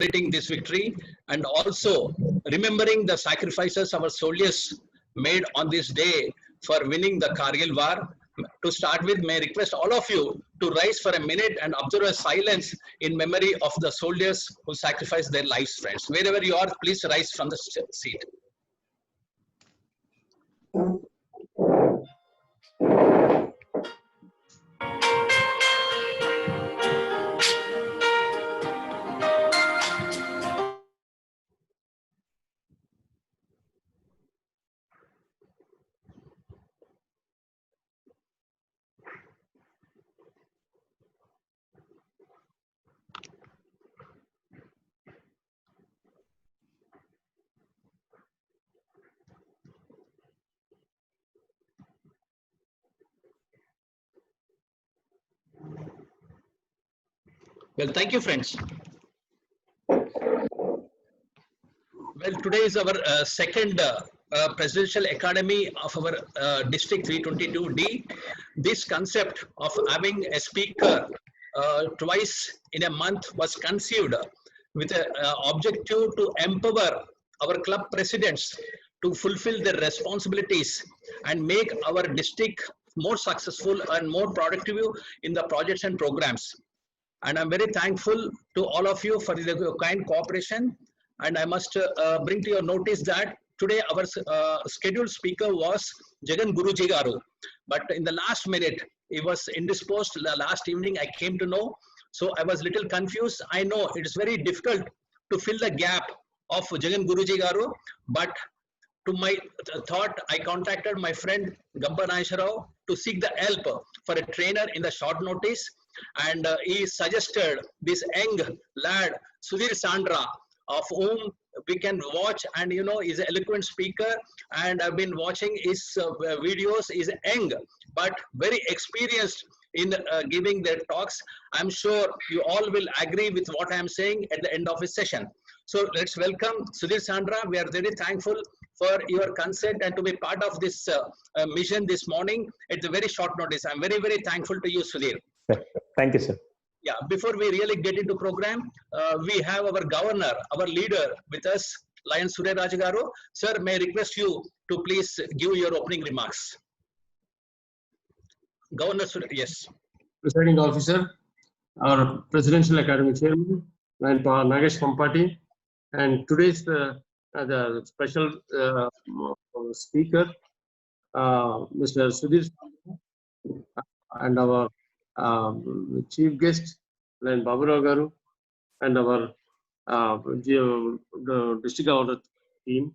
celebrating this victory and also remembering the sacrifices our soldiers made on this day for winning the Kargil war. To start with, may I request all of you to rise for a minute and observe a silence in memory of the soldiers who sacrificed their lives, friends. Wherever you are, please rise from the seat. Well, thank you, friends. Well, today is our second Presidential Academy of our District 322D. This concept of having a speaker twice in a month was conceived with an objective to empower our club presidents to fulfill their responsibilities and make our district more successful and more productive in the projects and programs. And I'm very thankful to all of you for the kind cooperation. And I must bring to your notice that today our scheduled speaker was Jagan Guruji Garu. But in the last minute, he was indisposed. Last evening, I came to know. So I was a little confused. I know it is very difficult to fill the gap of Jagan Guruji Garu. But to my thought, I contacted my friend Gabba Naisharao to seek the help for a trainer in the short notice. And he suggested this young lad, Sudhir Sandra, of whom we can watch, and you know, he's an eloquent speaker, and I've been watching his videos. He's young but very experienced in giving their talks. I'm sure you all will agree with what I'm saying at the end of his session. So let's welcome Sudhir Sandra. We are very thankful for your consent and to be part of this mission this morning. It's a very short notice. I'm very, very thankful to you, Sudhir. Thank you, sir. Yeah, before we really get into program, we have our governor, our leader with us, Lion Surya Rajagaru. Sir, may I request you to please give your opening remarks. Governor Surya, yes. Presiding officer, our Presidential Academy Chairman, Lion Nagesh Pampati, and today's the special speaker, Mr. Sudhir, and our chief guest, Lion Baburao Garu, and our the district governor team,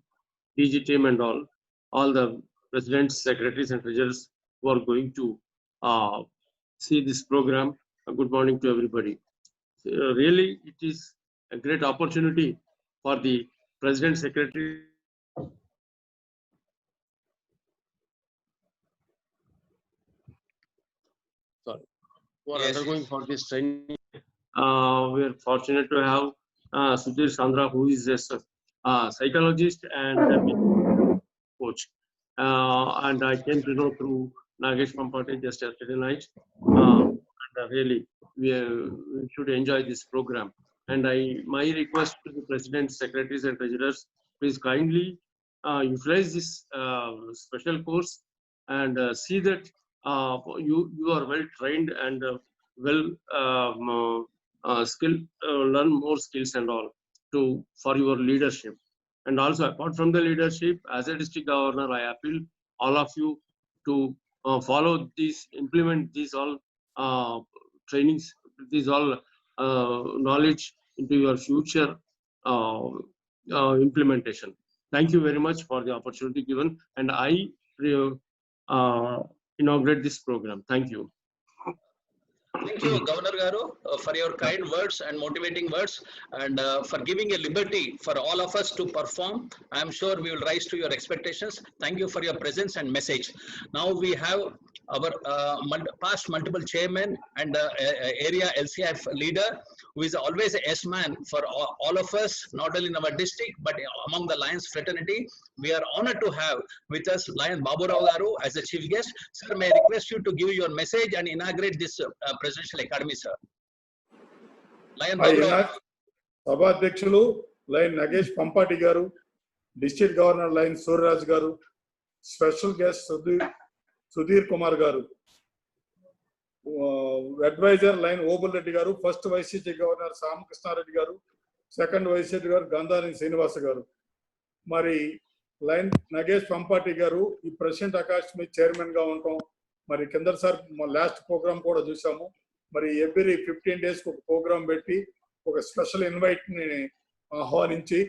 DG team, and all the presidents, secretaries, and treasurers who are going to see this program. Good morning to everybody. Really, it is a great opportunity for the president, secretary. Sorry, who are undergoing for this training. We are fortunate to have Sudhir Sandra, who is a psychologist and a coach. And I came to know through Nagesh Pampati just yesterday night. And really, we should enjoy this program. And my request to the president, secretaries, and treasurers, please kindly utilize this special course and see that you are well trained and well skilled, learn more skills and all for your leadership. And also, apart from the leadership, as a district governor, I appeal all of you to follow these, implement these all trainings, these all knowledge into your future implementation. Thank you very much for the opportunity given, and I inaugurate this program. Thank you. Thank you, Governor Garu, for your kind words and motivating words, and for giving a liberty for all of us to perform. I am sure we will rise to your expectations. Thank you for your presence and message. Now we have our past multiple chairman and area LCF leader, who is always a yes man for all of us, not only in our district, but among the Lions fraternity. We are honored to have with us Lion Baburao Garu as the chief guest. Sir, may I request you to give your message and inaugurate this Presidential Academy, sir. Lion Baburao. సభాధ్యక్షులు line Nagesh Pampati గారు, district governor lion Suryaraj గారు, special guest Sudheer Kumar గారు, advisor line Obul Reddy గారు, first YCP governor Ramakrishna Reddy గారు, second YCP గారు గంధాని శ్రీనివాస గారు. మరి line Nagesh Pampati గారు ఈ ప్రెసిడెంట్ అకాడమీ చైర్మన్ గా ఉంటాం. మరి కిందసారి లాస్ట్ ప్రోగ్రామ్ కూడా చూసాము. మరి ఎవ్రీ 15 days ఒక ప్రోగ్రామ్ పెట్టి ఒక స్పెషల్ ఇన్వైట్ ని ఆహ్వానించి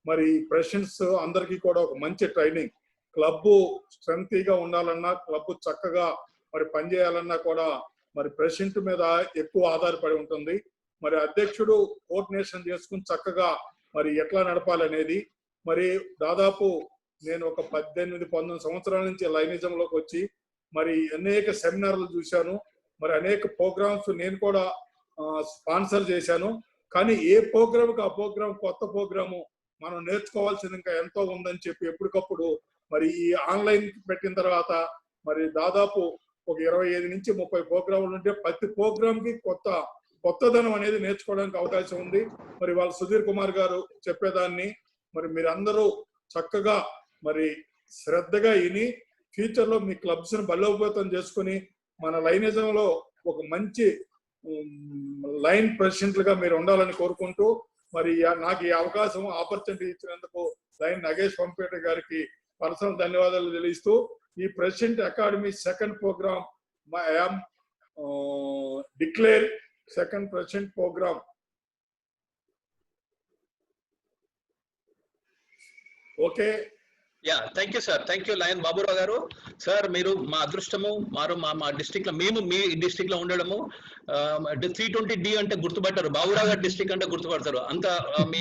మరి ప్రెసిడెంట్స్ అందరికీ కూడా ఒక మంచి ట్రైనింగ్, క్లబ్ స్ట్రెంగ్తీగా ఉండాలన్నా, క్లబ్ చక్కగా మరి పనిచేయాలన్నా కూడా మరి ప్రెసిడెంట్ మీద ఎక్కువ ఆధారపడి ఉంటుంది. మరి అధ్యక్షుడు కోఆర్డినేషన్ చేసుకుని చక్కగా మరి ఎట్లా నడపాలనేది. మరి దాదాపు నేను ఒక 18-19 సంవత్సరాల నుంచి లైనిజంలోకి వచ్చి మరి అనేక సెమినార్లు చూశాను. మరి అనేక ప్రోగ్రామ్స్ నేను కూడా స్పాన్సర్ చేశాను. కానీ ఏ ప్రోగ్రామ్కి ఆ ప్రోగ్రామ్ కొత్త ప్రోగ్రాము మనం నేర్చుకోవాల్సింది ఇంకా ఎంతో ఉందని చెప్పి ఎప్పటికప్పుడు మరి ఈ ఆన్లైన్ పెట్టిన తర్వాత మరి దాదాపు ఒక 25 నుంచి 30 ప్రోగ్రాములు ఉంటే ప్రతి ప్రోగ్రామ్ కి కొత్తదనం అనేది నేర్చుకోవడానికి అవకాశం ఉంది. మరి వాళ్ళ సుధీర్ కుమార్ గారు చెప్పేదాన్ని మరి మీరందరూ చక్కగా మరి శ్రద్ధగా విని ఫ్యూచర్ లో మీ క్లబ్స్ ని బలోపేతం చేసుకుని మన లైనిజంలో ఒక మంచి లైన్ ప్రెసిడెంట్లుగా మీరు ఉండాలని కోరుకుంటూ మరి నాకు ఈ అవకాశం ఆపర్చునిటీ ఇచ్చినందుకు లైన్ నగేష్ పంపేట గారికి పర్సనల్ ధన్యవాదాలు తెలియస్తూ ఈ president academy second program I am declare second president program. Okay. Yeah, thank you, sir. Thank you, Lion Baburao garu. Sir, మీరు మా అదృష్టము మా డిస్ట్రిక్ట్ లో మేము మీ డిస్ట్రిక్ట్ లో ఉండడము 320D అంటే గుర్తుపట్టారు, బాబురావు గారి డిస్ట్రిక్ట్ అంటే గుర్తుపడతారు. అంత మీ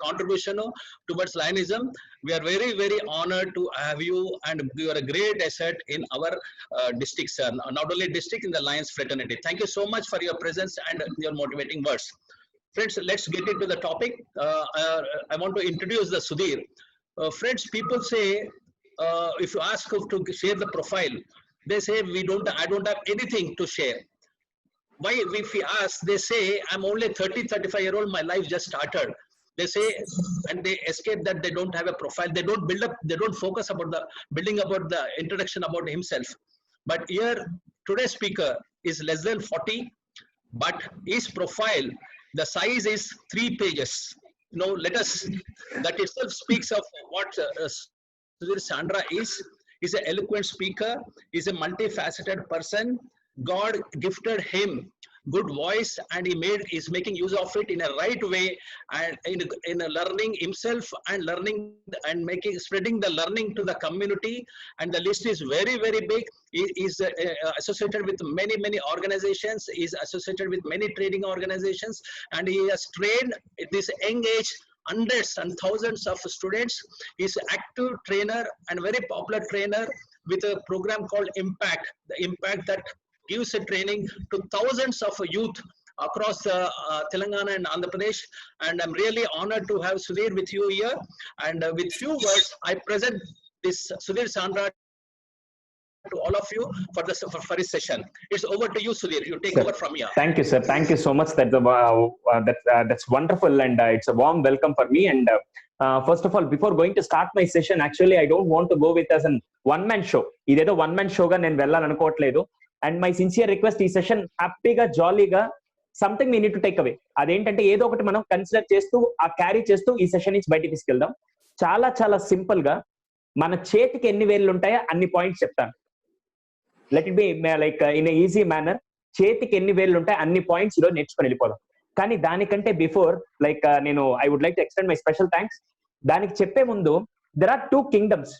contribution towards Lionism. We are very, very honored to have you and you are a great asset in our district, sir. Not only district, in the Lions fraternity. Thank you so much for your presence and your motivating words. Friends, let's get into the topic. I want to introduce the Sudhir. Friends, people say if you ask to share the profile, they say I don't have anything to share. Why? If we ask, they say I'm only 35-year-old, my life just started. They say, and they escape that they don't have a profile. They don't build up, they don't focus about the building about the introduction about himself. But here, today's speaker is less than 40, but his profile, the size is 3 pages. Let us, that itself speaks of what Sudhir Sandra is. He's an eloquent speaker. He's a multifaceted person. God gifted him good voice and he's making use of it in a right way and in learning himself and learning and spreading the learning to the community. And the list is very, very big. He is associated with many organizations. He is associated with many training organizations, and he has trained at this young age hundreds and thousands of students. He is an active trainer and very popular trainer with a program called Impact. The Impact that gives a training to thousands of youth across Telangana and Andhra Pradesh. And I'm really honored to have Sudhir with you here. And with few words, I present this Sudhir Sandra to all of you for this session. It's over to you, Sudhir. You take over from here. Thank you, sir. Thank you so much. That's wonderful, and it's a warm welcome for me. And first of all, before going to start my session, actually, I don't want to go with as an one-man show. Idedo one-man show ga nenu vellalanakovatledu. And my sincere request, ee session happy ga jolly ga something we need to take away. Adentante ఏదో ఒకటి మనం consider చేస్తూ carry చేస్తూ ఈ session నుంచి బయటికి తీసుకెళ్దాం. చాలా సింపుల్ గా మన చేతికి ఎన్ని వేళ్ళు ఉంటాయో అన్ని పాయింట్స్ చెప్తాను. Let it be like in easy manner. చేతికి ఎన్ని వేళ్ళు ఉంటాయి అన్ని పాయింట్స్ ఈరోజు నేర్చుకొని వెళ్ళిపోదాం. కానీ దానికంటే బిఫోర్ లైక్ నేను I would like to extend my special thanks. దానికి చెప్పే ముందు దెర్ ఆర్ 2 kingdoms.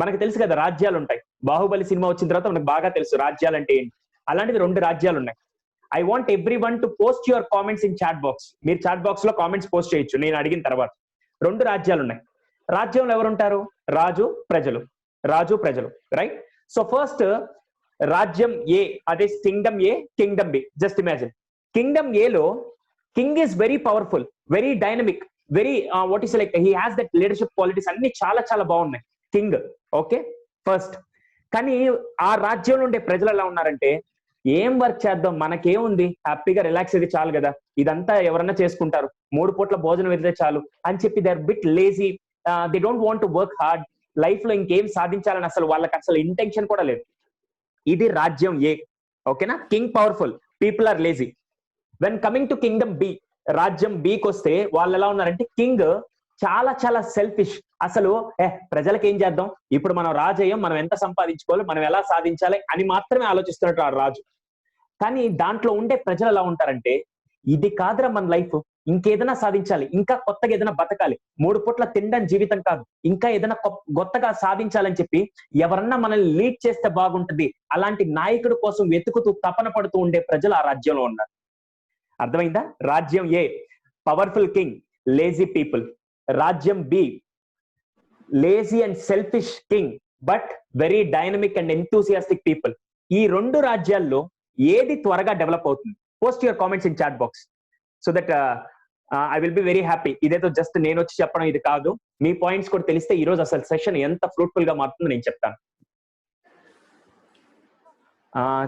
మనకు తెలుసు కదా రాజ్యాలు ఉంటాయి. బాహుబలి సినిమా వచ్చిన తర్వాత మనకు బాగా తెలుసు రాజ్యాలు అంటే ఏంటి. అలాంటిది 2 రాజ్యాలు ఉన్నాయి. I want everyone to post your comments in chat box. మీరు చాట్ బాక్స్ లో కామెంట్స్ పోస్ట్ చేయొచ్చు నేను అడిగిన తర్వాత. 2 రాజ్యాలు ఉన్నాయి. రాజ్యంలో ఎవరుంటారు? రాజు ప్రజలు రైట్. సో ఫస్ట్ రాజ్యం ఏ, అదే kingdom A, kingdom B. Just imagine kingdom A లో king is very powerful, very dynamic, very what is like he has that leadership qualities అన్ని చాలా బాగున్నాయి కింగ్. Okay first. కానీ ఆ రాజ్యంలో ఉండే ప్రజలు ఎలా ఉన్నారంటే ఏం వర్క్ చేద్దాం, మనకేముంది, హ్యాపీగా రిలాక్స్ అయితే చాలు కదా, ఇదంతా ఎవరన్నా చేసుకుంటారు, 3 పూట్ల భోజనం అయితే చాలు అని చెప్పి they are bit lazy. They don't want to work hard. Life లో ఇంకేం సాధించాలని అసలు వాళ్ళకి అసలు ఇంటెన్షన్ కూడా లేదు. ఇది రాజ్యం ఏ. ఓకేనా? King powerful, people are lazy. When coming to kingdom B, రాజ్యం బికి వస్తే వాళ్ళు ఎలా ఉన్నారంటే, కింగ్ చాలా చాలా సెల్ఫిష్. అసలు ప్రజలకు ఏం చేద్దాం, ఇప్పుడు మనం రాజయ్యం, మనం ఎంత సంపాదించుకోవాలి, మనం ఎలా సాధించాలి అని మాత్రమే ఆలోచిస్తున్నట్టు ఆ రాజు. కానీ దాంట్లో ఉండే ప్రజలు ఎలా ఉంటారంటే, ఇది కాదురా మన లైఫ్, ఇంకేదైనా సాధించాలి, ఇంకా కొత్తగా ఏదైనా బతకాలి, 3 పూట్ల తినడం జీవితం కాదు, ఇంకా ఏదైనా కొత్తగా సాధించాలని చెప్పి ఎవరన్నా మనల్ని లీడ్ చేస్తే బాగుంటుంది, అలాంటి నాయకుడి కోసం వెతుకుతూ తపన పడుతూ ఉండే ప్రజలు ఆ రాజ్యంలో ఉన్నారు. అర్థమైందా? రాజ్యం A powerful king, lazy people. రాజ్యం B lazy and selfish king but very dynamic and enthusiastic people. ఈ 2 రాజ్యాల్లో ఏది త్వరగా డెవలప్ అవుతుంది? Post your comments in chat box so that I will be very happy. ఇదేదో జస్ట్ నేను వచ్చి చెప్పడం ఇది కాదు, మీ పాయింట్స్ కూడా తెలిస్తే ఈ రోజు అసలు సెషన్ ఎంత ఫ్రూట్ఫుల్ గా మారుతుందో నేను చెప్తాను.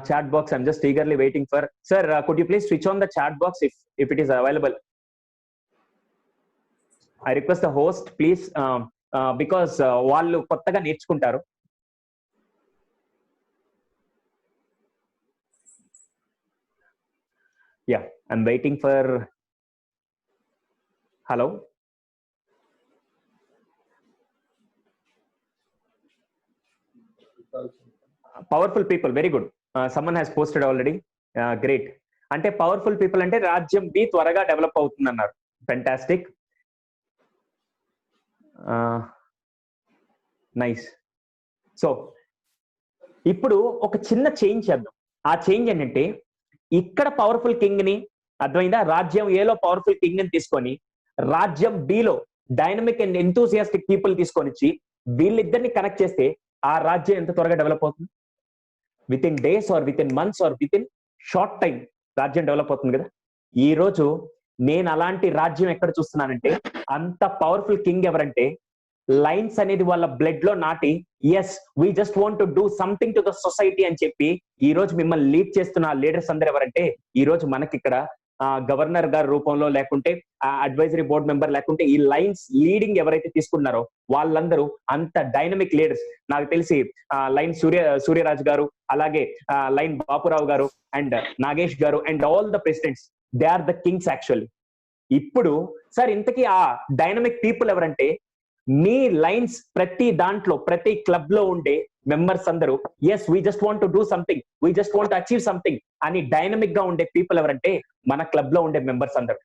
Chat box, I'm just eagerly waiting for. Sir, could you please switch on the chat box if it is available? I request the host, please, because వాళ్ళు కొత్తగా నేర్చుకుంటారు. Yeah, I'm waiting for. Hello. Powerful people, very good. Someone has posted already. Great. అంటే powerful people అంటే రాజ్యం B త్వరగా develop అవుతుంది అన్నారు. Fantastic, nice. So ఇప్పుడు ఒక చిన్న చేంజ్ చేద్దాం. ఆ చేంజ్ ఏంటంటే, ఇక్కడ పవర్ఫుల్ కింగ్ ని, అర్థమైందా, రాజ్యం ఏలో పవర్ఫుల్ కింగ్ ని తీసుకొని రాజ్యం below dynamic and enthusiastic people తీసుకొని వచ్చి వీళ్ళిద్దరిని కనెక్ట్ చేస్తే ఆ రాజ్యం ఎంత త్వరగా డెవలప్ అవుతుంది? Within days or within months or within short time రాజ్యం డెవలప్ అవుతుంది కదా. ఈ రోజు నేను అలాంటి రాజ్యం ఎక్కడ చూస్తున్నానంటే, అంత పవర్ఫుల్ కింగ్ ఎవరంటే, లైన్స్ అనేది వాళ్ళ బ్లడ్ లో నాటి, yes we just want to do something to the society అని చెప్పి ఈ రోజు మిమ్మల్ని లీడ్ చేస్తున్న లీడర్స్ అందరూ ఎవరంటే, ఈ రోజు మనకి ఇక్కడ గవర్నర్ గారి రూపంలో, లేకుంటే అడ్వైజరీ బోర్డ్ మెంబర్, లేకుంటే ఈ లైన్స్ లీడింగ్ ఎవరైతే తీసుకున్నారో వాళ్ళందరూ అంత డైనమిక్ లీడర్స్. నాకు తెలిసి లైన్ సూర్యరాజ్ గారు, అలాగే లైన్ బాపురావు గారు అండ్ నాగేష్ గారు and all the presidents, they are the kings actually. ఇప్పుడు సార్ ఇంతకీ ఆ డైనమిక్ పీపుల్ ఎవరంటే, మీ లైన్స్ ప్రతి దాంట్లో ప్రతి క్లబ్ లో ఉండే మెంబర్స్ అందరూ, yes we just want to do something, we just want achieve something అని డైనమిక్ గా ఉండే పీపుల్ ఎవరంటే మన క్లబ్ లో ఉండే మెంబర్స్ అందరూ.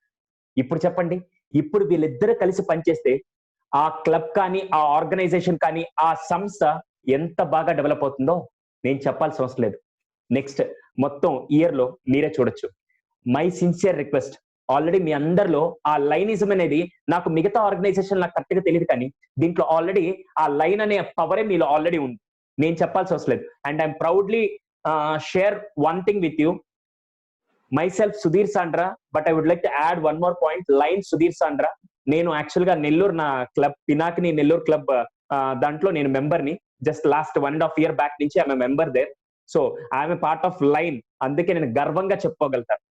ఇప్పుడు చెప్పండి, ఇప్పుడు వీళ్ళిద్దరు కలిసి పనిచేస్తే ఆ క్లబ్ కానీ, ఆ ఆర్గనైజేషన్ కానీ, ఆ సంస్థ ఎంత బాగా డెవలప్ అవుతుందో నేను చెప్పాల్సిన అవసరం లేదు. నెక్స్ట్ మొత్తం ఇయర్ లో మీరే చూడొచ్చు. మై సిన్సియర్ రిక్వెస్ట్, ఆల్రెడీ మీ అందరిలో ఆ లైనిజం అనేది, నాకు మిగతా ఆర్గనైజేషన్ నాకు కరెక్ట్ గా తెలియదు కానీ దీంట్లో ఆల్రెడీ ఆ లైన్ అనే పవరే మీలో ఆల్రెడీ ఉంది, నేను చెప్పాల్సి అవసరం లేదు. And I'm proudly share one thing with you. myself Sudhir Sandra, but I would like to add one more point. Line Sudhir Sandra, నేను యాక్చువల్ గా నెల్లూరు నా క్లబ్ పినాకిని నెల్లూరు క్లబ్ దాంట్లో నేను మెంబర్ ని. జస్ట్ లాస్ట్ 1.5 year బ్యాక్ నుంచి I'm member there. So I'm a part of Lion. అందుకే నేను గర్వంగా చెప్పుకోగలుగుతాను,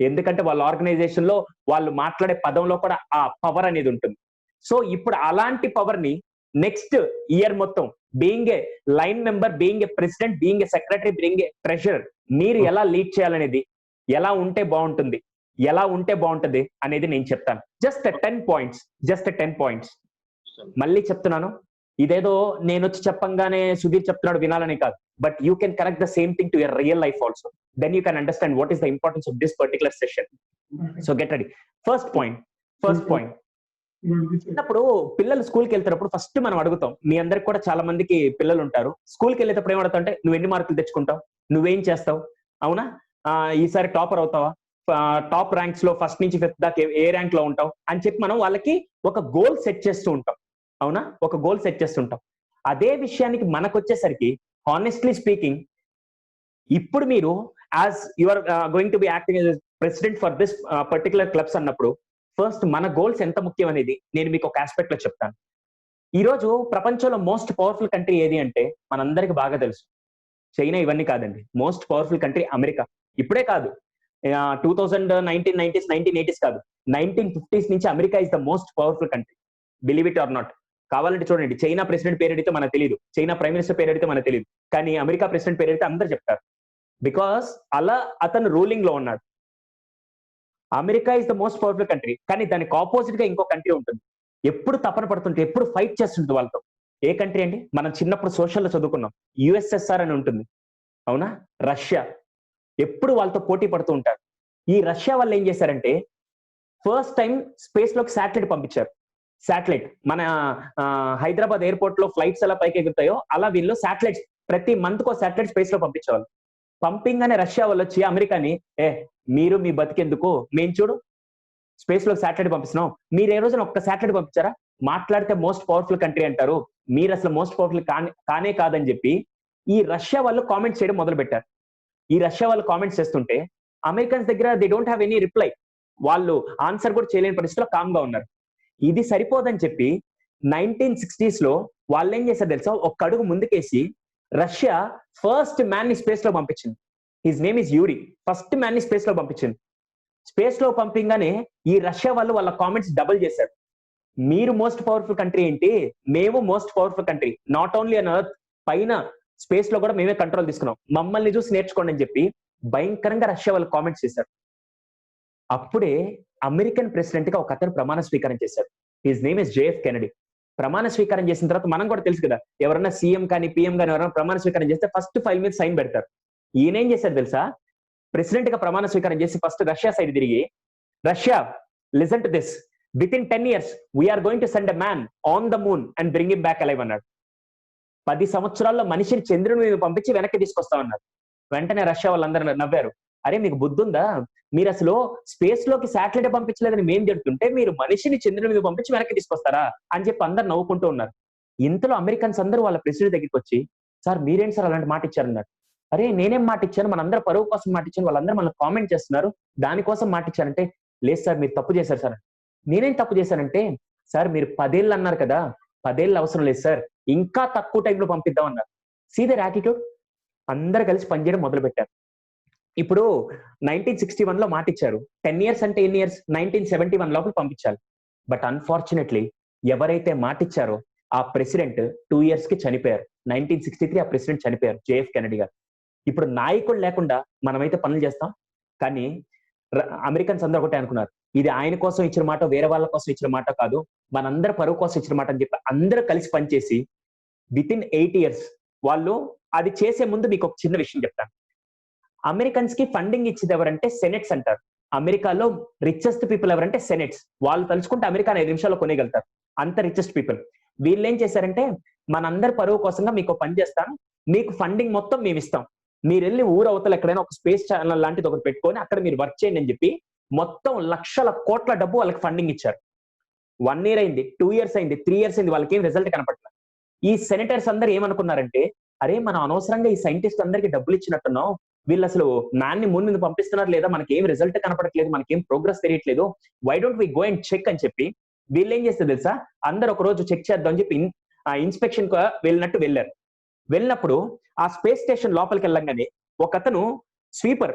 ఎందుకంటే వాళ్ళ ఆర్గనైజేషన్ లో వాళ్ళు మాట్లాడే పదంలో కూడా ఆ పవర్ అనేది ఉంటుంది. సో ఇప్పుడు అలాంటి పవర్ ని నెక్స్ట్ ఇయర్ మొత్తం being a line member, being a president, being a secretary, being a treasurer, మీరు ఎలా లీడ్ చేయాలనేది, ఎలా ఉంటే బాగుంటుంది, ఎలా ఉంటే బాగుంటుంది అనేది నేను చెప్తాను. Just 10 points. మళ్ళీ చెప్తున్నాను, ఇదేదో నేను వచ్చి చెప్పంగానే సుధీర్ చెప్తున్నాడు వినాలని కాదు, but you can connect the same thing to your real life also. Then you can understand what is the importance of this particular session. So get ready. First point, చిన్నప్పుడు పిల్లలు స్కూల్కి వెళ్తున్నప్పుడు ఫస్ట్ మనం అడుగుతాం, మీ అందరికి కూడా చాలా మందికి పిల్లలు ఉంటారు, స్కూల్కి వెళ్ళేటప్పుడు ఏం అడుగుతావు అంటే, నువ్వు ఎన్ని మార్కులు తెచ్చుకుంటావు, నువ్వేం చేస్తావు, అవునా, ఈసారి టాపర్ అవుతావా, టాప్ ర్యాంక్స్ లో ఫస్ట్ నుంచి 5th దాకా ఏ ర్యాంక్ లో ఉంటావు అని చెప్పి మనం వాళ్ళకి ఒక గోల్ సెట్ చేస్తూ ఉంటాం, అవునా, ఒక గోల్ సెట్ చేస్తుంటాం. అదే విషయానికి మనకు వచ్చేసరికి, హానెస్ట్లీ స్పీకింగ్, ఇప్పుడు మీరు as you are going to be acting as president for this particular clubs అన్నప్పుడు, ఫస్ట్ మన గోల్స్ ఎంత ముఖ్యం అనేది నేను మీకు ఒక ఆస్పెక్ట్ లో చెప్తాను. ఈ రోజు ప్రపంచంలో మోస్ట్ పవర్ఫుల్ కంట్రీ ఏది అంటే మనందరికి బాగా తెలుసు, చైనా ఇవన్నీ కాదండి. Most powerful country America. ఇప్పుడే కాదు, 2019 1980s కాదు, 1950s నుంచి America is the most powerful country. Believe it or not. కావాలంటే చూడండి, చైనా ప్రెసిడెంట్ పేరు అడిగితే మనకు తెలియదు, చైనా ప్రైమ్ మినిస్టర్ పేరు అడిగితే మనకు తెలియదు, కానీ అమెరికా ప్రెసిడెంట్ పేరు అడిగితే అందరూ చెప్తారు. బికాస్ అలా అతను రూలింగ్ లో ఉన్నాడు. America is the most powerful country. కానీ దానికి ఆపోజిట్ గా ఇంకో కంట్రీ ఉంటుంది, ఎప్పుడు తపన పడుతుంటే, ఎప్పుడు ఫైట్ చేస్తుంటుంది వాళ్ళతో. ఏ కంట్రీ అండి? మనం చిన్నప్పుడు సోషల్లో చదువుకున్నాం, యుఎస్ఎస్ఆర్ అని ఉంటుంది, అవునా? రష్యా. ఎప్పుడు వాళ్ళతో పోటీ పడుతూ ఉంటారు. ఈ రష్యా వాళ్ళు ఏం చేశారంటే, ఫస్ట్ టైం స్పేస్ లోకి శాటిలైట్ పంపించారు. శాటిలైట్ మన హైదరాబాద్ ఎయిర్పోర్ట్ లో ఫ్లైట్స్ ఎలా పైకి ఎగురుతాయో అలా వీళ్ళు శాటిలైట్స్ ప్రతి మంత్ కో శాటిలైట్ స్పేస్ లో పంపించేవాళ్ళు. పంపింగ్గానే రష్యా వాళ్ళు వచ్చి అమెరికాని, మీరు మీ బతికెందుకు, మేము చూడు స్పేస్ లో శాటిలైట్ పంపిస్తున్నాం, మీరు ఏ రోజున ఒక్క శాటిలైట్ పంపించారా? మాట్లాడితే మోస్ట్ పవర్ఫుల్ కంట్రీ అంటారు, మీరు అసలు మోస్ట్ పవర్ఫుల్ కానే కాదని చెప్పి ఈ రష్యా వాళ్ళు కామెంట్స్ చేయడం మొదలు పెట్టారు. ఈ రష్యా వాళ్ళు కామెంట్స్ చేస్తుంటే అమెరికన్స్ దగ్గర they don't have any reply, వాళ్ళు ఆన్సర్ కూడా చేయలేని పరిస్థితిలో కామ్ గా ఉన్నారు. ఇది సరిపోదని చెప్పి 1960s లో వాళ్ళు ఏం చేశారు తెలుసా, ఒక్క అడుగు ముందుకేసి రష్యా ఫస్ట్ మ్యాన్ ని స్పేస్ లో పంపించింది. His name is Yuri. First man ని స్పేస్ లో పంపించింది. స్పేస్ లో పంపింగానే ఈ రష్యా వాళ్ళు వాళ్ళ కామెంట్స్ డబుల్ చేశారు. మీరు మోస్ట్ పవర్ఫుల్ కంట్రీ ఏంటి, మేము most powerful country, not only an earth, పైన స్పేస్ లో కూడా మేమే కంట్రోల్ తీసుకున్నాం, మమ్మల్ని చూసి నేర్చుకోండి అని చెప్పి భయంకరంగా రష్యా వాళ్ళు కామెంట్స్ చేశారు. అప్పుడే అమెరికన్ ప్రెసిడెంట్ గా ఒక అతను ప్రమాణ స్వీకారం చేశారు. His name is JF Kennedy. ప్రమాణ స్వీకారం చేసిన తర్వాత మనం కూడా తెలుసు కదా, ఎవరన్నా సీఎం కానీ పిఎం కానీ ఎవరైనా ప్రమాణ స్వీకారం చేస్తే ఫస్ట్ ఫైల్ మీద సైన్ పెడతారు. ఈయన ఏం చేశారు తెలుసా, ప్రెసిడెంట్ గా ప్రమాణ స్వీకారం చేసి ఫస్ట్ రష్యా సైడ్ తిరిగి, Russia listen to this, within 10 years we're going to send a man on the moon and bring him back alive అన్నాడు. 10 సంవత్సరాల్లో మనిషిని చంద్రుని మీద పంపించి వెనక్కి తీసుకొస్తామన్నారు. వెంటనే రష్యా వాళ్ళందరూ నవ్వారు. అరే మీకు బుద్ధి ఉందా, మీరు అసలు స్పేస్ లోకి శాటిలైట్ పంపించలేదని మేము చెప్తుంటే మీరు మనిషిని చంద్రుని మీద పంపించి వెనక్కి తీసుకొస్తారా అని చెప్పి అందరు నవ్వుకుంటూ ఉన్నారు. ఇంతలో అమెరికన్స్ అందరూ వాళ్ళ ప్రెసిడెంట్ దగ్గరికి వచ్చి, సార్ మీరేంటి సార్ అలాంటి మాట ఇచ్చారన్నారు. అరే నేనేం మాట ఇచ్చాను, మనందరూ పరువు కోసం మాట ఇచ్చాను, వాళ్ళందరూ మనల్ని కామెంట్ చేస్తున్నారు, దానికోసం మాట ఇచ్చానంటే, లేదు సార్ మీరు తప్పు చేశారు సార్. నేనేం తప్పు చేశానంటే, సార్ మీరు 10 ఏళ్ళు అన్నారు కదా, 10 ఏళ్ళు అవసరం లేదు సార్, ఇంకా తక్కువ టైంలో పంపిద్దాం అన్నారు. See their attitude. అందరు కలిసి పనిచేయడం మొదలు పెట్టారు. ఇప్పుడు 1961 లో మాట ఇచ్చారు, 10 years అంటే ఎన్ని ఇయర్స్, 1971 లోపల పంపించాలి. బట్ అన్ఫార్చునేట్లీ ఎవరైతే మాట ఇచ్చారో ఆ ప్రెసిడెంట్ 2 years కి చనిపోయారు. 1963 ఆ ప్రెసిడెంట్ చనిపోయారు, జేఎఫ్ కెనడీ గారు. ఇప్పుడు నాయకుడు లేకుండా మనమైతే పనులు చేస్తాం, కానీ అమెరికన్స్ అందరూ ఒకటే అనుకున్నారు, ఇది ఆయన కోసం ఇచ్చిన మాట, వేరే వాళ్ళ కోసం ఇచ్చిన మాట కాదు, మనందరూ పరువు కోసం ఇచ్చిన మాట అని చెప్పి అందరూ కలిసి పనిచేసి విత్ ఇన్ 8 years వాళ్ళు అది చేసే ముందు మీకు ఒక చిన్న విషయం చెప్తాను. అమెరికన్స్ కి ఫండింగ్ ఇచ్చేది ఎవరంటే సెనెట్స్ అంటారు. అమెరికాలో రిచెస్ట్ పీపుల్ ఎవరంటే సెనెట్స్. వాళ్ళు తలుచుకుంటే అమెరికాని 5 నిమిషాల్లో కొనేయగలుగుతారు, అంత రిచెస్ట్ పీపుల్. వీళ్ళు ఏం చేశారంటే, మనందరి పరువు కోసంగా మీకు పని చేస్తాను, మీకు ఫండింగ్ మొత్తం మేము ఇస్తాం, మీరు వెళ్ళి ఊరు అవతల ఎక్కడైనా ఒక స్పేస్ ఛానల్ లాంటిది ఒకటి పెట్టుకొని అక్కడ మీరు వర్క్ చేయండి అని చెప్పి మొత్తం లక్షల కోట్ల డబ్బు వాళ్ళకి ఫండింగ్ ఇచ్చారు. 1 year అయింది, 2 years అయింది, 3 years అయింది, వాళ్ళకి ఏం రిజల్ట్ కనపడలేదు. ఈ సెనేటర్స్ అందరు ఏమనుకున్నారంటే, అరే మనం అనవసరంగా ఈ సైంటిస్ట్ అందరికి డబ్బులు ఇచ్చినట్టున్నాం, వీళ్ళు అసలు మ్యాన్ ని మూన్ మీద పంపిస్తున్నారు లేదా, మనకి ఏం రిజల్ట్ కనపడట్లేదు, మనకేం ప్రోగ్రెస్ తెలియట్లేదు, why don't we go and check అని చెప్పి వీళ్ళు ఏం చేస్తారు తెలుసా, అందరు ఒక రోజు చెక్ చేద్దాం అని చెప్పి ఇన్స్పెక్షన్ వెళ్ళినట్టు వెళ్ళారు. వెళ్ళినప్పుడు ఆ స్పేస్ స్టేషన్ లోపలికి వెళ్ళంగానే ఒక అతను స్వీపర్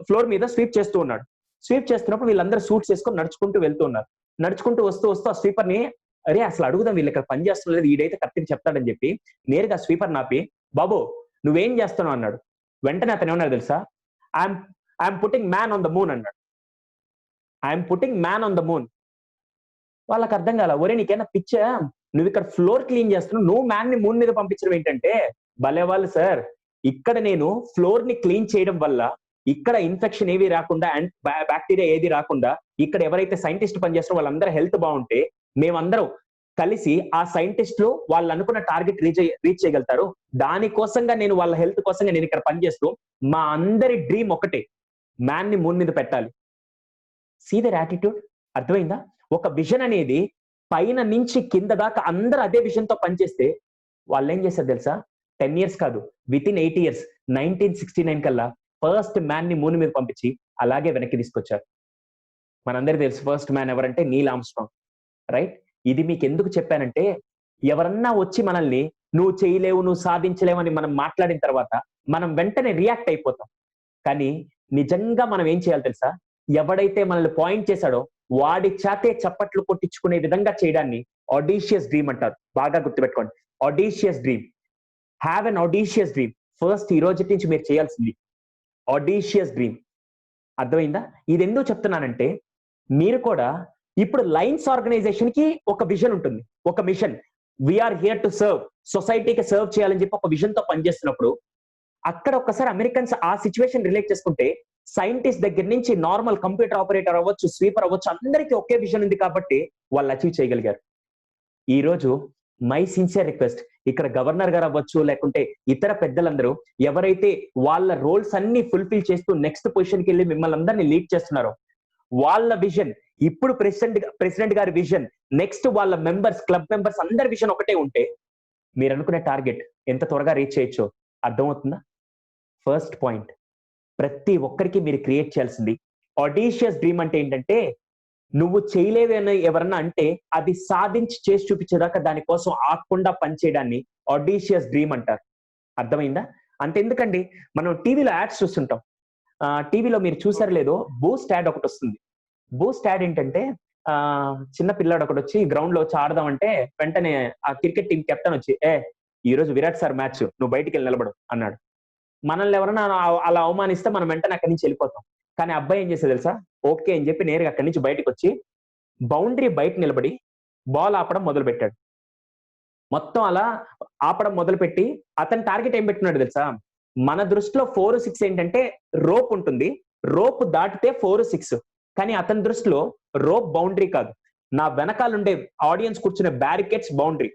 ఫ్లోర్ మీద స్వీప్ చేస్తూ ఉన్నాడు. స్వీప్ చేస్తున్నప్పుడు వీళ్ళందరూ సూట్స్ వేసుకొని నడుచుకుంటూ వెళ్తూ ఉన్నారు. నడుచుకుంటూ వస్తూ ఆ స్వీపర్ ని, అరే అసలు అడుగుదాం వీళ్ళు ఇక్కడ పని చేస్తున్నారు, వీడైతే కరెక్ట్గా చెప్తాడని చెప్పి నేరుగా స్వీపర్ నాపి, బాబు నువ్వేం చేస్తున్నావు అన్నాడు. వెంటనే అతను ఏమన్నాడు తెలుసా, I'm putting man on the moon అన్నాడు. I'm putting man on the moon. వాళ్ళకి అర్థం కాల, ఒరే నీకైనా పిచ్చా, నువ్వు ఇక్కడ ఫ్లోర్ క్లీన్ చేస్తున్నావు, నువ్వు మ్యాన్ ని మూన్ మీద పంపించడం ఏంటంటే, భలే వాళ్ళు సార్, ఇక్కడ నేను ఫ్లోర్ ని క్లీన్ చేయడం వల్ల ఇక్కడ ఇన్ఫెక్షన్ ఏవి రాకుండా అండ్ బ్యాక్టీరియా ఏది రాకుండా ఇక్కడ ఎవరైతే సైంటిస్ట్ పనిచేస్తారో వాళ్ళందరూ హెల్త్ బాగుంటే మేమందరం కలిసి ఆ సైంటిస్టులు వాళ్ళు అనుకున్న టార్గెట్ రీచ్ చేయగలుగుతారు, దానికోసంగా నేను వాళ్ళ హెల్త్ కోసంగా నేను ఇక్కడ పనిచేస్తూ మా అందరి డ్రీమ్ ఒకటే, మ్యాన్ ని మూన్ మీద పెట్టాలి. See their attitude. అర్థమైందా? ఒక విజన్ అనేది పైన నుంచి కింద దాకా అందరూ అదే విజన్ తో పనిచేస్తే వాళ్ళు ఏం చేశారు తెలుసా, 10 years కాదు, విత్ ఇన్ 8 years 1969 కల్లా ఫస్ట్ మ్యాన్ ని మూన్ మీద పంపించి అలాగే వెనక్కి తీసుకొచ్చారు. మనందరికీ తెలుసు ఫస్ట్ మ్యాన్ ఎవరంటే నీల్ ఆర్మ్స్ట్రాంగ్, రైట్? ఇది మీకు ఎందుకు చెప్పానంటే, ఎవరన్నా వచ్చి మనల్ని నువ్వు చేయలేవు, నువ్వు సాధించలేవు అని మనం మాట్లాడిన తర్వాత మనం వెంటనే రియాక్ట్ అయిపోతాం. కానీ నిజంగా మనం ఏం చేయాలి తెలుసా? ఎవడైతే మనల్ని పాయింట్ చేశాడో వాడి చేతే చప్పట్లు కొట్టించుకునే విధంగా చేయడాన్ని ఆడిషియస్ డ్రీమ్ అంటారు. బాగా గుర్తుపెట్టుకోండి, audacious dream. Have an audacious dream. First ఈ రోజు నుంచి మీరు చేయాల్సింది ఆడిషియస్ డ్రీమ్. అర్థమైందా? ఇది ఎందుకు చెప్తున్నానంటే, మీరు కూడా ఇప్పుడు లైన్స్ ఆర్గనైజేషన్ కి ఒక విజన్ ఉంటుంది, ఒక mission. We're here to serve, సొసైటీకి సర్వ్ చేయాలని చెప్పి ఒక విజన్ తో పనిచేస్తున్నప్పుడు అక్కడ ఒక్కసారి అమెరికన్స్ ఆ సిచ్యువేషన్ రిలేట్ చేసుకుంటే, సైంటిస్ట్ దగ్గర నుంచి నార్మల్ కంప్యూటర్ ఆపరేటర్ అవ్వచ్చు, స్వీపర్ అవ్వచ్చు, అందరికీ ఒకే విజన్ ఉంది కాబట్టి వాళ్ళు అచీవ్ చేయగలిగారు. ఈ రోజు మై సిన్సియర్ రిక్వెస్ట్, ఇక్కడ గవర్నర్ గారు అవ్వచ్చు, లేకుంటే ఇతర పెద్దలందరూ ఎవరైతే వాళ్ళ రోల్స్ అన్ని ఫుల్ఫిల్ చేస్తూ నెక్స్ట్ పొజిషన్కి వెళ్ళి మిమ్మల్ని అందరినీ లీడ్ చేస్తున్నారో, వాళ్ళ విజన్, ఇప్పుడు ప్రెసిడెంట్ గారి విజన్, నెక్స్ట్ వాళ్ళ మెంబర్స్, క్లబ్ మెంబర్స్ అందరి విజన్ ఒకటే ఉంటే మీరు అనుకునే టార్గెట్ ఎంత త్వరగా రీచ్ చేయొచ్చో అర్థమవుతుందా? ఫస్ట్ పాయింట్, ప్రతి ఒక్కరికి మీరు క్రియేట్ చేయాల్సింది ఆడిషియస్ డ్రీమ్. అంటే ఏంటంటే, నువ్వు చేయలేవని ఎవరన్నా అంటే అది సాధించి చేసి చూపించేదాకా దానికోసం ఆగకుండా పనిచేయడాన్ని ఆడిషియస్ డ్రీమ్ అంటారు. అర్థమైందా? అంతెందుకండి, మనం టీవీలో యాడ్స్ చూస్తుంటాం. టీవీలో మీరు చూసారు లేదో, బూస్ట్ యాడ్ ఒకటి వస్తుంది. బూస్ట్ యాడ్ ఏంటంటే, చిన్న పిల్లాడు ఒకటి వచ్చి గ్రౌండ్ లో వచ్చి ఆడదామంటే వెంటనే ఆ క్రికెట్ టీం కెప్టెన్ వచ్చి, ఈ రోజు విరాట్ సార్ మ్యాచ్, నువ్వు బయటికి వెళ్ళి నిలబడు అన్నాడు. మనల్ని ఎవరైనా అలా అవమానిస్తే మనం వెంటనే అక్కడి నుంచి వెళ్ళిపోతాం. కానీ అబ్బాయి ఏం చేసేది తెలుసా? ఓకే అని చెప్పి నేరుగా అక్కడి నుంచి బయటకు వచ్చి బౌండరీ బయట నిలబడి బాల్ ఆపడం మొదలు పెట్టాడు. మొత్తం అలా ఆపడం మొదలుపెట్టి అతని టార్గెట్ ఏం పెట్టుకున్నాడు తెలుసా? మన దృష్టిలో 4-6 ఏంటంటే రోప్ ఉంటుంది, రోప్ దాటితే 4-6. కానీ అతని దృష్టిలో రోప్ బౌండరీ కాదు, నా వెనకాలండే ఆడియన్స్ కూర్చునే బ్యారికేడ్స్ బౌండరీ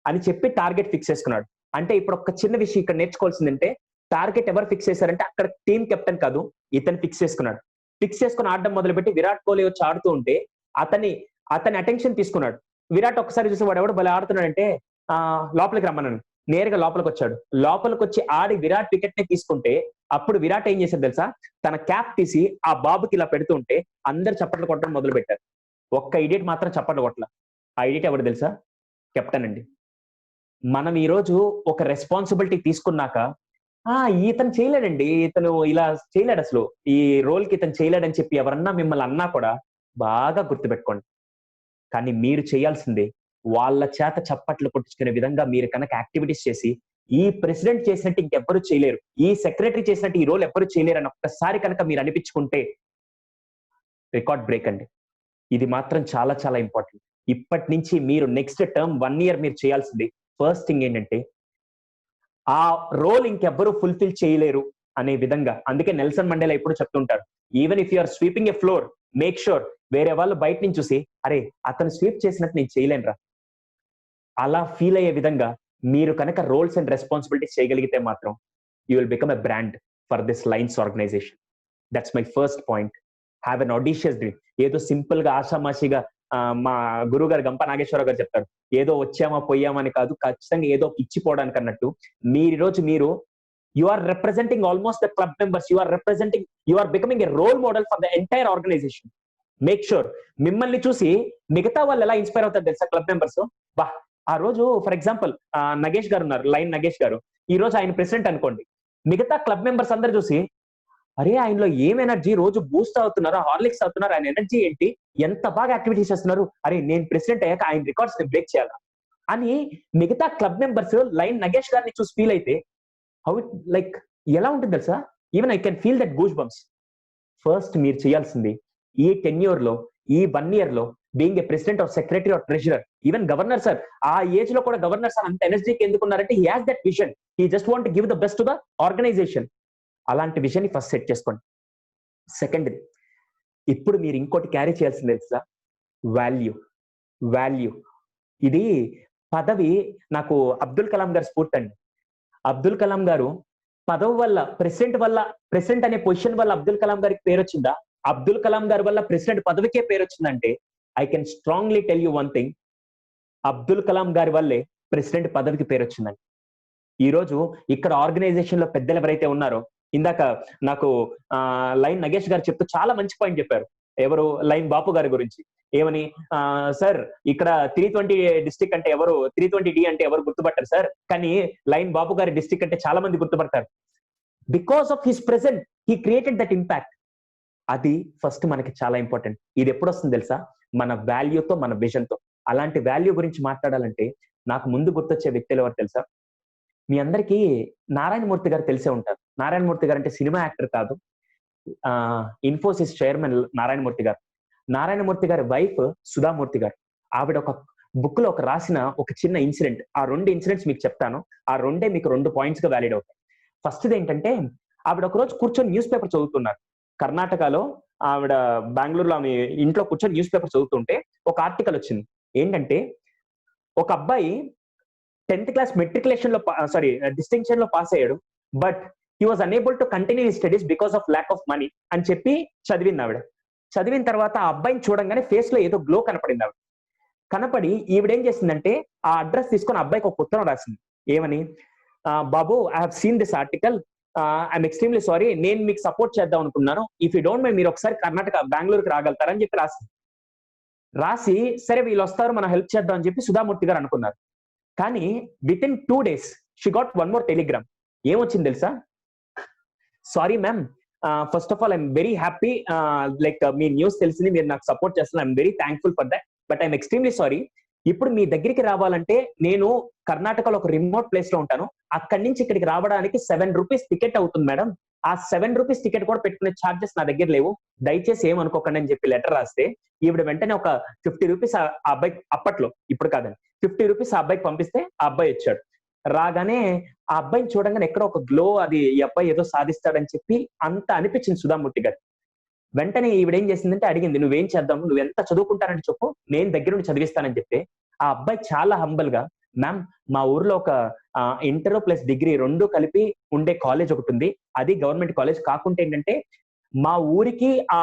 అని చెప్పి టార్గెట్ ఫిక్స్ చేసుకున్నాడు. అంటే ఇప్పుడు ఒక చిన్న విషయం ఇక్కడ నేర్చుకోవాల్సిందంటే, టార్గెట్ ఎవరు ఫిక్స్ చేశారంటే అక్కడ టీం కెప్టెన్ కాదు, ఇతను ఫిక్స్ చేసుకున్నాడు. ఫిక్స్ చేసుకుని ఆడడం మొదలుపెట్టి విరాట్ కోహ్లీ వచ్చి ఆడుతూ ఉంటే అతని అటెన్షన్ తీసుకున్నాడు. విరాట్ ఒక్కసారి చూసి వాడు ఎవడు భలే ఆడుతున్నాడంటే లోపలికి రమ్మన్నాను, నేరుగా లోపలికి వచ్చాడు. లోపలికి వచ్చి ఆడి విరాట్ వికెట్ ని తీసుకుంటే అప్పుడు విరాట్ ఏం చేశాడు తెలుసా? తన క్యాప్ తీసి ఆ బాబుకి ఇలా పెడుతూ ఉంటే అందరు చప్పట్లు కొట్టడం మొదలు పెట్టారు. ఒక్క ఇడియట్ మాత్రం చప్పట్లు కొట్టల. ఆ ఇడియట్ ఎవరు తెలుసా? కెప్టెన్ అండి. మనం ఈ రోజు ఒక రెస్పాన్సిబిలిటీ తీసుకున్నాక, ఇతను చేయలేడండి, ఇతను ఇలా చేయలేడు, అసలు ఈ రోల్ కి ఇతను చేయలేడని చెప్పి ఎవరన్నా మిమ్మల్ని అన్నా కూడా బాగా గుర్తుపెట్టుకోండి. కానీ మీరు చేయాల్సిందే వాళ్ళ చేత చప్పట్లు కొట్టించుకునే విధంగా మీరు కనుక యాక్టివిటీస్ చేసి, ఈ ప్రెసిడెంట్ చేసినట్టు ఇంకెవ్వరూ చేయలేరు, ఈ సెక్రటరీ చేసినట్టు ఈ రోల్ ఎవ్వరూ చేయలేరు అని ఒక్కసారి కనుక మీరు అనిపించుకుంటే రికార్డ్ బ్రేక్ అండి. ఇది మాత్రం చాలా చాలా ఇంపార్టెంట్. ఇప్పటి నుంచి మీరు నెక్స్ట్ టర్మ్ 1 year మీరు చేయాల్సింది ఫస్ట్ థింగ్ ఏంటంటే, ఆ రోల్ ఇంకెవ్వరూ ఫుల్ఫిల్ చేయలేరు అనే విధంగా. అందుకే నెల్సన్ మండేలా ఎప్పుడు చెప్తుంటారు, even if you are sweeping a floor, make sure వేరే వాళ్ళు బయట నుంచి చూసి, అరే అతను స్వీప్ చేసినట్టు నేను చేయలేనురా, అలా ఫీల్ అయ్యే విధంగా మీరు కనుక రోల్స్ అండ్ రెస్పాన్సిబిలిటీస్ చేయగలిగితే మాత్రం you will become a brand for this Lions organization. That's my first point. Have an audacious dream. ఏదో సింపుల్ గా ఆషామాషిగా మా గురువు గారు గంప నాగేశ్వరరావు గారు చెప్తారు, ఏదో వచ్చామా పోయామని కాదు, ఖచ్చితంగా ఏదో ఇచ్చిపోవడానికి అన్నట్టు. మీరు you are representing almost the club members, you are becoming a role model for the entire organisation. Make sure మిమ్మల్ని చూసి మిగతా వాళ్ళు ఎలా ఇన్స్పైర్ అవుతారు తెలుసా? క్లబ్ మెంబర్స్, బా ఆ రోజు ఫర్ ఎగ్జాంపుల్ నగేష్ గారు ఉన్నారు, లైన్ నగేష్ గారు, ఈ రోజు ఆయన ప్రెసిడెంట్ అనుకోండి. మిగతా క్లబ్ మెంబర్స్ అందరు చూసి, అరే ఆయనలో ఏం ఎనర్జీ, రోజు బూస్ట్ అవుతున్నారు, హార్లిక్స్ అవుతున్నారు, ఆయన ఎనర్జీ ఏంటి, ఎంత బాగా యాక్టివిటీస్ చేస్తున్నారు, అరే నేను ప్రెసిడెంట్ అయ్యాక ఆయన రికార్డ్స్ ని బ్రేక్ చేయాలా అని మిగతా క్లబ్ మెంబర్స్ లైన్ నగేష్ గారిని చూసి ఫీల్ అయితే హౌ ఇట్ లైక్ ఎలా ఉంటుంది తెలుసా? Even I can feel that goose bumps. First మీరు చేయాల్సింది ఈ టెన్యూర్ లో, ఈ 1 year లో, being a president or secretary or treasurer, even governor sir, ఆ ఏజ్ లో కూడా గవర్నర్ సార్ అంత ఎనర్జీకి ఎందుకున్నారంటే he has that vision, he just want to give the best to the organization. అలాంటి విజన్ ని ఫస్ట్ సెట్ చేసుకోండి. సెకండ్, ఇప్పుడు మీరు ఇంకోటి క్యారీ చేయాల్సింది తెలుసా? వాల్యూ. ఇది పదవి నాకు అబ్దుల్ కలాం గారు స్ఫూర్తి అండి. అబ్దుల్ కలాం గారు పదవి వల్ల, ప్రెసిడెంట్ అనే పొజిషన్ వల్ల అబ్దుల్ కలాం గారికి పేరు వచ్చిందా? అబ్దుల్ కలాం గారి వల్ల ప్రెసిడెంట్ పదవికే పేరు వచ్చిందంటే I can strongly tell you one thing, Abdul Kalam గారి వల్లే ప్రెసిడెంట్ పదవికి పేరు వచ్చిందండి. ఈ రోజు ఇక్కడ ఆర్గనైజేషన్ లో పెద్దలు ఎవరైతే ఉన్నారో, ఇందాక నాకు లైన్ నగేష్ గారు చెప్తూ చాలా మంచి పాయింట్ చెప్పారు. ఎవరు? లైన్ బాపు గారి గురించి. ఏమని? సార్ ఇక్కడ 320 డిస్ట్రిక్ట్ అంటే ఎవరు, 320D అంటే ఎవరు గుర్తుపట్టారు సార్, కానీ లైన్ బాపు గారి డిస్ట్రిక్ట్ అంటే చాలా మంది గుర్తుపడతారు. Because of his present he created that impact. అది ఫస్ట్ మనకి చాలా ఇంపార్టెంట్. ఇది ఎప్పుడు వస్తుంది తెలుసా? మన వాల్యూతో, మన విజన్తో. అలాంటి వాల్యూ గురించి మాట్లాడాలంటే నాకు ముందు గుర్తొచ్చే వ్యక్తులు ఎవరు తెలుసా? మీ అందరికీ నారాయణమూర్తి గారు తెలిసే ఉంటారు. నారాయణమూర్తి గారు అంటే సినిమా యాక్టర్ కాదు, ఇన్ఫోసిస్ చైర్మన్ నారాయణమూర్తి గారు. నారాయణమూర్తి గారి వైఫ్ సుధామూర్తి గారు. ఆవిడ ఒక బుక్ లో రాసిన ఒక చిన్న ఇన్సిడెంట్, ఆ 2 ఇన్సిడెంట్స్ మీకు చెప్తాను. ఆ 2 మీకు 2 పాయింట్స్ గా వ్యాలిడ్ అవుతాయి. ఫస్ట్ది ఏంటంటే, ఆవిడ ఒక రోజు కూర్చొని న్యూస్ పేపర్ చదువుతున్నారు. కర్ణాటకలో ఆవిడ బెంగళూరులో ఆమె ఇంట్లో కూర్చొని న్యూస్ పేపర్ చదువుతుంటే ఒక ఆర్టికల్ వచ్చింది. ఏంటంటే, ఒక అబ్బాయి 10th క్లాస్ మెట్రికులేషన్ లో డిస్టింక్షన్ లో పాస్ అయ్యాడు, but he was unable to continue his studies because of lack of money అని చెప్పి చదివింది ఆవిడ. చదివిన తర్వాత ఆ అబ్బాయిని చూడంగానే ఫేస్ లో ఏదో గ్లో కనపడింది ఆవిడ. కనపడి ఈవిడేం చేసిందంటే, ఆ అడ్రస్ తీసుకొని అబ్బాయికి ఒక ఉత్తరం రాసింది. ఏమని? బాబు, I have seen this article, I'm extremely sorry, నేను మీకు సపోర్ట్ చేద్దాం అనుకున్నాను, ఇఫ్ యూ డోంట్ మైండ్ మీరు ఒకసారి బెంగళూరుకి రాగలుగుతారని చెప్పి రాసి సరే వీళ్ళు వస్తారు, మనం హెల్ప్ చేద్దాం అని చెప్పి సుధామూర్తి గారు అనుకున్నారు. కానీ with in 2 days she got 1 more Telegram. ఏమొచ్చింది తెలుసా? Sorry ma'am, first of all I'm very happy, like me news తెలిసింది, మీరు నాకు సపోర్ట్ చేస్తున్నారు, I'm very thankful for that, but I'm extremely sorry, ఇప్పుడు మీ దగ్గరికి రావాలంటే నేను కర్ణాటకలో ఒక రిమోట్ ప్లేస్ లో ఉంటాను, అక్కడి నుంచి ఇక్కడికి రావడానికి 7 rupees టికెట్ అవుతుంది మేడం, ఆ 7 rupees టికెట్ కూడా పెట్టుకునే ఛార్జెస్ నా దగ్గర లేవు, దయచేసి ఏమనుకోకండి అని చెప్పి లెటర్ రాస్తే, ఈవిడ వెంటనే ఒక 50 rupees ఆ అబ్బాయి, అప్పట్లో, ఇప్పుడు కాదండి, 50 rupees ఆ అబ్బాయికి పంపిస్తే ఆ అబ్బాయి వచ్చాడు. రాగానే ఆ అబ్బాయిని చూడంగానే ఎక్కడో ఒక గ్లో, అది ఈ అబ్బాయి ఏదో సాధిస్తాడని చెప్పి అంత అనిపించింది సుధామూర్తి గారు. వెంటనే ఈవిడేం చేసిందంటే అడిగింది, నువ్వేం చేద్దాము, నువ్వు ఎంత చదువుకుంటానంటే చెప్పు, నేను దగ్గర నుండి చదివిస్తానని చెప్తే, ఆ అబ్బాయి చాలా హంబల్ గా, మ్యామ్ మా ఊర్లో ఒక ఇంటర్ ప్లస్ డిగ్రీ 2 కలిపి ఉండే కాలేజ్ ఒకటి ఉంది, అది గవర్నమెంట్ కాలేజ్, కాకుంటే ఏంటంటే మా ఊరికి ఆ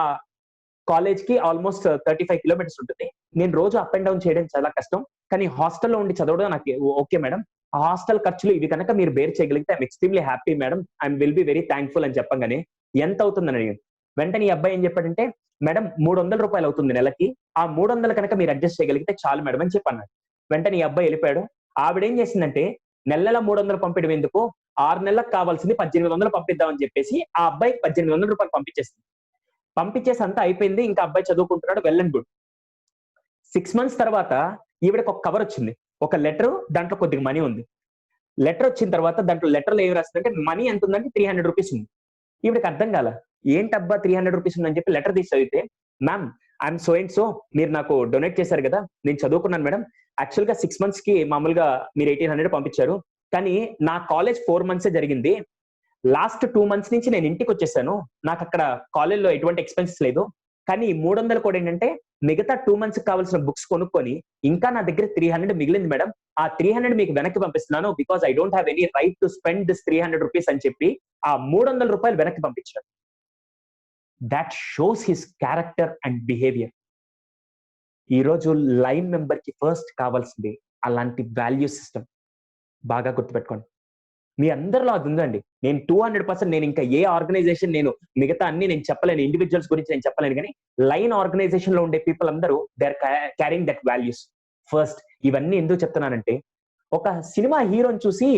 కాలేజ్ కి ఆల్మోస్ట్ 35 kilometers ఉంటుంది, నేను రోజు అప్ అండ్ డౌన్ చేయడం చాలా కష్టం, కానీ హాస్టల్లో ఉండి చదవడం నాకు ఓకే మేడం, ఆ హాస్టల్ ఖర్చులు ఇవి కనుక మీరు బేర్ చేయగలిగితే I'm extremely happy madam, I'm will be very thankful అని చెప్పగానే ఎంత అవుతుందని అడిగింది. వెంటనే ఈ అబ్బాయి ఏం చెప్పాడంటే, మేడం 300 రూపాయలు అవుతుంది నెలకి, ఆ 300 కనుక మీరు అడ్జస్ట్ చేయగలిగితే చాలు మేడం అని చెప్పి అన్నాడు. వెంటనే ఈ అబ్బాయి వెళ్ళిపోయాడు. ఆవిడేం చేసిందంటే, నెల 300 పంపించడం ఎందుకు, 6 నెలలకు కావాల్సింది 1800 పంపిద్దామని చెప్పేసి ఆ అబ్బాయికి 1800 రూపాయలు పంపించేసింది. పంపించేసి అంతా అయిపోయింది, ఇంకా అబ్బాయి చదువుకుంటున్నాడు, వెల్ అండ్ గుడ్. 6 months తర్వాత ఈవిడకి ఒక కవర్ వచ్చింది, ఒక లెటర్, దాంట్లో కొద్దిగా మనీ ఉంది. లెటర్ వచ్చిన తర్వాత దాంట్లో లెటర్లో ఏం రాసిందంటే, మనీ ఎంత ఉందంటే 300 rupees ఉంది. ఈవిడకి అర్థం కాల, ఏంటబ్బా 300 rupees ఉందని చెప్పి లెటర్ తీసి చదివితే, ma'am I'm so and so, మీరు నాకు డొనేట్ చేశారు కదా, నేను చదువుకున్నాను మేడం, యాక్చువల్ గా 6 months కి మామూలుగా మీరు 1800 పంపించారు, కానీ నా కాలేజ్ 4 months జరిగింది, లాస్ట్ 2 months నుంచి నేను ఇంటికి వచ్చేసాను, నాకు అక్కడ కాలేజ్లో ఎటువంటి ఎక్స్పెన్సెస్ లేదు, కానీ 300 కూడా ఏంటంటే మిగతా 2 months కావాల్సిన బుక్స్ కొనుక్కొని ఇంకా నా దగ్గర 300 మిగిలింది మేడం, ఆ 300 మీకు వెనక్కి పంపిస్తున్నాను, because I don't have any right to spend this 300 rupees అని చెప్పి ఆ 300 రూపాయలు వెనక్కి పంపించాడు. That shows his character and behaviour. ఈరోజు లైన్ మెంబర్ కి ఫస్ట్ కావాల్సింది అలాంటి వాల్యూ సిస్టమ్. బాగా గుర్తుపెట్టుకోండి, మీ అందరిలో అది ఉందండి. నేను 200% నేను ఇంకా ఏ ఆర్గనైజేషన్, నేను మిగతా అన్ని నేను చెప్పలేను, ఇండివిజువల్స్ గురించి నేను చెప్పలేను, కానీ లైన్ ఆర్గనైజేషన్ లో ఉండే పీపుల్ అందరూ they are carrying that values first. ఇవన్నీ ఎందుకు చెప్తున్నానంటే, ఒక సినిమా హీరోని చూసి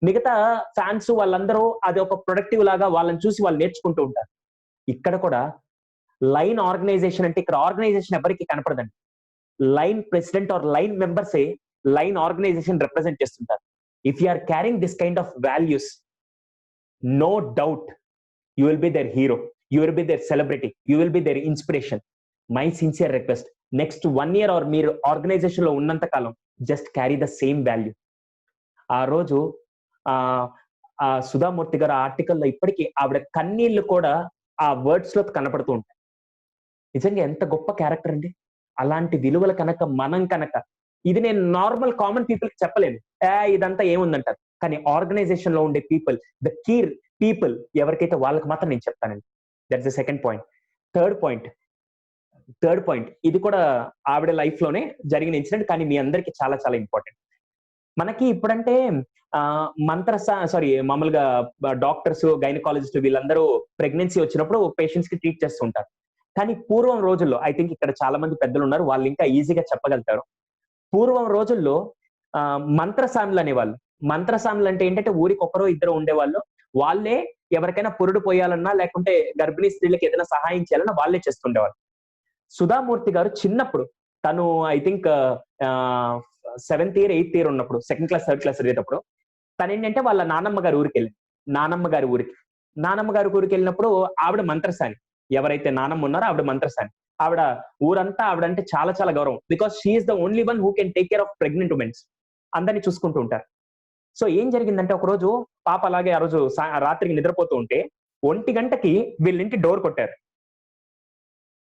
మిగతా ఫ్యాన్స్ వాళ్ళందరూ అది ఒక ప్రొడక్టివ్ లాగా వాళ్ళని చూసి వాళ్ళు నేర్చుకుంటూ ఉంటారు. ఇక్కడ కూడా లైన్ ఆర్గనైజేషన్ అంటే, ఇక్కడ ఆర్గనైజేషన్ ఎవరికి కనపడదండి, లైన్ ప్రెసిడెంట్ ఆర్ లైన్ మెంబర్సే లైన్ ఆర్గనైజేషన్ రిప్రజెంట్ చేస్తుంటారు. If you are carrying this kind of values, no doubt you will be their hero, you will be their celebrity, you will be their inspiration. My sincere request, next 1 year or meer organization lo unnanta kalam just carry the same value. ఆ రోజు సుధామూర్తి గారు ఆర్టికల్లో ఇప్పటికీ ఆవిడ కన్నీళ్లు కూడా ఆ words లో కనపడుతూ ఉంటాయి. నిజంగా ఎంత గొప్ప క్యారెక్టర్ అండి. అలాంటి విలువలు కనుక మనం కనుక, ఇది నేను నార్మల్ కామన్ పీపుల్ కి చెప్పలేను, ఇదంతా ఏముందంటారు, కానీ ఆర్గనైజేషన్ లో ఉండే పీపుల్, ద కీ పీపుల్ ఎవరికైతే వాళ్ళకి మాత్రం నేను చెప్తానండి. That's the second point. Third point ఇది కూడా ఆవిడ లైఫ్ లోనే జరిగిన ఇన్సిడెంట్, కానీ మీ అందరికి చాలా చాలా ఇంపార్టెంట్. మనకి ఇప్పుడంటే మామూలుగా డాక్టర్స్, గైనకాలజిస్ట్ వీళ్ళందరూ ప్రెగ్నెన్సీ వచ్చినప్పుడు పేషెంట్స్ కి ట్రీట్ చేస్తుంటారు. కానీ పూర్వం రోజుల్లో, ఐ థింక్ ఇక్కడ చాలా మంది పెద్దలు ఉన్నారు, వాళ్ళు ఇంకా ఈజీగా చెప్పగలుగుతారు. పూర్వం రోజుల్లో మంత్రసాములు అనేవాళ్ళు. మంత్రసాములు అంటే ఏంటంటే ఊరికి ఒకరో ఇద్దరు ఉండేవాళ్ళు, వాళ్ళే ఎవరికైనా పురుడు పోయాలన్నా లేకుంటే గర్భిణీ స్త్రీలకు ఏదైనా సహాయం చేయాలన్నా వాళ్ళే చేస్తుండేవారు. సుధామూర్తి గారు చిన్నప్పుడు తను I think 7th year 8th year ఉన్నప్పుడు, 2nd క్లాస్ 3rd క్లాస్ చదివేటప్పుడు తను ఏంటంటే వాళ్ళ నానమ్మ గారి ఊరికి వెళ్ళింది. నానమ్మ గారి ఊరికి వెళ్ళినప్పుడు ఆవిడ మంత్రసాని, ఎవరైతే నానమ్మ ఉన్నారో ఆవిడ మంత్రసాని. ఆవిడ ఊరంతా ఆవిడంటే చాలా చాలా గౌరవం. Because she is the only one who can take care of pregnant womens. అందరినీ చూసుకుంటూ ఉంటారు. సో ఏం జరిగిందంటే ఒక రోజు పాప అలాగే ఆ రోజు రాత్రికి నిద్రపోతూ ఉంటే 1 గంటకి వీళ్ళింటి డోర్ కొట్టారు.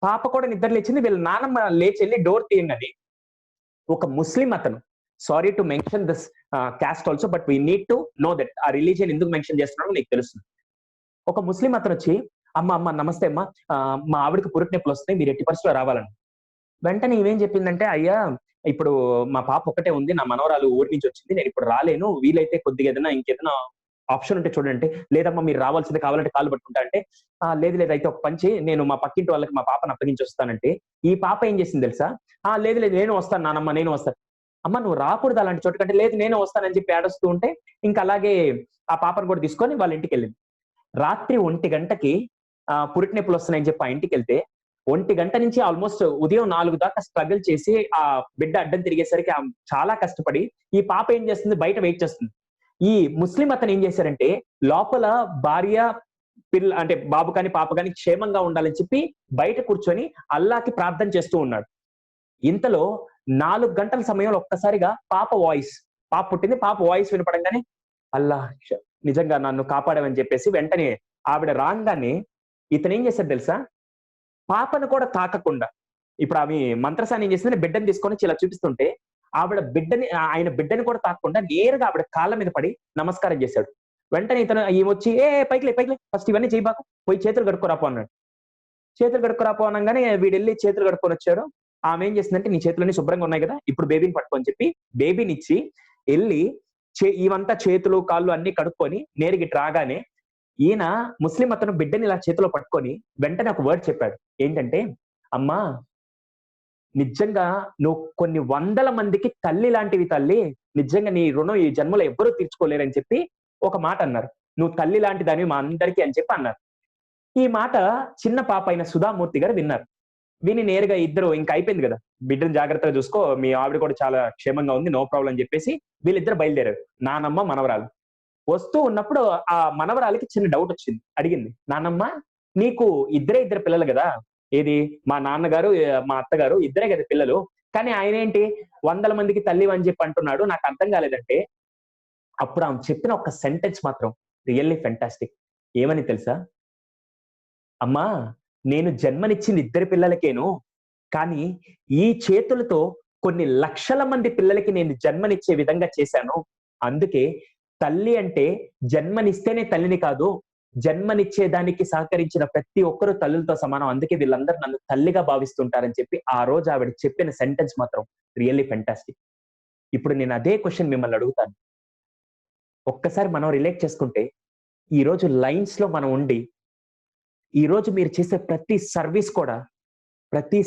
పాప కూడా నిద్ర లేచింది. వీళ్ళ నానమ్మ లేచి వెళ్ళి డోర్ తీయంగానే ఒక ముస్లిం అతను, sorry to mention this caste also, but we need to know that ఆ రిలీజియన్ ఎందుకు మెన్షన్ చేస్తున్నాడో నీకు తెలుస్తుంది. ఒక ముస్లిం అతను వచ్చి, అమ్మ నమస్తే అమ్మ, మా ఆవిడకి పురుటి నొప్పులు వస్తాయి, మీరు ఎట్టి పరిస్థితిలో రావాలని. వెంటనే ఇవేం చెప్పిందంటే, అయ్యా ఇప్పుడు మా పాప ఒక్కటే ఉంది, నా మనవరాలు ఊరి నుంచి వచ్చింది, నేను ఇప్పుడు రాలేను, వీలైతే కొద్దిగా ఏదైనా ఇంకేదైనా ఆప్షన్ ఉంటే చూడండి. లేదమ్మా మీరు రావాల్సింది, కావాలంటే కాళ్ళు పట్టుకుంటా అంటే, లేదు అయితే ఒక పంచి, నేను మా పక్కింటి వాళ్ళకి మా పాపను అప్పగించి వస్తానంటే, ఈ పాప ఏం చేసింది తెలుసా, లేదు నేను వస్తాను నానమ్మ, నేను వస్తాను. అమ్మ నువ్వు రాకూడదు అలాంటి చోటు కంటే, లేదు నేను వస్తానని చెప్పి ఏడుస్తూ ఉంటే ఇంకా అలాగే ఆ పాపను కూడా తీసుకొని వాళ్ళ ఇంటికి వెళ్ళింది. రాత్రి 1 గంటకి పురిటి నొప్పులు వస్తున్నాయని చెప్పి ఆ ఇంటికి వెళ్తే 1 గంట నుంచి ఆల్మోస్ట్ ఉదయం 4 దాకా స్ట్రగుల్ చేసి ఆ బిడ్డ అడ్డం తిరిగేసరికి చాలా కష్టపడి ఈ పాప ఏం చేస్తుంది, బయట వెయిట్ చేస్తుంది. ఈ ముస్లిం అతను ఏం చేశారంటే లోపల భార్య పిల్ల అంటే బాబు కానీ పాప కానీ క్షేమంగా ఉండాలని చెప్పి బయట కూర్చొని అల్లాకి ప్రార్థన చేస్తూ ఉన్నాడు. ఇంతలో 4 గంటల సమయంలో ఒక్కసారిగా పాప పుట్టింది. పాప వాయిస్ వినపడంగానే అల్లా నిజంగా నన్ను కాపాడమని చెప్పేసి వెంటనే ఆవిడ రాగానే ఇతను ఏం చేశాడు తెలుసా, పాపను కూడా తాకకుండా, ఇప్పుడు ఆమె మంత్రసాని ఏం చేసింది, బిడ్డను తీసుకొని ఇలా చూపిస్తుంటే ఆయన బిడ్డని కూడా తాకకుండా నేరుగా ఆవిడ కాళ్ళ మీద పడి నమస్కారం చేశాడు. వెంటనే ఇతను వచ్చి పైకి ఫస్ట్ ఇవన్నీ చేయబాకు, పోయి చేతులు కడుక్కోరాపో అన్నాడు. చేతులు కడుక్కోరాపో అనగానే వీడెళ్ళి చేతులు కడుక్కొని వచ్చాడు. ఆమె ఏం చేసిందంటే, నీ చేతులన్నీ శుభ్రంగా ఉన్నాయి కదా, ఇప్పుడు బేబీని పట్టుకొని చెప్పి బేబీని ఇచ్చి వెళ్ళి ఇవంతా చేతులు కాళ్ళు అన్ని కడుక్కొని నేరుగా రాగానే ఈయన ముస్లిం అతను బిడ్డని ఇలా చేతిలో పట్టుకొని వెంటనే ఒక వర్డ్ చెప్పాడు. ఏంటంటే, అమ్మా నిజంగా నువ్వు కొన్ని 100 మందికి తల్లి లాంటివి తల్లి, నిజంగా నీ రుణం ఈ జన్మలో ఎవ్వరూ తీర్చుకోలేరని చెప్పి ఒక మాట అన్నారు. నువ్వు తల్లి లాంటి దానివి మా అందరికీ అని చెప్పి అన్నారు. ఈ మాట చిన్న పాప అయిన సుధామూర్తి గారు విన్నారు. విని నేరుగా ఇద్దరు ఇంకా అయిపోయింది కదా, బిడ్డను జాగ్రత్తగా చూసుకో, మీ ఆవిడ కూడా చాలా క్షేమంగా ఉంది, నో ప్రాబ్లం అని చెప్పేసి వీళ్ళిద్దరు బయలుదేరారు. నానమ్మ మనవరాలు వస్తూ ఉన్నప్పుడు ఆ మనవరాలకి చిన్న డౌట్ వచ్చింది. అడిగింది, నానమ్మ నీకు ఇద్దరు పిల్లలు కదా, ఏది మా నాన్నగారు మా అత్తగారు ఇద్దరే కదా పిల్లలు, కానీ ఆయన ఏంటి 100 మందికి తల్లి అని చెప్పి అంటున్నాడు, నాకు అర్థం కాలేదంటే. అప్పుడు ఆమె చెప్పిన ఒక సెంటెన్స్ మాత్రం రియల్లీ ఫెంటాస్టిక్. ఏమని తెలుసా, అమ్మా నేను జన్మనిచ్చింది 2 పిల్లలకేను, కానీ ఈ చేతులతో కొన్ని లక్షల మంది పిల్లలకి నేను జన్మనిచ్చే విధంగా చేశాను. అందుకే తల్లి అంటే జన్మనిస్తేనే తల్లిని కాదు, జన్మనిచ్చేదానికి సహకరించిన ప్రతి ఒక్కరూ తల్లులతో సమానం, అందుకే వీళ్ళందరూ నన్ను తల్లిగా భావిస్తుంటారని చెప్పి ఆ రోజు ఆవిడ చెప్పిన సెంటెన్స్ మాత్రం రియల్లీ ఫెంటాస్టిక్. ఇప్పుడు నేను అదే క్వశ్చన్ మిమ్మల్ని అడుగుతాను. ఒక్కసారి మనం రిలేట్ చేసుకుంటే, ఈ రోజు లైన్స్ లో మనం ఉండి ఈ రోజు మీరు చేసే ప్రతి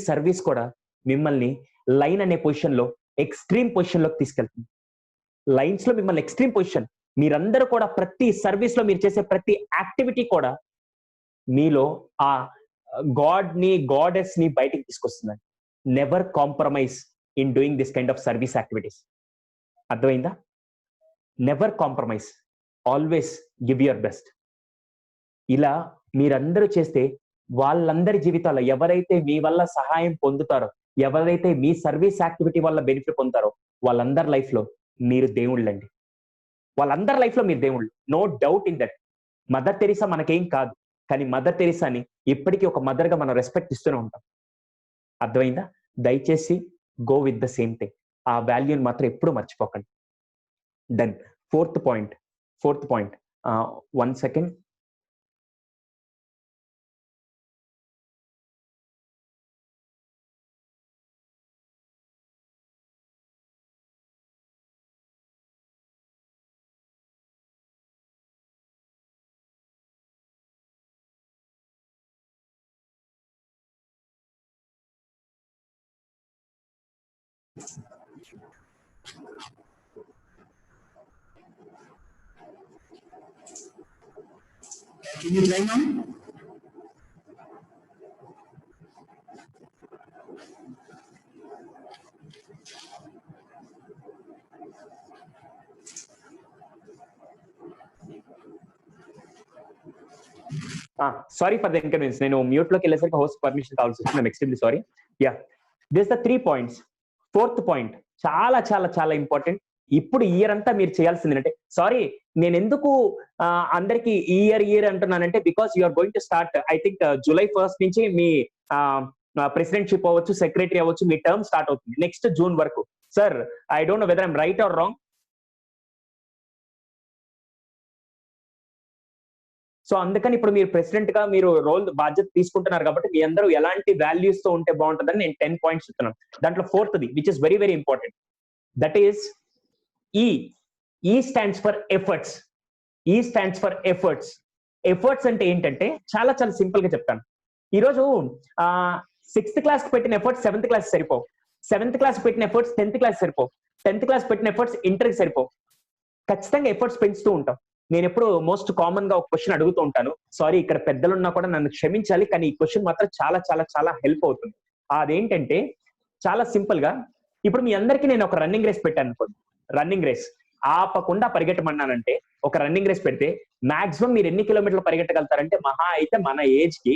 సర్వీస్ కూడా మిమ్మల్ని లైన్ అనే పొజిషన్ లో ఎక్స్ట్రీమ్ పొజిషన్ లోకి తీసుకెళ్తుంది. లైన్స్ లో మిమ్మల్ని ఎక్స్ట్రీమ్ పొజిషన్, మీరందరూ కూడా ప్రతి సర్వీస్ లో మీరు చేసే ప్రతి యాక్టివిటీ కూడా మీలో ఆ గాడెస్ ని బయటికి తీసుకొస్తుందండి. Never compromise in doing this kind of service activities. అర్థమైందా? Never compromise, always give your best. ఇలా మీరందరూ చేస్తే వాళ్ళందరి జీవితాల్లో ఎవరైతే మీ వల్ల సహాయం పొందుతారో, ఎవరైతే మీ సర్వీస్ యాక్టివిటీ వల్ల బెనిఫిట్ పొందుతారో వాళ్ళందరి లైఫ్ లో మీరు దేవుళ్ళండి. వాళ్ళందరి లైఫ్ లో మీరు దేవుళ్ళు, no doubt in that. Mother Teresa మనకేం కాదు, కానీ మదర్ తెరీసాని ఇప్పటికీ ఒక మదర్ గా మనం రెస్పెక్ట్ ఇస్తూనే ఉంటాం. అర్థమైందా? దయచేసి go with the same thing. ఆ వాల్యూని మాత్రం ఎప్పుడు మర్చిపోకండి. Then fourth point 1 second. Thank Can you try now? Sorry for the inconvenience. నేను మ్యూట్ లోకి వెళ్ళేసరికి హోస్ట్ పర్మిషన్ కావాల్సి వస్తుంది. I'm extremely sorry. Yeah, this the 3 points. Fourth point చాలా చాలా చాలా ఇంపార్టెంట్. ఇప్పుడు ఇయర్ అంతా మీరు చేయాల్సింది అంటే, సారీ నేను ఎందుకు అందరికి ఇయర్ అంటున్నానంటే, because you are going to start I think July 1st నుంచి మీ ప్రెసిడెంట్షిప్ అవ్వచ్చు, సెక్రటరీ అవ్వచ్చు, మీ టర్మ్ స్టార్ట్ అవుతుంది నెక్స్ట్ జూన్ వరకు. Sir I don't know whether I'm right or wrong. So అందుకని ఇప్పుడు మీరు ప్రెసిడెంట్ గా మీరు బాధ్యత తీసుకుంటున్నారు కాబట్టి మీ అందరూ ఎలాంటి వాల్యూస్ తో ఉంటే బాగుంటుందని నేను 10 పాయింట్స్ చెప్తున్నాను. దాంట్లో 4th which is very very important, that is ఈ స్టాండ్స్ ఫర్ ఎఫర్ట్స్. ఈ స్టాండ్స్ ఫర్ ఎఫర్ట్స్. ఎఫర్ట్స్ అంటే ఏంటంటే చాలా చాలా సింపుల్ గా చెప్తాను. ఈరోజు 6th క్లాస్ పెట్టిన ఎఫర్ట్స్ 7th క్లాస్ సరిపోవు, 7th క్లాస్ పెట్టిన ఎఫర్ట్స్ 10th క్లాస్ సరిపోవు, 10th క్లాస్ పెట్టిన ఎఫర్ట్స్ ఇంటర్కి సరిపోవు. ఖచ్చితంగా ఎఫర్ట్స్ పెంచుతూ ఉంటాం. నేను ఎప్పుడు మోస్ట్ కామన్ గా ఒక క్వశ్చన్ అడుగుతూ ఉంటాను. సారీ ఇక్కడ పెద్దలున్నా కూడా నన్ను క్షమించాలి, కానీ ఈ క్వశ్చన్ మాత్రం చాలా చాలా చాలా హెల్ప్ అవుతుంది. అదేంటంటే చాలా సింపుల్ గా, ఇప్పుడు మీ అందరికీ నేను ఒక రన్నింగ్ రేస్ పెట్టాను అనుకోండి. రన్నింగ్ రేస్ ఆపకుండా పరిగెట్టమన్నానంటే, ఒక రన్నింగ్ రేస్ పెడితే మాక్సిమం మీరు ఎన్ని కిలోమీటర్లు పరిగెట్టగలుగుతారంటే, మహా అయితే మన ఏజ్ కి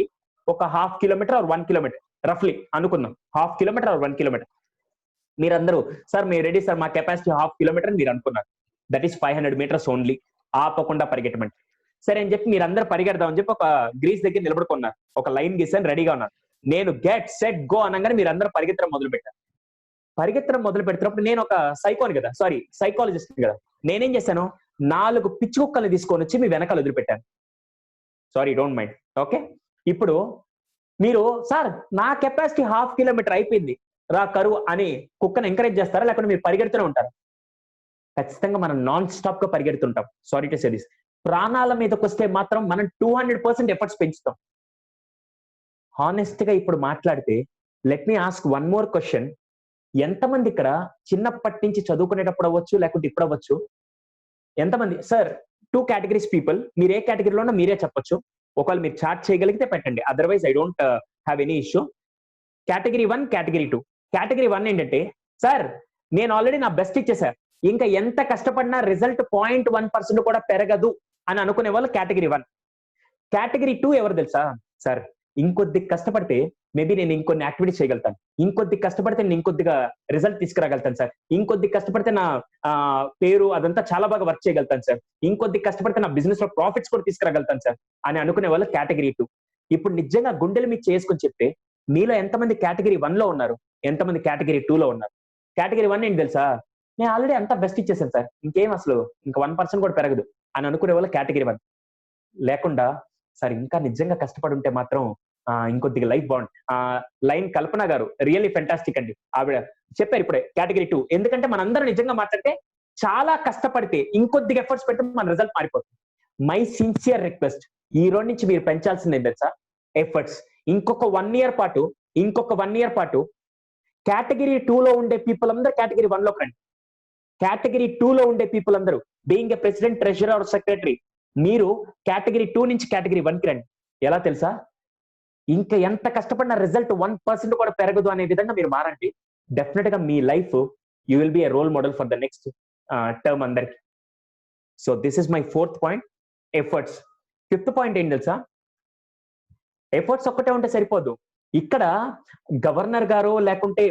ఒక 1/2 కిలోమీటర్ ఆర్ 1 కిలోమీటర్ రఫ్లీ అనుకుందాం. 1/2 కిలోమీటర్ ఆర్ 1 కిలోమీటర్. మీరందరూ సార్ మీరు రెడీ సార్, మా కెపాసిటీ 1/2 కిలోమీటర్ మీరు అనుకున్నారు. That is 500 metres only. ఆపకుండా పరిగెట్టమంటే సరే అని చెప్పి మీరు అందరూ పరిగెడదామని చెప్పి ఒక గ్రీస్ దగ్గర నిలబడుకున్నారు, ఒక లైన్ గీసాను, రెడీగా ఉన్నారు. నేను గెట్ సెట్ గో అనగానే మీరు అందరూ పరిగెత్తడం మొదలు పెట్టారు. పరిగెత్తడం మొదలు పెడుతున్నప్పుడు నేను ఒక సైకోని కదా, సారీ సైకాలజిస్ట్ కదా, నేనేం చేశాను, 4 పిచ్చి కుక్కల్ని తీసుకొని వచ్చి మీ వెనకాల వదిలిపెట్టాను. Sorry don't mind. ఓకే, ఇప్పుడు మీరు సార్ నా కెపాసిటీ 1/2 కిలోమీటర్ అయిపోయింది రా కరువు అని కుక్కను ఎంకరేజ్ చేస్తారా, లేకపోతే మీరు పరిగెడుతూనే ఉంటారు? ఖచ్చితంగా మనం నాన్ స్టాప్ గా పరిగెడుతుంటాం. Sorry to say this. ప్రాణాల మీదకి వస్తే మాత్రం మనం 200% ఎఫర్ట్స్ పెంచుతాం. హానెస్ట్ గా ఇప్పుడు మాట్లాడితే, let me ask one more question. ఎంతమంది ఇక్కడ చిన్నప్పటి నుంచి చదువుకునేటప్పుడు అవ్వచ్చు, లేకుంటే ఇప్పుడు అవ్వచ్చు, ఎంతమంది సార్ 2 కేటగిరీస్ పీపుల్, మీరు ఏ కేటగిరీలోనో మీరే చెప్పొచ్చు. ఒకవేళ మీరు చాట్ చేయగలిగితే పెట్టండి, otherwise I don't have any issue. Category 1, category 2. Category 1 ఏంటంటే, సార్ నేను ఆల్రెడీ నా బెస్ట్ ఇచ్చేసాను, ఇంకా ఎంత కష్టపడినా రిజల్ట్ 0.1% కూడా పెరగదు అని అనుకునే వాళ్ళు కేటగిరీ 1. కేటగిరీ 2 ఎవరు తెలుసా, సార్ ఇంకొద్ది కష్టపడితే మేబీ నేను ఇంకొన్ని యాక్టివిటీస్ చేయగలుగుతాను, ఇంకొద్ది కష్టపడితే నేను ఇంకొద్దిగా రిజల్ట్ తీసుకురాగలుగుతాను సార్, ఇంకొద్ది కష్టపడితే నా పేరు అదంతా చాలా బాగా వర్క్ చేయగలుగుతాను సార్, ఇంకొద్ది కష్టపడితే నా బిజినెస్ లో ప్రాఫిట్స్ కూడా తీసుకురాగలుగుతాను సార్ అని అనుకునే వాళ్ళు కేటగిరీ 2. ఇప్పుడు నిజంగా గుండెలు మీకు చేసుకుని చెప్తే, మీలో ఎంతమంది కేటగిరీ 1 లో ఉన్నారు, ఎంతమంది కేటగిరీ 2 లో ఉన్నారు? కేటగిరీ 1 ఏంటి తెలుసా, నేను ఆల్రెడీ అంతా బెస్ట్ ఇచ్చేసాను సార్, ఇంకేం అసలు ఇంకా 1% కూడా పెరగదు అని అనుకునే వాళ్ళు కేటగిరీ 1. లేకుండా సార్ ఇంకా నిజంగా కష్టపడి ఉంటే మాత్రం ఇంకొద్దిగా లైఫ్ బాగుంది. లైన్ కల్పన గారు రియల్లీ ఫెంటాస్టిక్ అండి, ఆవిడ చెప్పారు ఇప్పుడే కేటగిరీ 2. ఎందుకంటే మనందరం నిజంగా మాట్లాడితే చాలా కష్టపడితే ఇంకొద్దిగా ఎఫర్ట్స్ పెడితే మన రిజల్ట్ మారిపోతుంది. మై సిన్సియర్ రిక్వెస్ట్, ఈ రోజు నుంచి మీరు పెంచాల్సింది ఏం తెలుసా, ఎఫర్ట్స్. ఇంకొక 1 ఇయర్ పాటు కేటగిరీ 2 లో ఉండే పీపుల్ అందరూ కేటగిరీ 1 లోకి రండి. కేటగిరీ 2 లో ఉండే పీపుల్ అందరూ being a president, treasurer or secretary, మీరు కేటగిరీ 2 నుంచి కేటగిరీ 1 కి రండి. ఎలా తెలుసా, ఇంకా ఎంత కష్టపడిన రిజల్ట్ 1% కూడా పెరగదు అనే విధంగా మీరు మారండి. డెఫినెట్ గా మీ life you will be a role model for the next term అందరికి. So this is my 4th point, efforts. 5th point ఏంటి తెలుసా, ఎఫర్ట్స్ ఒక్కటే ఉంటే సరిపోదు. ఇక్కడ గవర్నర్ గారో, లేకుంటే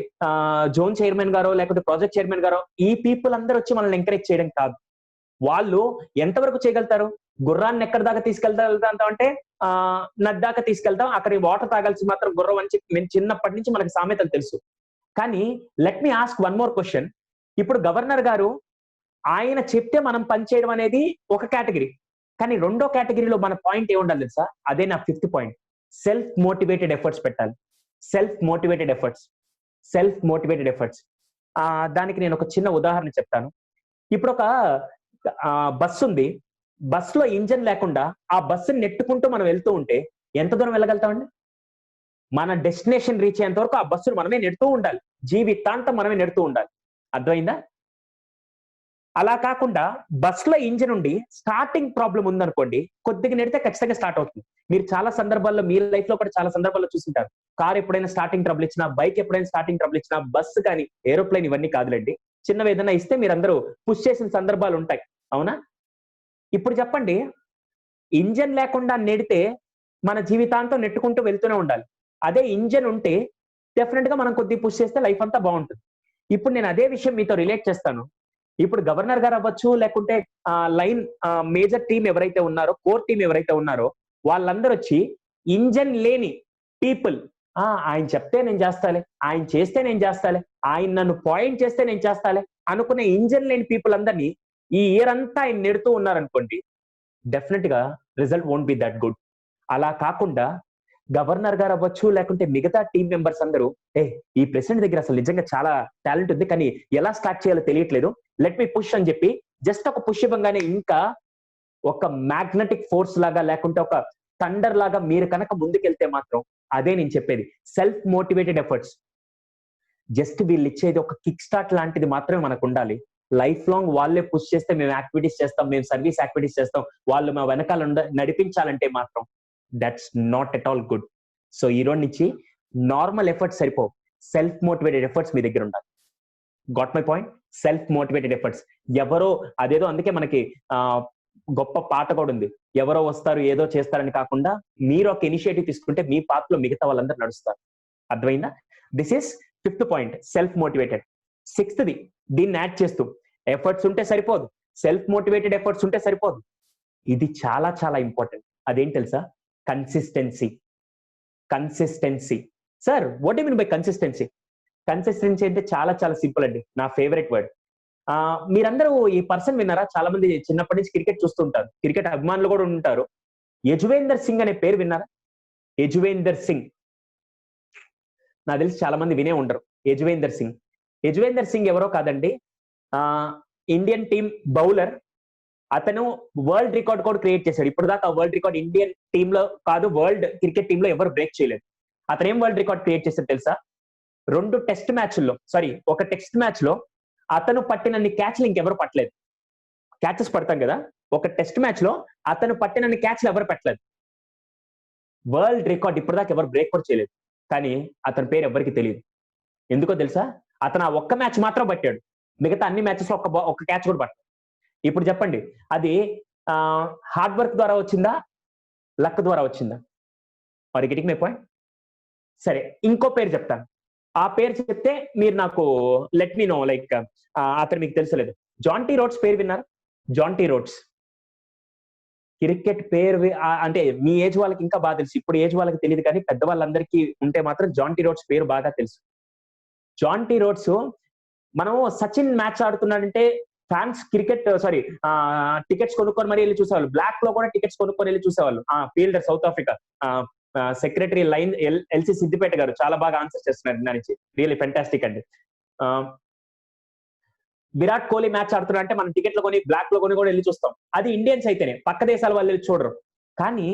జోన్ చైర్మన్ గారో, లేకుంటే ప్రాజెక్ట్ చైర్మన్ గారో, ఈ పీపుల్ అందరూ వచ్చి మనల్ని ఎంకరేజ్ చేయడం కాదు. వాళ్ళు ఎంతవరకు చేయగలుగుతారు, గుర్రాన్ని ఎక్కడి దాకా తీసుకెళ్తాం అంటే నది దాకా తీసుకెళ్తాం, అక్కడ వాటర్ తాగాల్సి మాత్రం గుర్రం అని చెప్పి చిన్నప్పటి నుంచి మనకి సామెతలు తెలుసు. కానీ let me ask one more question. ఇప్పుడు గవర్నర్ గారు ఆయన చెప్తే మనం పనిచేయడం అనేది ఒక కేటగిరీ, కానీ 2వ కేటగిరీలో మన పాయింట్ ఏముండాలి తెలుసా, అదే నా 5th point. Self motivated efforts పెట్టాలి. Self motivated efforts. దానికి నేను ఒక చిన్న ఉదాహరణ చెప్తాను. ఇప్పుడు ఒక బస్సు ఉంది, బస్సులో ఇంజన్ లేకుండా ఆ బస్సుని నెట్టుకుంటూ మనం వెళ్తూ ఉంటే ఎంత దూరం వెళ్ళగలుగుతామండి? మన డెస్టినేషన్ రీచ్ అయ్యేంత వరకు ఆ బస్సును మనమే నెడుతూ ఉండాలి, జీవితాంతం మనమే నెడుతూ ఉండాలి. అర్థమైందా? అలా కాకుండా బస్ లో ఇంజిన్ ఉండి స్టార్టింగ్ ప్రాబ్లం ఉందనుకోండి, కొద్దిగా నెడితే ఖచ్చితంగా స్టార్ట్ అవుతుంది. మీరు చాలా సందర్భాల్లో మీ లైఫ్ లో కూడా చాలా సందర్భాల్లో చూసింటారు. కార్ ఎప్పుడైనా స్టార్టింగ్ ట్రబుల్ ఇచ్చినా, బైక్ ఎప్పుడైనా స్టార్టింగ్ ట్రబుల్ ఇచ్చినా, బస్సు కానీ ఏరోప్లేన్ ఇవన్నీ కాదులేండి, చిన్నవి ఏదైనా ఇస్తే మీరందరూ పుష్ చేసిన సందర్భాలు ఉంటాయి. అవునా? ఇప్పుడు చెప్పండి, ఇంజన్ లేకుండా నెడితే మన జీవితాంతం నెట్టుకుంటూ వెళ్తూనే ఉండాలి. అదే ఇంజన్ ఉంటే డెఫినెట్ గా మనం కొద్దిగా పుష్ చేస్తే లైఫ్ అంతా బాగుంటుంది. ఇప్పుడు నేను అదే విషయం మీతో రిలేట్ చేస్తాను. ఇప్పుడు గవర్నర్ గారు అవ్వచ్చు, లేకుంటే లైన్ మేజర్ టీం ఎవరైతే ఉన్నారో, కోర్ టీం ఎవరైతే ఉన్నారో, వాళ్ళందరూ వచ్చి ఇంజన్ లేని పీపుల్, ఆయన చెప్తే నేను చేస్తాలే, ఆయన చేస్తే నేను చేస్తాలే, ఆయన నన్ను పాయింట్ చేస్తే నేను చేస్తాలే అనుకునే ఇంజన్ లేని పీపుల్ అందరినీ ఈ ఇయర్ అంతా ఆయన నెడుతూ ఉన్నారనుకోండి, డెఫినెట్ గా result won't be that good. అలా కాకుండా గవర్నర్ గారు అవ్వచ్చు, లేకుంటే మిగతా టీం మెంబర్స్ అందరూ, ఈ ప్రెసిడెంట్ దగ్గర అసలు నిజంగా చాలా టాలెంట్ ఉంది, కానీ ఎలా స్టార్ట్ చేయాలో తెలియట్లేదు, లెట్ మీ పుష్ అని చెప్పి జస్ట్ ఒక పుష్ ఇవ్వగానే ఇంకా ఒక మ్యాగ్నెటిక్ ఫోర్స్ లాగా, లేకుంటే ఒక థండర్ లాగా మీరు కనుక ముందుకెళ్తే మాత్రం, అదే నేను చెప్పేది, సెల్ఫ్ మోటివేటెడ్ ఎఫర్ట్స్. జస్ట్ వీళ్ళు ఇచ్చేది ఒక కిక్ స్టార్ట్ లాంటిది మాత్రమే మనకు ఉండాలి. లైఫ్ లాంగ్ వాళ్ళే పుష్ చేస్తే మేము యాక్టివిటీస్ చేస్తాం, మేము సర్వీస్ యాక్టివిటీస్ చేస్తాం, వాళ్ళు మా వెనకాల నడిపించాలంటే మాత్రం that's not at all good. So ఈ రోజు నుంచి నార్మల్ ఎఫర్ట్స్ సరిపోవు, సెల్ఫ్ మోటివేటెడ్ ఎఫర్ట్స్ మీ దగ్గర ఉండాలి. Got my point? Self motivated efforts. ఎవరో అదేదో, అందుకే మనకి గొప్ప పాట కూడా ఉంది, ఎవరో వస్తారు ఏదో చేస్తారని కాకుండా మీరు ఒక ఇనిషియేటివ్ తీసుకుంటే మీ పాత్రలో మిగతా వాళ్ళందరూ నడుస్తారు. అర్థమైందా? This is 5th point, self motivated. 6th దీన్ని యాడ్ చేస్తూ, ఎఫర్ట్స్ ఉంటే సరిపోదు, సెల్ఫ్ మోటివేటెడ్ ఎఫర్ట్స్ ఉంటే సరిపోదు, ఇది చాలా చాలా ఇంపార్టెంట్. అదేంటి తెలుసా? Consistency. Consistency. Sir what you mean by consistency? Consistency అంటే చాలా చాలా సింపుల్ అండి, నా ఫేవరెట్ వర్డ్. మీరందరూ ఈ పర్సన్ విన్నారా? చాలా మంది చిన్నప్పటి నుంచి క్రికెట్ చూస్తుంటారు, క్రికెట్ అభిమానులు కూడా ఉంటారు. యజువేందర్ సింగ్ అనే పేరు విన్నారా? యజువేందర్ సింగ్, నాకు తెలిసి చాలా మంది వినే ఉండరు. యజువేందర్ సింగ్. యజువేందర్ సింగ్ ఎవరో కాదండి, ఇండియన్ టీమ్ బౌలర్. అతను వరల్డ్ రికార్డ్ కూడా క్రియేట్ చేశాడు. ఇప్పుడు దాకా వరల్డ్ రికార్డ్ ఇండియన్ టీమ్ లో కాదు, వరల్డ్ క్రికెట్ టీమ్ లో ఎవరు బ్రేక్ చేయలేదు. అతను ఏం వరల్డ్ రికార్డ్ క్రియేట్ చేశాడు తెలుసా? 2 టెస్ట్ మ్యాచ్ల్లో, సారీ, ఒక టెస్ట్ మ్యాచ్ లో అతను పట్టినన్ని క్యాచ్లు ఇంకెవరు పట్టలేదు. క్యాచెస్ పడతాం కదా, ఒక టెస్ట్ మ్యాచ్ లో అతను పట్టినన్ని క్యాచ్లు ఎవరు పెట్టలేదు. వరల్డ్ రికార్డ్ ఇప్పటిదాకా ఎవరు బ్రేక్ కూడా చేయలేదు. కానీ అతని పేరు ఎవరికి తెలియదు. ఎందుకో తెలుసా? అతను ఆ ఒక్క మ్యాచ్ మాత్రం పట్టాడు, మిగతా అన్ని మ్యాచెస్ లో ఒక్క క్యాచ్ కూడా పట్టాడు. ఇప్పుడు చెప్పండి, అది హార్డ్ వర్క్ ద్వారా వచ్చిందా, లక్ ద్వారా వచ్చిందా? Are you getting my point? సరే, ఇంకో పేరు చెప్తాను. ఆ పేరు చెప్తే మీరు నాకు లెట్ మీ నో, లైక్ అతను మీకు తెలుసలేదు. జాంటీ రోడ్స్ పేరు విన్నారు? జాంటీ రోడ్స్ క్రికెట్ పేరు అంటే మీ ఏజ్ వాళ్ళకి ఇంకా బాగా తెలుసు, ఇప్పుడు ఏజ్ వాళ్ళకి తెలియదు, కానీ పెద్దవాళ్ళందరికీ ఉంటే మాత్రం జాంటీ రోడ్స్ పేరు బాగా తెలుసు. జాంటీ రోడ్స్, మనం సచిన్ మ్యాచ్ ఆడుతున్నాడంటే ఫ్యాన్స్ టికెట్స్ కొనుక్కొని మరీ వెళ్ళి చూసేవాళ్ళు. బ్లాక్ లో కూడా టికెట్స్ కొనుక్కొని వెళ్ళి చూసేవాళ్ళు. Fielder south Africa secretary line LC Siddipet గారు చాలా బాగా ఆన్సర్ చేస్తున్నారు దాని నుంచి, రియల్లీ ఫెంటాస్టిక్ అండి. విరాట్ కోహ్లీ మ్యాచ్ ఆడుతున్నా అంటే మనం టికెట్లు కొని బ్లాక్ లో కొని కూడా వెళ్ళి చూస్తాం. అది ఇండియన్స్ అయితేనే, పక్క దేశాల వాళ్ళు వెళ్ళి చూడరు. కానీ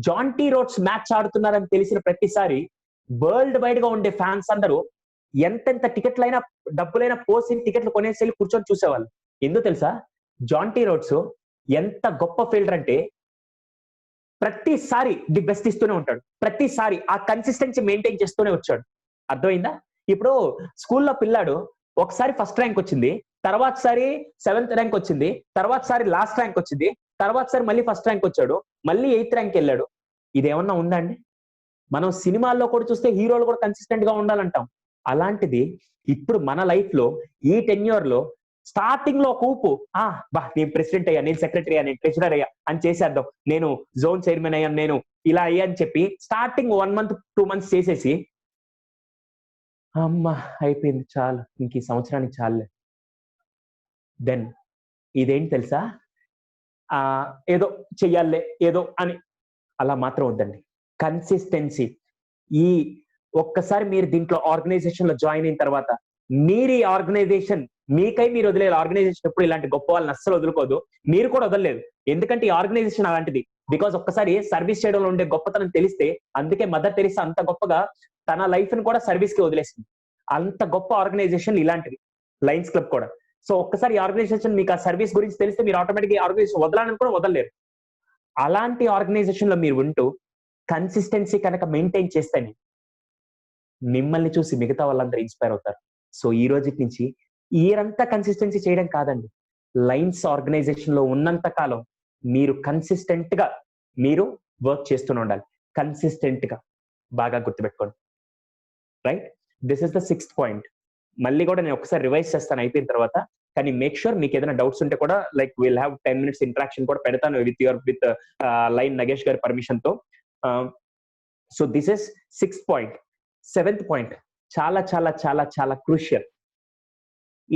జాంటీ రోడ్స్ మ్యాచ్ ఆడుతున్నారని తెలిసిన ప్రతిసారి వరల్డ్ వైడ్ గా ఉండే ఫ్యాన్స్ అందరూ ఎంతెంత టికెట్లైనా డబ్బులైనా పోసి టికెట్లు కొనేసి వెళ్ళి కూర్చొని చూసేవాళ్ళు. ఎందుకు తెలుసా? జాంటీ రోడ్స్ ఎంత గొప్ప ఫీల్డర్ అంటే ప్రతిసారి ది బెస్ట్ ఇస్తూనే ఉంటాడు, ప్రతిసారి ఆ కన్సిస్టెన్సీ మెయింటైన్ చేస్తూనే వచ్చాడు. అర్థమైందా? ఇప్పుడు స్కూల్లో పిల్లాడు ఒకసారి ఫస్ట్ ర్యాంక్ వచ్చింది, తర్వాత సారి 7th ర్యాంక్ వచ్చింది, తర్వాత సారి లాస్ట్ ర్యాంక్ వచ్చింది, తర్వాత సారి మళ్ళీ ఫస్ట్ ర్యాంక్ వచ్చాడు, మళ్ళీ 8th ర్యాంక్ వెళ్ళాడు. ఇదేమన్నా ఉందా అండి? మనం సినిమాల్లో కూడా చూస్తే హీరోలు కూడా కన్సిస్టెంట్ గా ఉండాలంటాం. అలాంటిది ఇప్పుడు మన లైఫ్ లో ఈ టెన్యూర్ లో స్టార్టింగ్ లో ఒక ఊపు, నేను ప్రెసిడెంట్ అయ్యా, నేను సెక్రటరీ అయ్యా, నేను ట్రెజరర్ అయ్యా అని చేసేద్దాం, నేను జోన్ చైర్మన్ అయ్యాను, నేను ఇలా అయ్యా అని చెప్పి స్టార్టింగ్ 1 month 2 months చేసేసి అమ్మా అయిపోయింది చాలు, ఇంక ఈ సంవత్సరానికి చాలులే. దెన్ ఇదేంటి తెలుసా? ఏదో చెయ్యాలే ఏదో అని అలా మాత్రం వద్దండి. కన్సిస్టెన్సీ. ఈ ఒక్కసారి మీరు దీంట్లో ఆర్గనైజేషన్ లో జాయిన్ అయిన తర్వాత మీరు ఈ ఆర్గనైజేషన్ మీకై మీరు వదిలేదు. ఆర్గనైజేషన్ ఎప్పుడు ఇలాంటి గొప్ప వాళ్ళని అస్సలు వదులుకోదు, మీరు కూడా వదలలేదు. ఎందుకంటే ఈ ఆర్గనైజేషన్ అలాంటిది. బికాస్ ఒక్కసారి సర్వీస్ చేయడంలో ఉండే గొప్పతనం తెలిస్తే, అందుకే మదర్ తెరిసా అంత గొప్పగా తన లైఫ్ ని కూడా సర్వీస్ కి వదిలేసింది. అంత గొప్ప ఆర్గనైజేషన్ ఇలాంటిది, లయన్స్ క్లబ్ కూడా. సో ఒక్కసారి ఆర్గనైజేషన్ మీకు ఆ సర్వీస్ గురించి తెలిస్తే మీరు ఆటోమేటిక్గా ఆర్గనైజేషన్ వదలాలని కూడా వదలలేరు. అలాంటి ఆర్గనైజేషన్ లో మీరు ఉంటూ కన్సిస్టెన్సీ కనుక మెయింటైన్ చేస్తేనే మిమ్మల్ని చూసి మిగతా వాళ్ళందరూ ఇన్స్పైర్ అవుతారు. సో ఈ రోజు నుంచి ఈరంతా కన్సిస్టెన్సీ చేయడం కాదండి, లైన్స్ ఆర్గనైజేషన్ లో ఉన్నంత కాలం మీరు కన్సిస్టెంట్ గా మీరు వర్క్ చేస్తూనే ఉండాలి. కన్సిస్టెంట్ గా బాగా గుర్తుపెట్టుకోండి. Right, this is the 6th point. మళ్ళీ కూడా నేను ఒకసారి రివైజ్ చేస్తాను అయిపోయిన తర్వాత. కానీ మేక్ షూర్ మీకు ఏదైనా డౌట్స్ ఉంటే కూడా like will have 10 minutes interaction కూడా పెడతాను విత్ లైన్ నగేష్ గారి పర్మిషన్ తో. So this is 6th point. 7th point చాలా చాలా చాలా చాలా crucial.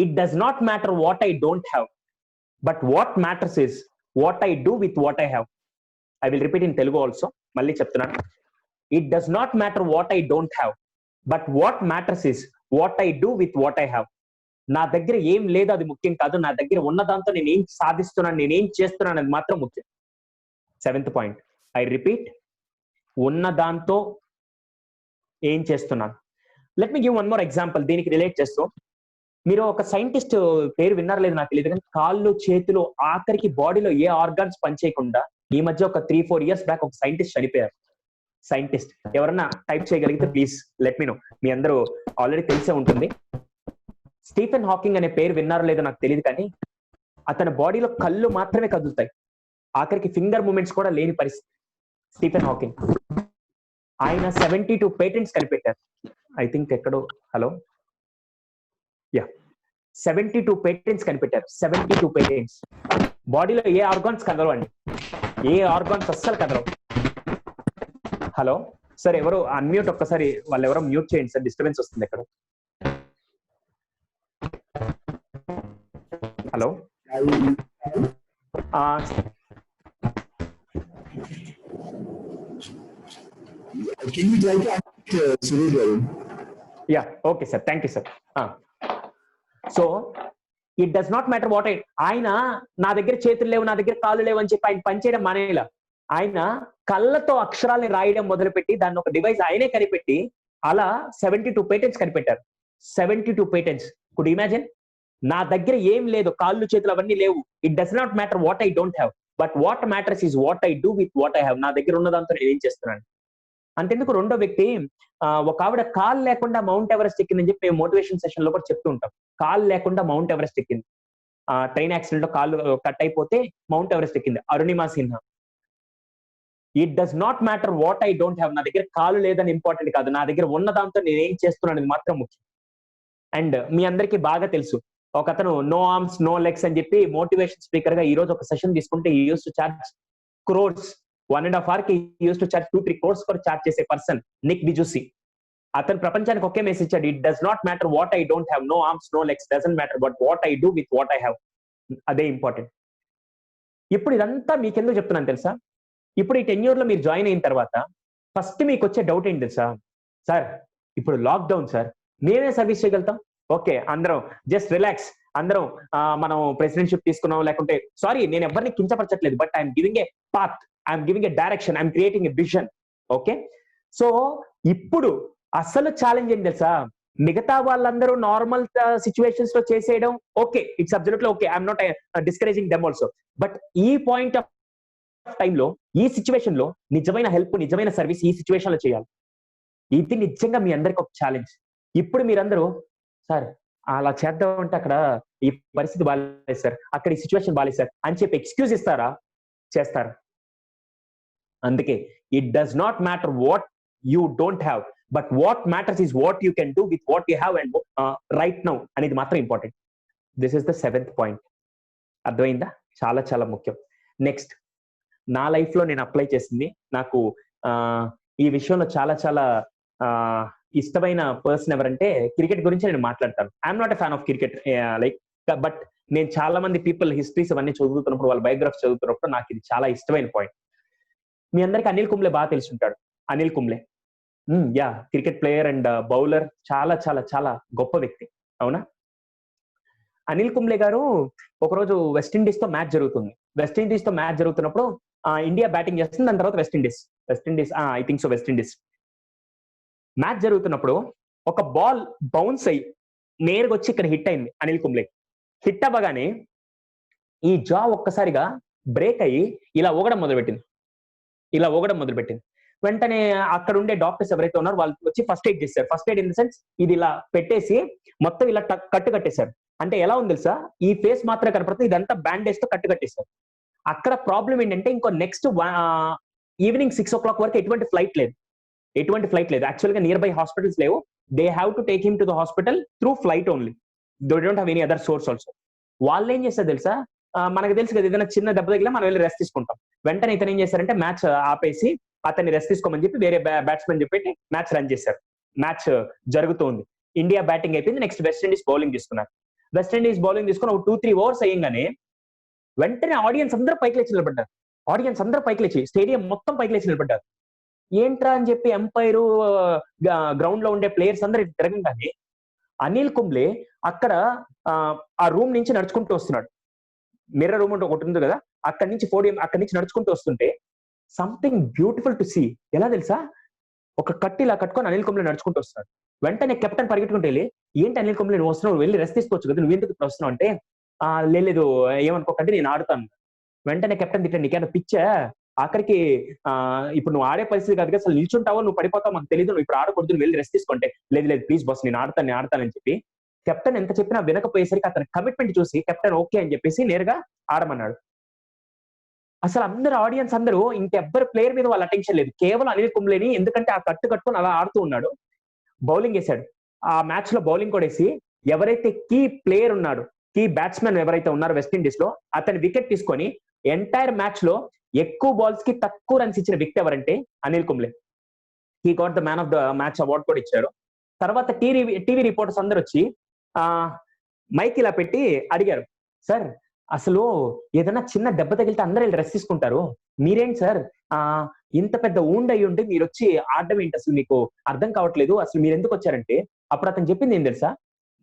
It does not matter what I don't have, but what matters is what I do with what I have. I will repeat in Telugu also. మళ్ళీ చెప్తున్నాను. It does not matter what I don't have, but what matters is what I do with what I have. నా దగ్గర ఏం లేదు అది ముఖ్యం కాదు, నా దగ్గర ఉన్న దాంతో నేను ఏం సాధిస్తున్నాను, నేనేం చేస్తున్నాను అది మాత్రం ముఖ్యం. 7th పాయింట్, ఐ రిపీట్, ఉన్న దాంతో ఏం చేస్తున్నాను. Let me give one more example దీనికి రిలేట్ చేస్తూ. మీరు ఒక సైంటిస్ట్ పేరు విన్నారో లేదు నాకు తెలియదు, కానీ కాళ్ళు చేతులు ఆఖరికి బాడీలో ఏ ఆర్గాన్స్ పనిచేయకుండా ఈ మధ్య ఒక 3-4 years బ్యాక్ ఒక సైంటిస్ట్ చనిపోయారు. సైంటిస్ట్ ఎవరన్నా టైప్ చేయగలిగితే ప్లీజ్ లెట్ మీ నో. మీ అందరూ ఆల్రెడీ తెలిసే ఉంటుంది. స్టీఫెన్ హాకింగ్ అనే పేరు విన్నారో లేదో నాకు తెలియదు, కానీ అతని బాడీలో కళ్ళు మాత్రమే కదులుతాయి, ఆఖరికి ఫింగర్ మూమెంట్స్ కూడా లేని పరిస్థితి. స్టీఫెన్ హాకింగ్ ఆయన 72 పేటెంట్స్ కనిపెట్టారు. ఐ థింక్ ఎక్కడో హలో 72 పేటెంట్స్ కనిపెట్టారు. 72 పేటెంట్స్. బాడీలో ఏ ఆర్గాన్స్ కదలవండి, ఏ ఆర్గాన్స్ అస్సలు కదలవు. హలో సార్, ఎవరు అన్మ్యూట్, ఒక్కసారి వాళ్ళు ఎవరో మ్యూట్ చేయండి సార్, డిస్టర్బెన్స్ వస్తుంది ఎక్కడ. Hello yeah okay sir, thank you sir. So it does not matter what ఆయన నా దగ్గర చేతులు లేవు, నా దగ్గర కాళ్ళు లేవు అని చెప్పి ఆయన పనిచేయడం మానేలా. ఆయన కళ్ళతో అక్షరాల్ని రాయడం మొదలుపెట్టి దాన్ని ఒక డివైస్ ఆయనే కనిపెట్టి అలా 72 పేటెంట్స్ కనిపెట్టారు. 72 పేటెంట్స్. Could imagine? నా దగ్గర ఏం లేదు, కాళ్ళు చేతులు అవన్నీ లేవు. It does not matter what I don't have, but what matters is what I do with what I have. నా దగ్గర ఉన్న దాంతో నేను ఏం చేస్తున్నాను. అంతెందుకు, రెండో వ్యక్తి ఒక ఆవిడ కాల్ లేకుండా మౌంట్ ఎవరెస్ట్ ఎక్కిందని చెప్పి మేము మోటివేషన్ సెషన్ లో కూడా చెప్తూ ఉంటాం. కాల్ లేకుండా మౌంట్ ఎవరెస్ట్ ఎక్కింది. ట్రైన్ యాక్సిడెంట్ లో కాళ్ళు కట్ అయిపోతే మౌంట్ ఎవరెస్ట్ ఎక్కింది Arunima Sinha. It does not matter what I don't have. నా దగ్గర కాలు లేదని ఇంపార్టెంట్ కాదు, నా దగ్గర ఉన్న దాంతో నేనేం చేస్తున్నాను అనేది మాత్రం ముఖ్యం. అండ్ మీ అందరికీ బాగా తెలుసు, ఒక అతను నో ఆర్మ్స్ నో లెగ్స్ అని చెప్పి మోటివేషన్ స్పీకర్ గా ఈ రోజు ఒక సెషన్ తీసుకుంటే ఈ use to charge crores. 1.5 hours కి యూస్ టు చార్జ్ 2-3 crores కూడా చార్జ్ చేసే పర్సన్ నిక్ డిజూసి. అతను ప్రపంచానికి ఒకే మెసేజ్ ఇచ్చాడు, it does not matter what I don't have, no arms no legs, doesn't matter but what I do with what I have. అదే ఇంపార్టెంట్. ఇప్పుడు ఇదంతా మీకెందుకు చెప్తున్నాను తెలుసా? ఇప్పుడు ఈ టెన్యూర్ లో మీరు జాయిన్ అయిన తర్వాత ఫస్ట్ మీకు వచ్చే డౌట్ ఏంటి తెలుసా? సార్ ఇప్పుడు లాక్డౌన్ సార్, మేమే సర్వీస్ చేయగలుగుతాం. ఓకే, అందరం జస్ట్ రిలాక్స్, అందరం మనం ప్రెసిడెంట్షిప్ తీసుకున్నాం, లేకుంటే సారీ నేను ఎవరిని కించపరచట్లేదు, but I'm giving a path, I'm giving a direction, I'm creating a vision. Okay, so ఇప్పుడు అసలు ఛాలెంజ్ ఏంటి తెలుసా? మిగతా వాళ్ళందరూ నార్మల్ సిచ్యువేషన్స్ లో చేసేయడం okay, it's absolutely okay, I'm not discouraging them also. But ఈ పాయింట్ ఆఫ్ టైంలో, ఈ సిచ్యువేషన్ లో నిజమైన హెల్ప్, నిజమైన సర్వీస్ ఈ సిచ్యువేషన్ లో చేయాలి. ఇది నిజంగా మీ అందరికి ఒక ఛాలెంజ్. ఇప్పుడు మీరందరూ సార్ అలా చేద్దాం అంటే అక్కడ ఈ పరిస్థితి బాగాలేదు సార్, అక్కడ ఈ సిచ్యువేషన్ బాగాలేదు సార్ అని చెప్పి ఎక్స్క్యూజ్ ఇస్తారా? చేస్తారు. అందుకే it does not matter what you don't have, but what matters is what you can do with what you have and right now అనేది మాత్రం important. This is the 7th point. అర్థమైందా? చాలా చాలా ముఖ్యం. నెక్స్ట్, నా లైఫ్ లో నేను apply చేసింది, నాకు ఈ విషయంలో చాలా చాలా ఇష్టమైన పర్సన్ ఎవరంటే, క్రికెట్ గురించి నేను మాట్లాడతాను. I'm not a fan of cricket like, but నేను చాలా మంది పీపుల్ హిస్టరీస్ అవన్నీ చదువుతున్నప్పుడు, వాళ్ళ బయోగ్రఫీస్ చదువుతున్నప్పుడు నాకు ఇది చాలా ఇష్టమైన పాయింట్. మీ అందరికి అనిల్ కుంబ్లే బాగా తెలిసి ఉంటాడు. Anil Kumble yeah, cricket player and bowler, చాలా చాలా చాలా గొప్ప వ్యక్తి, అవునా? అనిల్ కుంబ్లే గారు ఒకరోజు వెస్టిండీస్ తో మ్యాచ్ జరుగుతుంది. వెస్టిండీస్ తో మ్యాచ్ జరుగుతున్నప్పుడు ఇండియా బ్యాటింగ్ చేస్తుంది, దాని తర్వాత West Indies I think so West Indies match జరుగుతున్నప్పుడు ఒక బాల్ బౌన్స్ అయ్యి నేరుగా వచ్చి ఇక్కడ హిట్ అయింది అనిల్ కుంబ్లే. హిట్ అవ్వగానే ఈ జా ఒక్కసారిగా బ్రేక్ అయ్యి ఇలా ఊగడం మొదలుపెట్టింది. వెంటనే అక్కడ ఉండే డాక్టర్స్ ఎవరైతే ఉన్నారో వాళ్ళు వచ్చి ఫస్ట్ ఎయిడ్ చేశారు. First aid in the sense ఇది ఇలా పెట్టేసి మొత్తం ఇలా కట్టేశారు. అంటే ఎలా ఉంది తెలుసా, ఈ ఫేస్ మాత్రమే కనపడుతుంది, ఇదంతా బ్యాండేజ్ తో కట్టేశారు. అక్కడ ప్రాబ్లం ఏంటంటే ఇంకో నెక్స్ట్ ఈవినింగ్ 6 o'clock వరకు ఎటువంటి ఫ్లైట్ లేదు. యాక్చువల్ గా నియర్ బై హాస్పిటల్స్ లేవు. They have to take him to the hospital through flight only. They don't have any other source also. వాళ్ళు ఏం చేస్తారు తెలుసా, మనకు తెలుసు కదా, ఏదైనా చిన్న దెబ్బ తగిలినా మనం వెళ్ళి రెస్ట్ తీసుకుంటాం. వెంటనే ఇతను ఏం చేశారంటే మ్యాచ్ ఆపేసి అతన్ని రెస్ట్ తీసుకోమని చెప్పి వేరే బ్యాట్స్మెన్ చెప్పి మ్యాచ్ రన్ చేశారు. మ్యాచ్ జరుగుతోంది, ఇండియా బ్యాటింగ్ అయిపోయింది, నెక్స్ట్ వెస్టిండీస్ బౌలింగ్ తీసుకున్నారు. వెస్టిండీస్ బౌలింగ్ తీసుకుని ఒక 2-3 overs అయ్యంగానే వెంటనే ఆడియన్స్ అందరూ పైకి లేచి నిలబడ్డారు. స్టేడియం మొత్తం పైకి లేచి నిలబడ్డారు. ఏంట్రా అని చెప్పి ఎంపైర్ గ్రౌండ్ లో ఉండే ప్లేయర్స్ అందరూ తిరగంగానే అనిల్ కుంబ్లే అక్కడ ఆ రూమ్ నుంచి నడుచుకుంటూ వస్తున్నాడు. మిర్రర్ రూమ్ ఒకటి ఉంది కదా, అక్కడి నుంచి నడుచుకుంటూ వస్తుంటే సంథింగ్ బ్యూటిఫుల్ టు సీ. ఎలా తెలుసా, ఒక కట్టి ఇలా కట్టుకొని అనిల్ కుంబ్లే నడుచుకుంటూ వస్తున్నాడు. వెంటనే కెప్టెన్ పరిగెట్టుకుంటూ వెళ్ళి, ఏంటి అనిల్ కుంబ్లే నువ్వు వస్తున్నావు, వెళ్ళి రెస్ట్ తీసుకోవచ్చు కదా, నువ్వు ఎందుకు వస్తున్నావు అంటే, లేదు ఏమనుకోకండి నేను ఆడుతాను. వెంటనే కెప్టెన్ తిట్టండి, నీకేనా పిచ్చా, ఆఖరికి ఇప్పుడు నువ్వు ఆడే పరిస్థితి కాదు కదా, అసలు నిల్చుంటావో నువ్వు పడిపోతావు మాకు తెలియదు, నువ్వు ఇప్పుడు ఆడకూడదు, నువ్వు వెళ్ళి రెస్ట్ తీసుకుంటే. లేదు ప్లీజ్ బాస్ నేను ఆడతానని చెప్పి కెప్టెన్ ఎంత చెప్పినా వినకపోయేసరికి అతని కమిట్మెంట్ చూసి కెప్టెన్ ఓకే అని చెప్పేసి నేరుగా ఆడమన్నాడు. అసలు ఆడియన్స్ అందరూ ఇంకెవ్వరు ప్లేయర్ మీద వాళ్ళ అటెన్షన్ లేదు, కేవలం అనిల్ కుంబ్లేని, ఎందుకంటే ఆ కట్టుకొని అలా ఆడుతూ ఉన్నాడు. బౌలింగ్ వేశాడు, ఆ మ్యాచ్ లో బౌలింగ్ కూడా వేసి ఎవరైతే కీ ప్లేయర్ ఉన్నాడు, కీ బ్యాట్స్మెన్ ఎవరైతే ఉన్నారో వెస్టిండీస్ లో, అతని వికెట్ తీసుకొని ఎంటైర్ మ్యాచ్ లో ఎక్కువ బాల్స్ కి తక్కువ రన్స్ ఇచ్చిన వ్యక్తి ఎవరంటే Anil Kumble. He got the man of the match award కూడా ఇచ్చారు. తర్వాత టీవీ రిపోర్టర్స్ అందరూ వచ్చి మైక్ ఇలా పెట్టి అడిగారు, సార్ అసలు ఏదైనా చిన్న దెబ్బ తగిలితే అందరూ వెళ్ళి రెస్ట్ తీసుకుంటారు, మీరేంటి సార్ ఇంత పెద్ద ఊండ్ అయ్యి ఉంటే మీరు వచ్చి ఆడడం ఏంటి, అసలు మీకు అర్థం కావట్లేదు, అసలు మీరు ఎందుకు వచ్చారంటే అప్పుడు అతను చెప్పింది ఏం తెలుసా,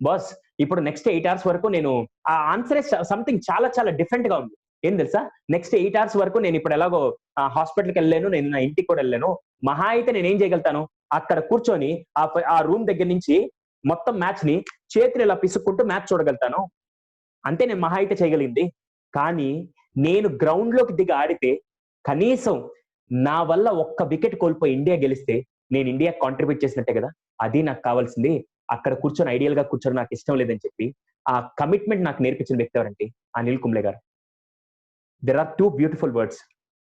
బాస్ ఇప్పుడు నెక్స్ట్ 8 hours వరకు నేను ఆ ఆన్సరే సంథింగ్ చాలా చాలా డిఫరెంట్ గా ఉంది. ఏం తెలుసా, నెక్స్ట్ 8 hours వరకు నేను ఇప్పుడు ఎలాగో హాస్పిటల్కి వెళ్ళాను, నేను నా ఇంటికి కూడా వెళ్ళాను, మహా అయితే నేను ఏం చేయగలుగుతాను, అక్కడ కూర్చొని ఆ రూమ్ దగ్గర నుంచి మొత్తం మ్యాచ్ ని చేతులు ఇలా పిసుక్కుంటూ మ్యాచ్ చూడగలుగుతాను, అంతే నేను మహా అయితే చేయగలిగింది. కానీ నేను గ్రౌండ్ లోకి దిగి ఆడితే కనీసం నా వల్ల ఒక్క వికెట్ కోల్పోయి ఇండియా గెలిస్తే నేను ఇండియా కాంట్రిబ్యూట్ చేసినట్టే కదా, అది నాకు కావాల్సింది, అక్కడ కూర్చొని ఐడియల్ గా కూర్చొని నాకు ఇష్టం లేదని చెప్పి ఆ కమిట్మెంట్ నాకు నేర్పించిన వ్యక్తి ఎవరంటే అనిల్ కుంబ్లే గారు. There are 2 beautiful words,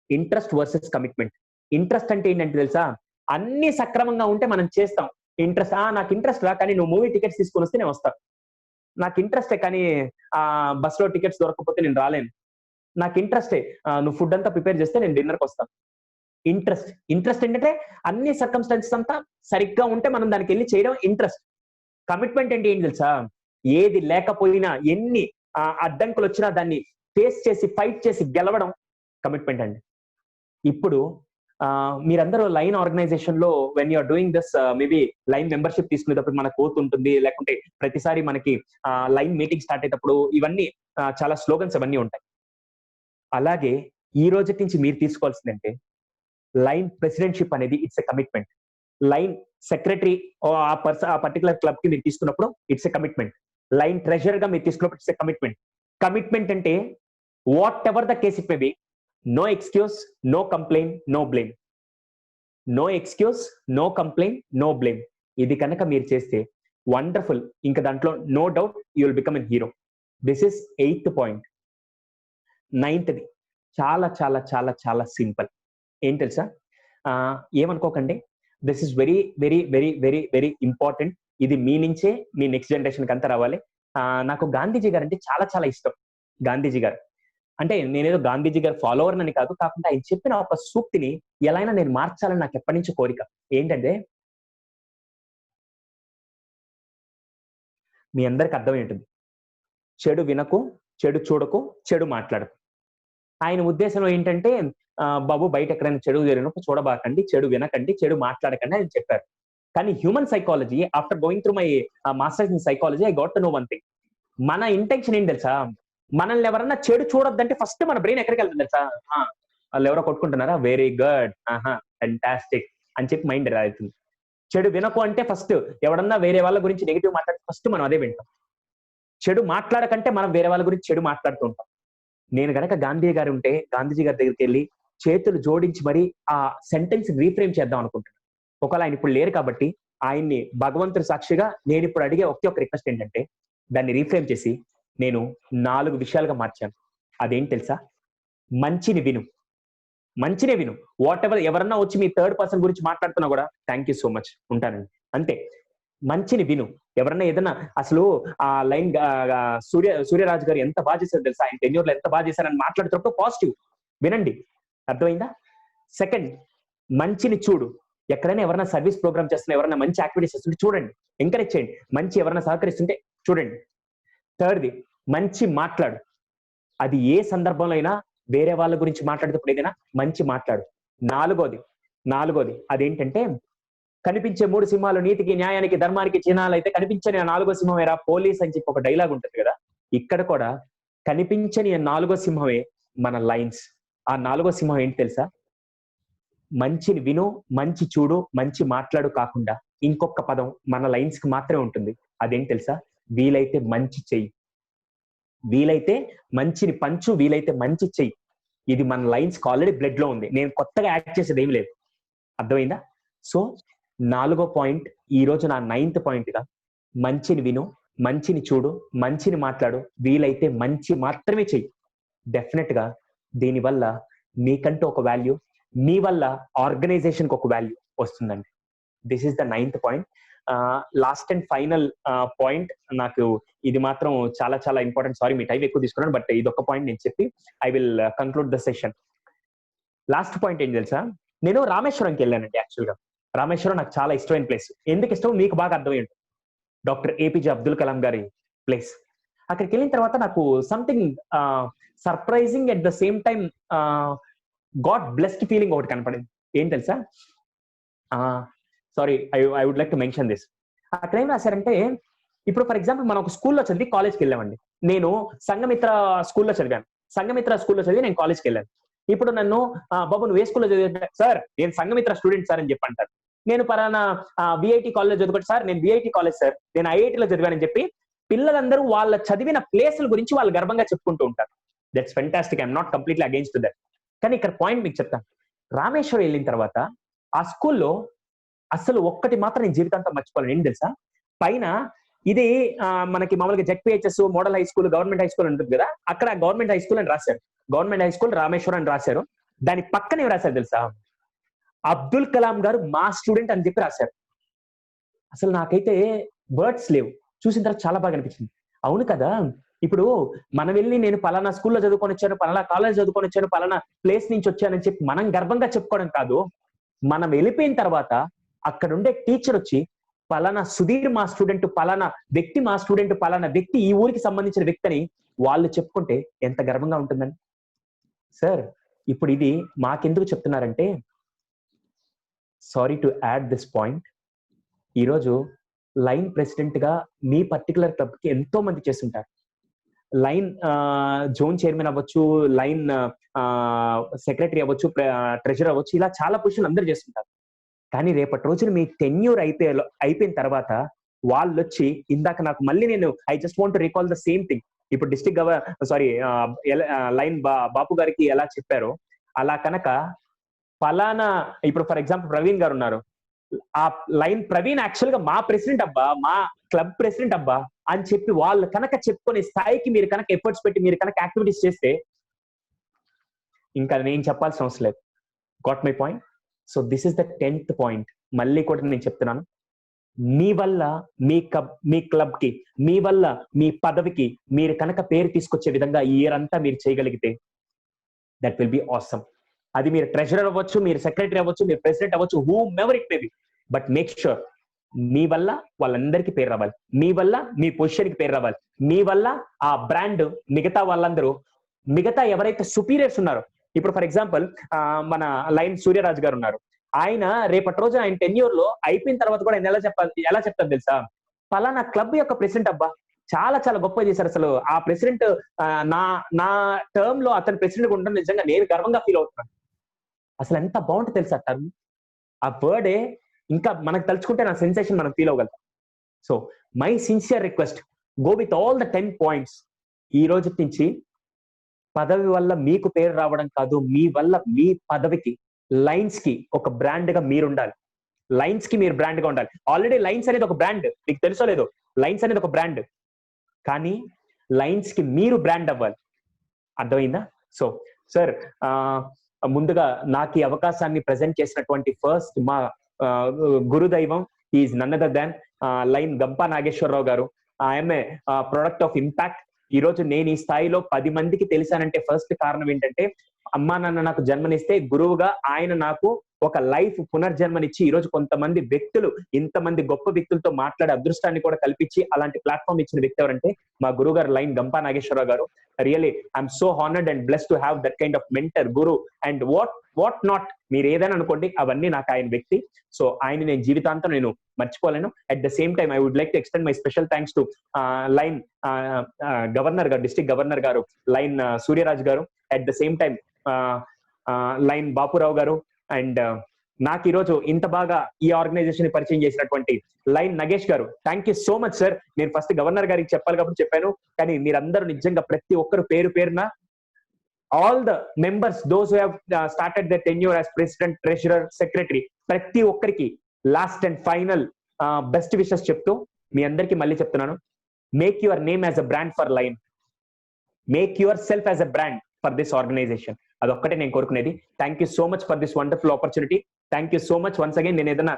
interest versus commitment. Interest అంటే ఏంటంటే తెలుసా, అన్ని సక్రమంగా ఉంటే మనం చేస్తాం. ఇంట్రెస్ట్, నాకు ఇంట్రెస్ట్ రా, కానీ నువ్వు మూవీ టికెట్స్ తీసుకొని వస్తే నేను వస్తాను, నాకు ఇంట్రెస్టే, కానీ బస్ లో టికెట్స్ దొరకకపోతే నేను రాలేను, నాకు ఇంట్రెస్టే, నువ్వు ఫుడ్ అంతా ప్రిపేర్ చేస్తే నేను డిన్నర్కి వస్తాను. ఇంట్రెస్ట్ ఏంటంటే అన్ని సర్కమ్స్టాన్సెస్ అంతా సరిగ్గా ఉంటే మనం దానికి వెళ్ళి చేయడం ఇంట్రెస్ట్. కమిట్మెంట్ అంటే ఏంటి తెలుసా, ఏది లేకపోయినా ఎన్ని అడ్డంకులు వచ్చినా దాన్ని ఫేస్ చేసి ఫైట్ చేసి గెలవడం కమిట్మెంట్ అండి. ఇప్పుడు మీరందరూ లైన్ ఆర్గనైజేషన్ లో when you're doing this, maybe Lion membership తీసుకునేటప్పుడు మనకు కోత్ ఉంటుంది, లేకుంటే ప్రతిసారి మనకి లైన్ మీటింగ్ స్టార్ట్ అయ్యేటప్పుడు ఇవన్నీ చాలా స్లోగన్స్ అవన్నీ ఉంటాయి. అలాగే ఈ రోజు నుంచి మీరు తీసుకోవాల్సిందంటే లైన్ ప్రెసిడెంట్షిప్ అనేది it's a commitment. Lion secretary ఆ పర్టికులర్ క్లబ్ కి మీరు తీసుకున్నప్పుడు it's a commitment. Lion treasurer గా మీరు తీసుకున్నప్పుడు ఇట్స్ ఎ కమిట్మెంట్. కమిట్మెంట్ అంటే whatever the case it may be, no excuse, no complaint, no blame. No excuse, no complaint, no blame. ఇది కనుక మీరు చేస్తే వండర్ఫుల్, ఇంకా దాంట్లో no doubt you will become an hero. This is 8th point. 9th చాలా చాలా చాలా చాలా సింపుల్. ఏం తెలుసా, ఏమనుకోకండి, this is very very very very very important. ఇది మీ నుంచే మీ నెక్స్ట్ జనరేషన్ కి అంతా రావాలి. నాకు గాంధీజీ గారు అంటే చాలా చాలా ఇష్టం. గాంధీజీ గారు అంటే నేనేదో గాంధీజీ గారు ఫాలోవర్ అని కాదు, కాకుండా ఆయన చెప్పిన ఒక సూక్తిని ఎలా అయినా నేను మార్చాలని నాకు ఎప్పటి నుంచి కోరిక. ఏంటంటే, మీ అందరికి అర్థమై ఉంటుంది, చెడు వినకు, చెడు చూడకు, చెడు మాట్లాడకు. ఆయన ఉద్దేశంలో ఏంటంటే, బాబు బయట ఎక్కడైనా చెడు జరిగినప్పుడు చూడబాకండి, చెడు వినకండి, చెడు మాట్లాడకండి అని చెప్పారు. కానీ human psychology, after going through my masters in psychology, I got to know one thing. మన ఇంటెన్షన్ ఏంటి తెలుసా, మనల్ని ఎవరన్నా చెడు చూడొద్దంటే ఫస్ట్ మన బ్రెయిన్ ఎక్కడికి వెళ్తుంది తెలుసా, వాళ్ళు ఎవరో కొట్టుకుంటున్నారా, వెరీ గుడ్, ఫెంటాస్టిక్ అని చెప్పి మైండ్ అవుతుంది. చెడు వినకు అంటే ఫస్ట్ ఎవడన్నా వేరే వాళ్ళ గురించి నెగిటివ్ మాట్లాడితే ఫస్ట్ మనం అదే వింటాం. చెడు మాట్లాడకంటే మనం వేరే వాళ్ళ గురించి చెడు మాట్లాడుతూ ఉంటాం. నేను గనక గాంధీ గారు ఉంటే గాంధీజీ గారి దగ్గరికి వెళ్ళి చేతులు జోడించి మరి ఆ సెంటెన్స్ రీఫ్రేమ్ చేద్దాం అనుకుంటున్నాను. ఒకవేళ ఆయన ఇప్పుడు లేరు కాబట్టి ఆయన్ని భగవంతుడి సాక్షిగా నేను ఇప్పుడు అడిగే ఒకే ఒక రిక్వెస్ట్ ఏంటంటే దాన్ని రీఫ్రేమ్ చేసి నేను 4 విషయాలుగా మార్చాను. అదేంటి తెలుసా? మంచిని విను, మంచినే విను. వాట్ ఎవర్ ఎవరన్నా వచ్చి మీ థర్డ్ పర్సన్ గురించి మాట్లాడుతున్నా కూడా థ్యాంక్ యూ సో మచ్, ఉంటానండి, అంతే. మంచిని విను. ఎవరన్నా ఏదన్నా అసలు ఆ లైన్ సూర్యరాజు గారు ఎంత బాగా చేశారు తెలుసా, ఆయన టెన్యూర్ లో ఎంత బాగా చేశారని మాట్లాడుతున్నప్పుడు పాజిటివ్ వినండి, అర్థమైందా? సెకండ్, మంచిని చూడు. ఎక్కడైనా ఎవరైనా సర్వీస్ ప్రోగ్రామ్ చేస్తున్నా, ఎవరైనా మంచి యాక్టివిటీస్ చేస్తుంటే చూడండి, ఎంకరేజ్ చేయండి. మంచి ఎవరైనా సహకరిస్తుంటే చూడండి. థర్డ్ది, మంచి మాట్లాడు. అది ఏ సందర్భంలో అయినా వేరే వాళ్ళ గురించి మాట్లాడేటప్పుడు ఏదైనా మంచి మాట్లాడు. నాలుగోది అదేంటంటే కనిపించే 3 సింహాలు నీతికి, న్యాయానికి, ధర్మానికి చిహ్నాలు అయితే కనిపించని 4వ సింహం ఏరా పోలీస్ అని చెప్పి ఒక డైలాగ్ ఉంటుంది కదా. ఇక్కడ కూడా కనిపించని 4వ సింహమే మన లైన్స్. ఆ 4వ సింహం ఏంటి తెలుసా? మంచిని విను, మంచి చూడు, మంచి మాట్లాడు కాకుండా ఇంకొక పదం మన లైన్స్ కి మాత్రమే ఉంటుంది. అదేంటి తెలుసా? వీలైతే మంచి చెయ్యి, వీలైతే మంచిని పంచు, వీలైతే మంచి చెయ్యి. ఇది మన లైన్స్ కి ఆల్రెడీ బ్లడ్ లో ఉంది, నేను కొత్తగా యాడ్ చేసేది ఏం లేదు. అర్థమైందా? సో 4వ పాయింట్ ఈ రోజు నా 9th పాయింట్ గా మంచిని విను, మంచిని చూడు, మంచిని మాట్లాడు, వీలైతే మంచి మాత్రమే చెయ్యి. డెఫినెట్ గా దీనివల్ల మీకంటూ ఒక వాల్యూ, మీ వల్ల ఆర్గనైజేషన్ కి ఒక వాల్యూ వస్తుందండి. This is the 9th point. Last and final point, నాకు ఇది మాత్రం చాలా చాలా ఇంపార్టెంట్. సారీ మీ టైం ఎక్కువ తీసుకున్నాను, బట్ ఇది ఒక పాయింట్ నేను చెప్పి I will conclude the session. Last point ఏం తెలుసా? నేను రామేశ్వరంకి వెళ్ళానండి. యాక్చువల్ గా రామేశ్వరం నాకు చాలా ఇష్టమైన ప్లేస్. ఎందుకు ఇష్టం మీకు బాగా అర్థమై ఉంటుంది. డాక్టర్ ఏపీజే అబ్దుల్ కలాం గారి ప్లేస్. అక్కడికి వెళ్ళిన తర్వాత నాకు something surprising at the same time God blessed feeling ఒకటి కనపడింది. ఏం తెలుసా? Sorry, I would like to mention this. అక్కడ ఏం రాశారంటే, ఇప్పుడు ఫర్ ఎగ్జాంపుల్ మనం ఒక స్కూల్లో చదివి కాలేజ్కి వెళ్ళామండి. నేను సంఘమిత్ర స్కూల్లో చదివాను. సంఘమిత్ర స్కూల్లో చదివి నేను కాలేజ్కి వెళ్ళాను. ఇప్పుడు నన్ను బాబు నువ్వు ఏ స్కూల్లో చదివా? సార్ నేను సంఘమిత్ర స్టూడెంట్ సార్ అని చెప్పి అంటారు. నేను పలానా విఐటి కాలేజ్ చదువుకోండి సార్, నేను విఐటి కాలేజ్ సార్, నేను ఐఐటిలో చదివానని చెప్పి పిల్లలందరూ వాళ్ళ చదివిన ప్లేసుల గురించి వాళ్ళు గర్వంగా చెప్పుకుంటూ ఉంటారు. That's fantastic, I'm not completely against that. కానీ ఇక్కడ పాయింట్ మీకు చెప్తాను. రామేశ్వరం వెళ్ళిన తర్వాత ఆ స్కూల్లో అసలు ఒక్కటి మాత్రం నేను జీవితాంతం మర్చిపోలేను. ఏం తెలుసా? పైన ఇది మనకి మామూలుగా ZPHS, model high school, government high school ఉంటుంది కదా, అక్కడ గవర్నమెంట్ హై స్కూల్ అని రాశారు. గవర్నమెంట్ హై స్కూల్ రామేశ్వరం అని రాశారు. దాని పక్కన ఏం రాశారు తెలుసా? అబ్దుల్ కలాం గారు మా స్టూడెంట్ అని చెప్పి రాశారు. అసలు నాకైతే వర్డ్స్ లేవు. చూసిన తర్వాత చాలా బాగా అనిపించింది. అవును కదా, ఇప్పుడు మనం వెళ్ళి నేను పలానా స్కూల్లో చదువుకొని వచ్చాను, పలానా కాలేజ్ చదువుకొని వచ్చాను, పలానా ప్లేస్ నుంచి వచ్చానని చెప్పి మనం గర్వంగా చెప్పుకోవడం కాదు, మనం వెళ్ళిపోయిన తర్వాత అక్కడ ఉండే టీచర్ వచ్చి పలానా సుధీర్ మా స్టూడెంట్, పలానా వ్యక్తి మా స్టూడెంట్, పలానా వ్యక్తి ఈ ఊరికి సంబంధించిన వ్యక్తి అని వాళ్ళు చెప్పుకుంటే ఎంత గర్వంగా ఉంటుందని. సార్ ఇప్పుడు ఇది మాకెందుకు చెప్తున్నారంటే, sorry to add this point, ఈరోజు లైన్ ప్రెసిడెంట్ గా మీ పర్టికులర్ క్లబ్ కి ఎంతో మంది చేస్తుంటారు. లైన్ జోన్ చైర్మన్ అవ్వచ్చు, లైన్ సెక్రటరీ అవ్వచ్చు, ట్రెజరర్ అవ్వచ్చు, ఇలా చాలా పొజిషన్లు అందరూ చేస్తుంటారు. కానీ రేపటి రోజున మీ టెన్యూర్ అయిపోయిన తర్వాత వాళ్ళు వచ్చి, ఇందాక నాకు మళ్ళీ నేను I just want to recall the same thing, ఇప్పుడు డిస్ట్రిక్ట్ లైన్ బాపు గారికి ఎలా చెప్పారో అలా కనుక ఫలానా, ఇప్పుడు ఫర్ ఎగ్జాంపుల్ ప్రవీణ్ గారు ఉన్నారు, ఆ లైన్ ప్రవీణ్ యాక్చువల్ గా మా ప్రెసిడెంట్ అబ్బా, మా క్లబ్ ప్రెసిడెంట్ అబ్బా అని చెప్పి వాళ్ళు కనుక చెప్పుకునే స్థాయికి మీరు కనుక ఎఫర్ట్స్ పెట్టి మీరు కనుక యాక్టివిటీస్ చేస్తే ఇంకా నేను చెప్పాల్సిన అవసరం లేదు. Got my point? So this is the 10th point. మళ్ళీ కూడా నేను చెప్తున్నాను, మీ వల్ల మీ క్లబ్ కి, మీ వల్ల మీ పదవికి మీరు కనుక పేరు తీసుకొచ్చే విధంగా ఈ ఇయర్ అంతా మీరు చేయగలిగితే దట్ విల్ బి ఆసమ్. అది మీరు ట్రెజరర్ అవ్వచ్చు, మీరు సెక్రటరీ అవ్వచ్చు, మీరు ప్రెసిడెంట్ అవ్వచ్చు, whomever it may be, but make sure మీ వల్ల వాళ్ళందరికీ పేరు రావాలి, మీ వల్ల మీ పొజిషన్ కి పేరు రావాలి, మీ వల్ల ఆ బ్రాండ్ మిగతా వాళ్ళందరూ, మిగతా ఎవరైతే సుపీరియర్స్ ఉన్నారో, ఇప్పుడు ఫర్ ఎగ్జాంపుల్ మన లైన్ సూర్యరాజు గారు ఉన్నారు, ఆయన రేపటి రోజు ఆయన టెన్యూర్ లో అయిపోయిన తర్వాత కూడా ఆయన ఎలా చెప్తారు తెలుసా? పలానా క్లబ్ యొక్క ప్రెసిడెంట్ అబ్బా, చాలా చాలా గొప్పగా చేశారు, అసలు ఆ ప్రెసిడెంట్ నా టర్మ్ లో అతను ప్రెసిడెంట్ ఉండడం నిజంగా నేను గర్వంగా ఫీల్ అవుతున్నాను. అసలు ఎంత బాగుంటుంది తెలుసా టర్మ్, ఆ వర్డే ఇంకా మనకు తలుచుకుంటే నా సెన్సేషన్ మనం ఫీల్ అవ్వగలుగుతాం. So my sincere request, go with all the 10 points. ఈ రోజు నుంచి పదవి వల్ల మీకు పేరు రావడం కాదు, మీ వల్ల మీ పదవికి, లయన్స్ కి ఒక బ్రాండ్ గా మీరు ఉండాలి. లయన్స్ కి మీరు బ్రాండ్ గా ఉండాలి. ఆల్రెడీ లయన్స్ అనేది ఒక బ్రాండ్, మీకు తెలుసో లేదో, లయన్స్ అనేది ఒక బ్రాండ్. కానీ లయన్స్ కి మీరు బ్రాండ్ అవ్వాలి. అర్థమైందా? సో సార్, ముందుగా నాకు ఈ అవకాశాన్ని ప్రజెంట్ చేసినటువంటి ఫస్ట్ మా గురుదైవం is none other than Lion Gampa Nageswararao గారు. I'm a product of impact. ఈ రోజు నేను ఈ స్థాయిలో 10 మందికి తెలిసానంటే ఫస్ట్ కారణం ఏంటంటే, అమ్మా నాన్న నాకు జన్మనిస్తే గురువుగా ఆయన నాకు ఒక లైఫ్ పునర్జన్మనిచ్చి ఈ రోజు కొంతమంది వ్యక్తులు, ఇంతమంది గొప్ప వ్యక్తులతో మాట్లాడే అదృష్టాన్ని కూడా కల్పించి అలాంటి ప్లాట్ఫామ్ ఇచ్చిన వ్యక్తి ఎవరంటే మా గురువు గారు లైన్ గంపా నాగేశ్వరరావు గారు. Really I'm so honoured and blessed to have that kind of mentor, Guru and what not, మీరు ఏదైనా అనుకోండి, అవన్నీ నాకు ఆయన వ్యక్తి. సో ఆయన నేను జీవితాంతం నేను మర్చిపోలేను. At the same time I would like to extend my special thanks to Lion governor గారు, డిస్ట్రిక్ట్ గవర్నర్ గారు లైన్ సూర్యరాజ్ గారు, at the same time Lion Bapurao గారు, అండ్ నాకు ఈరోజు ఇంత బాగా ఈ ఆర్గనైజేషన్ పరిచయం చేసినటువంటి లైన్ నగేష్ గారు. Thank you so much sir. నేను ఫస్ట్ గవర్నర్ గారికి చెప్పాలి కాబట్టి చెప్పాను, కానీ మీరందరూ నిజంగా ప్రతి ఒక్కరు పేరు పేరున, all the members, those who have started the tenure as president, treasurer, secretary, ప్రతి ఒక్కరికి last and final best wishes చెప్తూ మీ అందరికీ మళ్ళీ చెప్తున్నాను, make your name as a brand for Lion, make yourself as a brand for this organisation. అదొక్కటే నేను కోరుకునేది. Thank you so much for this wonderful opportunity. Thank you so much once again. నేను ఏదైనా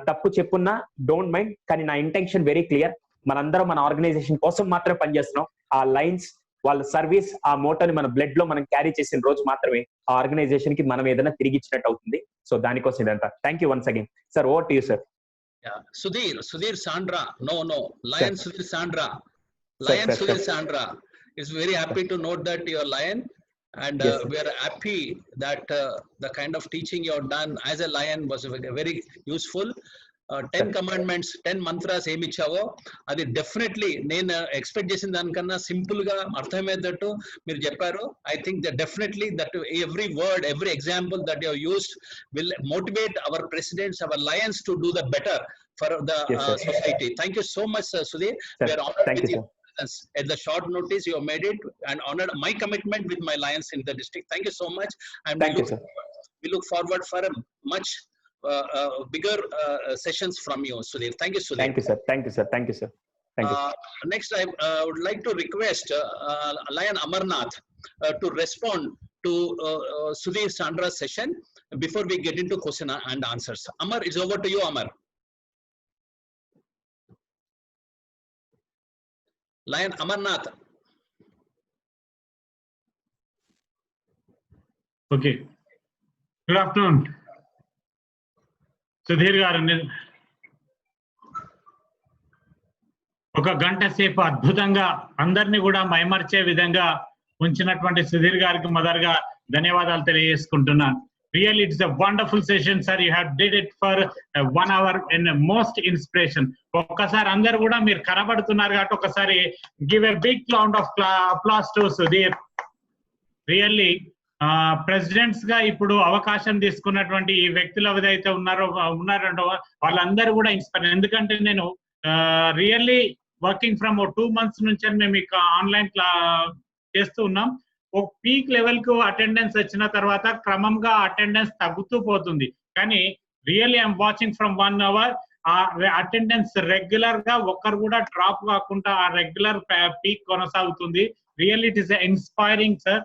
తప్పు చెప్పున్నా don't mind, కానీ నా intention very clear. మనందరం మన ఆర్గనైజేషన్ కోసం మాత్రమే పనిచేస్తున్నాం. ఆ లైన్స్, వాళ్ళ సర్వీస్, ఆ మోటోని మన బ్లడ్ లో మనం క్యారీ చేసిన రోజు మాత్రమే ఆ ఆర్గనైజేషన్ కి మనం ఏదైనా తిరిగి ఇచ్చినట్టు అవుతుంది. సో దానికోసం ఇదంతా. Thank you once again sir. Over to you sir. Sudhir Sandra, no, Lion Sudhir Sandra, Lion Sudhir Sandra is very happy to note that you are Lion, and we are happy that the kind of teaching you have done as a Lion was very useful. 10 commandments, 10 mantras ఏమి ఇచ్చావో అది definitely నేను expect చేసిన దానికన్నా simple గా అర్థమయ్యేటట్టు మీరు చెప్పారు. I think that definitely that every word, every example that you used will motivate our presidents, our lions to do the better for the society. Thank you so much, Sudhir. We are honored with you. At the short notice you have made it and honored my commitment with my lions in the district. Thank you so much, and we look forward for a much bigger sessions from you, Sudhir. Thank you, Sudhir. Thank you, sir. Thank you, sir. Thank you, sir. Thank you. Next, I would like to request Lion Amarnath to respond to Sudhir Sandra's session before we get into question and answers. Amar, it's over to you, Amar. Lion Amarnath. Okay. Good afternoon. Sudheer గారు, ఒక గంట సేపు అద్భుతంగా అందరినీ కూడా మైమర్చే విధంగా ఉంచినటువంటి సుధీర్ గారికి మొదలుగా ధన్యవాదాలు తెలియజేసుకుంటున్నాను. Really, it's a wonderful session, sir. You have did it for 1 hour and most inspiration. ఒక్కసారి అందరు కూడా మీరు కనబడుతున్నారు కాబట్టి ఒకసారి give a big round of applause to Sudhir. Really, presidents గా ఇప్పుడు అవకాశం తీసుకున్నటువంటి ఈ వ్యక్తులు ఏదైతే ఉన్నారో వాళ్ళందరూ కూడా ఇన్స్పైర్. ఎందుకంటే నేను రియల్లీ వర్కింగ్ ఫ్రమ్ 2 months నుంచి మేము ఇక ఆన్లైన్ చేస్తూ ఉన్నాం. ఒక పీక్ లెవెల్ కు అటెండెన్స్ వచ్చిన తర్వాత క్రమంగా అటెండెన్స్ తగ్గుతూ పోతుంది. కానీ really I'm watching from 1 hour ఆ అటెండెన్స్ రెగ్యులర్ గా ఒక్కరు కూడా డ్రాప్ కాకుండా ఆ రెగ్యులర్ పీక్ కొనసాగుతుంది. Really it is inspiring sir.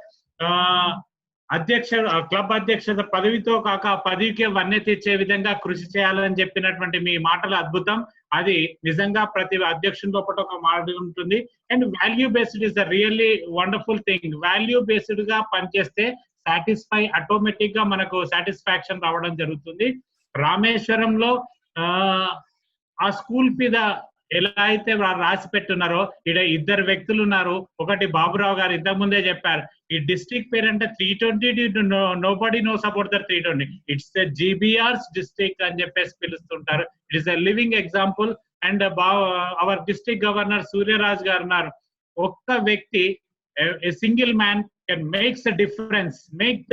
Club అధ్యక్షత పదవితో కాక పదవికే వన్నె తెచ్చే విధంగా కృషి చేయాలని చెప్పినటువంటి మీ మాటలు అద్భుతం. అది నిజంగా ప్రతి అధ్యక్షుని లోపల ఒక మాట ఉంటుంది. And value based is the really wonderful thing. Value based గా పనిచేస్తే సాటిస్ఫై ఆటోమేటిక్ గా మనకు సాటిస్ఫాక్షన్ రావడం జరుగుతుంది. రామేశ్వరంలో ఆ స్కూల్ మీద ఎలా అయితే రాసి పెట్టున్నారో ఇక్కడ 2 వ్యక్తులు ఉన్నారు. ఒకటి బాబురావు గారు ఇంతకు ముందే చెప్పారు. ఈ డిస్ట్రిక్ట్ పేరంటే 320. Nobody knows about the 320. It's the GBR's district అని చెప్పేసి పిలుస్తుంటారు. It is a living example. And our district governor Suryaraj గారు ఉన్నారు. ఒక్క వ్యక్తి, a single man can makes the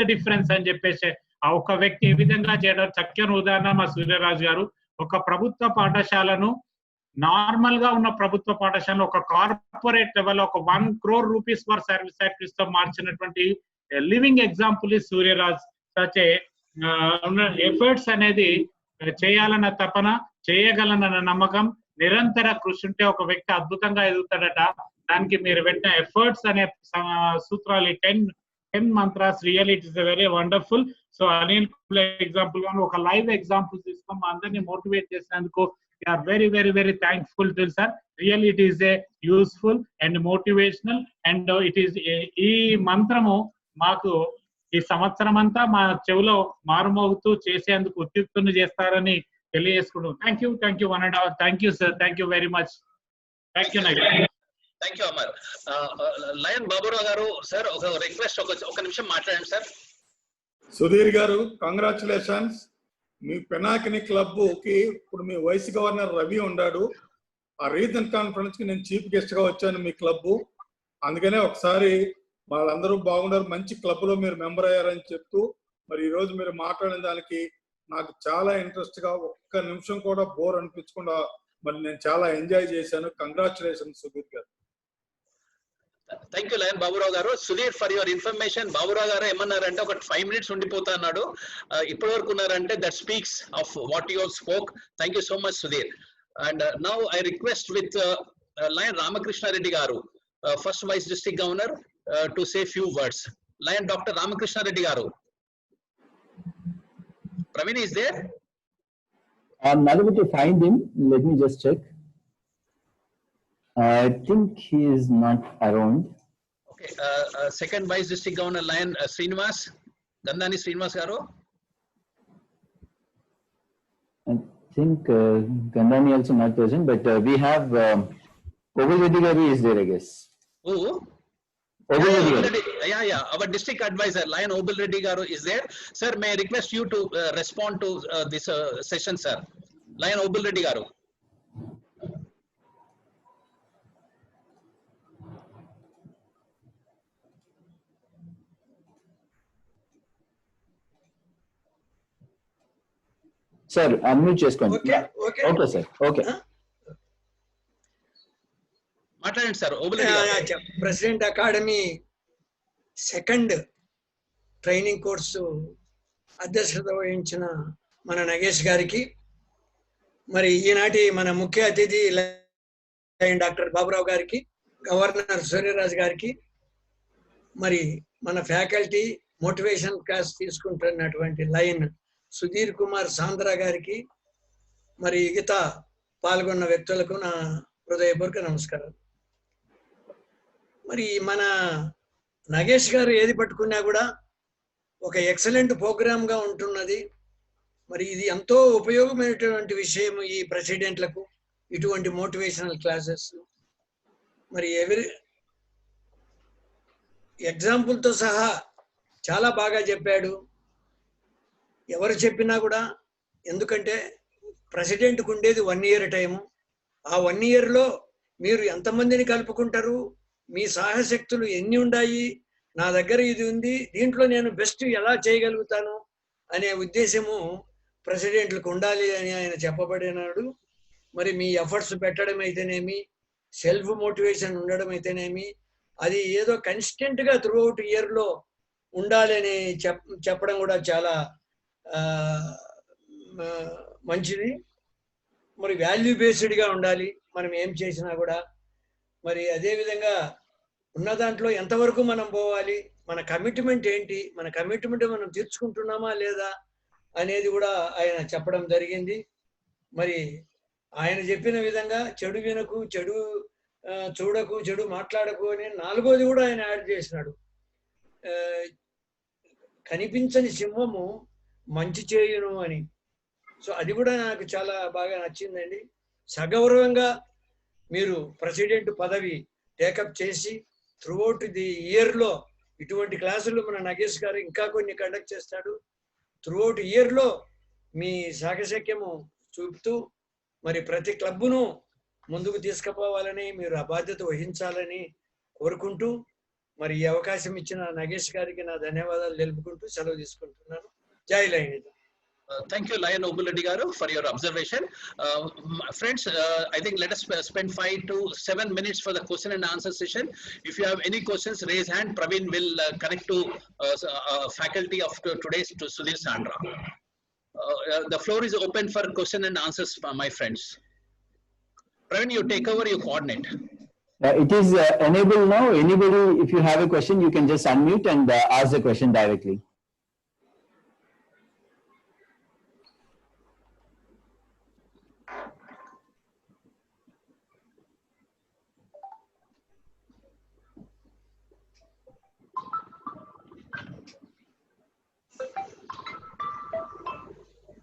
difference అని చెప్పేసి ఆ ఒక్క వ్యక్తి ఏ విధంగా చేయడం చక్కని ఉదాహరణ మా సూర్యరాజ్ గారు. ఒక ప్రభుత్వ పాఠశాలను నార్మల్ గా ఉన్న ప్రభుత్వ పాఠశాలలో ఒక కార్పొరేట్ లెవెల్ ఒక 1 crore rupees for service activities తో మార్చినటువంటి లివింగ్ ఎగ్జాంపుల్ ఈ సూర్యరాజ్. సచ్ ఎఫర్ట్స్ అనేది చేయాలన్న తపన, చేయగలనన్న నమ్మకం, నిరంతర కృషి ఉంటే ఒక వ్యక్తి అద్భుతంగా ఎదుగుతాడట. దానికి మీరు పెట్టిన ఎఫర్ట్స్ అనే సూత్రాలు 10 mantras really it is very wonderful. So Anil example గాను ఒక లైవ్ ఎగ్జాంపుల్ తీసుకొని అందరినీ మోటివేట్ చేసినందుకు are very very very thankful to sir. Really it is a useful and motivational and it is ఈ మంత్రము మాకు ఈ సంవత్సరం అంతా మా చెవిలో మారుమోగుతూ చేసేందుకు ఉద్యుక్తులు చేస్తారని తెలియజేసుకుంటాం. Thank you 1 and all. Thank you sir, thank you very much. Thank you Nagar. Thank you Amar. Lion Baburao గారు సార్ ఒక రిక్వెస్ట్, ఒక నిమిషం మాట్లాడండి సార్. సుధీర్ గారు కంగ్రాచులేషన్స్. మీ పెనాకిని క్లబ్ కి ఇప్పుడు మీ వైస్ గవర్నర్ రవి ఉన్నాడు. ఆ రీజన్ కాన్ఫరెన్స్ కి నేను చీఫ్ గెస్ట్ గా వచ్చాను మీ క్లబ్. అందుకనే ఒకసారి వాళ్ళందరూ బాగున్నారు, మంచి క్లబ్ లో మీరు మెంబర్ అయ్యారని చెప్తూ మరి ఈ రోజు మీరు మాట్లాడిన దానికి నాకు చాలా ఇంట్రెస్ట్ గా, ఒక్క నిమిషం కూడా బోర్ అనిపించకుండా మరి నేను చాలా ఎంజాయ్ చేశాను. కంగ్రాచులేషన్ సుధీర్ గారు. థ్యాంక్ యూ లయన్ బాబురావు గారు. Sudheer, for your information, Baburao గారు ఏమన్నారంటే ఒక 5 minutes ఉండిపోతా అన్నాడు. ఇప్పటి వరకు ఉన్నారంటే that speaks of what you spoke. Thank you so much Sudheer. And now I request with Lion Ramakrishnareddy గారు, first vice district governor, to say few words. Lion doctor Ramakrishnareddy గారు. Praveen is there? I'm not able to find him. Let me just check. I think he is not around. Okay. Second Vice District Governor Lion Srinivas, Gandani Srinivas garu. I think Gandani also not present, but we have Obul Reddy garu is there, I guess. Who? Yeah. Our district advisor, Lion Obul Reddy garu is there. Sir, may I request you to respond to this session, sir. Lion Obul Reddy garu. Sir, unmute చేసుకోండి. Okay, sir. Okay. మాట్లాడండి sir. Obul Reddy గారు. President academy second training course అధ్యక్షత వహించిన మన నగేష్ గారికి, మరి ఈనాటి మన ముఖ్య అతిథి డాక్టర్ బాబురావు గారికి, గవర్నర్ సూర్యరాజ్ గారికి, మరి మన ఫ్యాకల్టీ మోటివేషన్ క్లాస్ తీసుకుంటున్నటువంటి లయన్ సుధీర్ కుమార్ సాంద్రా గారికి, మరి మిగతా పాల్గొన్న వ్యక్తులకు నా హృదయపూర్వక నమస్కారం. మరి మన నగేష్ గారు ఏది పట్టుకున్నా కూడా ఒక ఎక్సలెంట్ ప్రోగ్రామ్ గా ఉంటున్నది. మరి ఇది ఎంతో ఉపయోగమైనటువంటి విషయం ఈ ప్రెసిడెంట్లకు, ఇటువంటి మోటివేషనల్ క్లాసెస్. మరి ఎగ్జాంపుల్తో సహా చాలా బాగా చెప్పాడు. ఎవరు చెప్పినా కూడా, ఎందుకంటే ప్రెసిడెంట్కు ఉండేది 1 year టైము. ఆ 1 yearలో మీరు ఎంతమందిని కలుపుకుంటారు, మీ సాహశక్తులు ఎన్ని ఉన్నాయి, నా దగ్గర ఇది ఉంది, దీంట్లో నేను బెస్ట్ ఎలా చేయగలుగుతాను అనే ఉద్దేశము ప్రెసిడెంట్లకు ఉండాలి అని ఆయన చెప్పబడినాడు. మరి మీ ఎఫర్ట్స్ పెట్టడం అయితేనేమి, సెల్ఫ్ మోటివేషన్ ఉండడం అయితేనేమి, అది ఏదో కన్స్టెంట్గా త్రూఅవుట్ ఇయర్లో ఉండాలి అని చెప్పడం కూడా చాలా మంచిది. మరి వాల్యూ బేస్డ్గా ఉండాలి మనం ఏం చేసినా కూడా. మరి అదేవిధంగా ఉన్న దాంట్లో ఎంతవరకు మనం పోవాలి, మన కమిట్మెంట్ ఏంటి, మన కమిట్మెంట్ మనం తీర్చుకుంటున్నామా లేదా అనేది కూడా ఆయన చెప్పడం జరిగింది. మరి ఆయన చెప్పిన విధంగా చెడు వినకు, చెడు చూడకు, చెడు మాట్లాడకు అని 4వది కూడా ఆయన యాడ్ చేసినాడు. కనిపించని సింహము మంచి చేయును అని. సో అది కూడా నాకు చాలా బాగా నచ్చిందండి. సగౌరవంగా మీరు ప్రెసిడెంట్ పదవి టేకప్ చేసి త్రూఅవుట్ ది ఇయర్లో ఇటువంటి క్లాసులు మన నగేష్ గారు ఇంకా కొన్ని కండక్ట్ చేస్తాడు. త్రూఅవుట్ ఇయర్లో మీ సాహచక్యము చూపుతూ మరి ప్రతి క్లబ్బును ముందుకు తీసుకుపోవాలని, మీరు ఆ బాధ్యత వహించాలని కోరుకుంటూ, మరి ఈ అవకాశం ఇచ్చిన నగేష్ గారికి నా ధన్యవాదాలు తెలుపుకుంటూ సెలవు తీసుకుంటున్నాను. జై line. Thank you, Lion Obuladdi garu, for your observation. Friends, I think let us spend 5 to 7 minutes for the question and answer session. If you have any questions, raise hand. Praveen will connect to faculty of today's to Sudhir Sandra. The floor is open for question and answers, my friends. Praveen, you take over, you coordinate. It is enabled now. Anybody, if you have a question, you can just unmute and ask the question directly.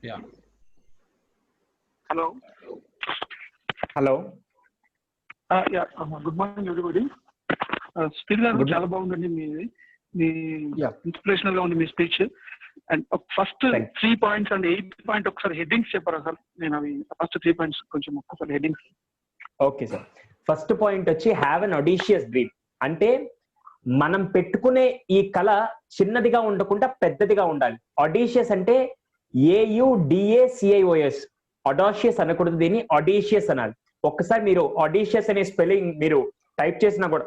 Yeah. Hello. Hello good morning everybody. Still చాలా బాగుందండి మీ inspirational గా ఉంది మీ speech. And first 3 points and 8 point ఒకసారి headings చెప్పారా sir? నేను అవి ఫస్ట్ 3 పాయింట్స్ కొంచెం ఒకసారి headings. Okay sir. First point వచ్చి హ్యావ్ అన్ ఆడిషియస్ డ్రీమ్. అంటే మనం పెట్టుకునే ఈ కళ చిన్నదిగా ఉండకుండా పెద్దదిగా ఉండాలి. ఆడిషియస్ అంటే AUDACIOS, అడాషియస్ అనకూడదు, దీన్ని ఆడిషియస్ అనాలి. ఒక్కసారి మీరు ఆడిషియస్ అనే స్పెల్లింగ్ మీరు టైప్ చేసినా కూడా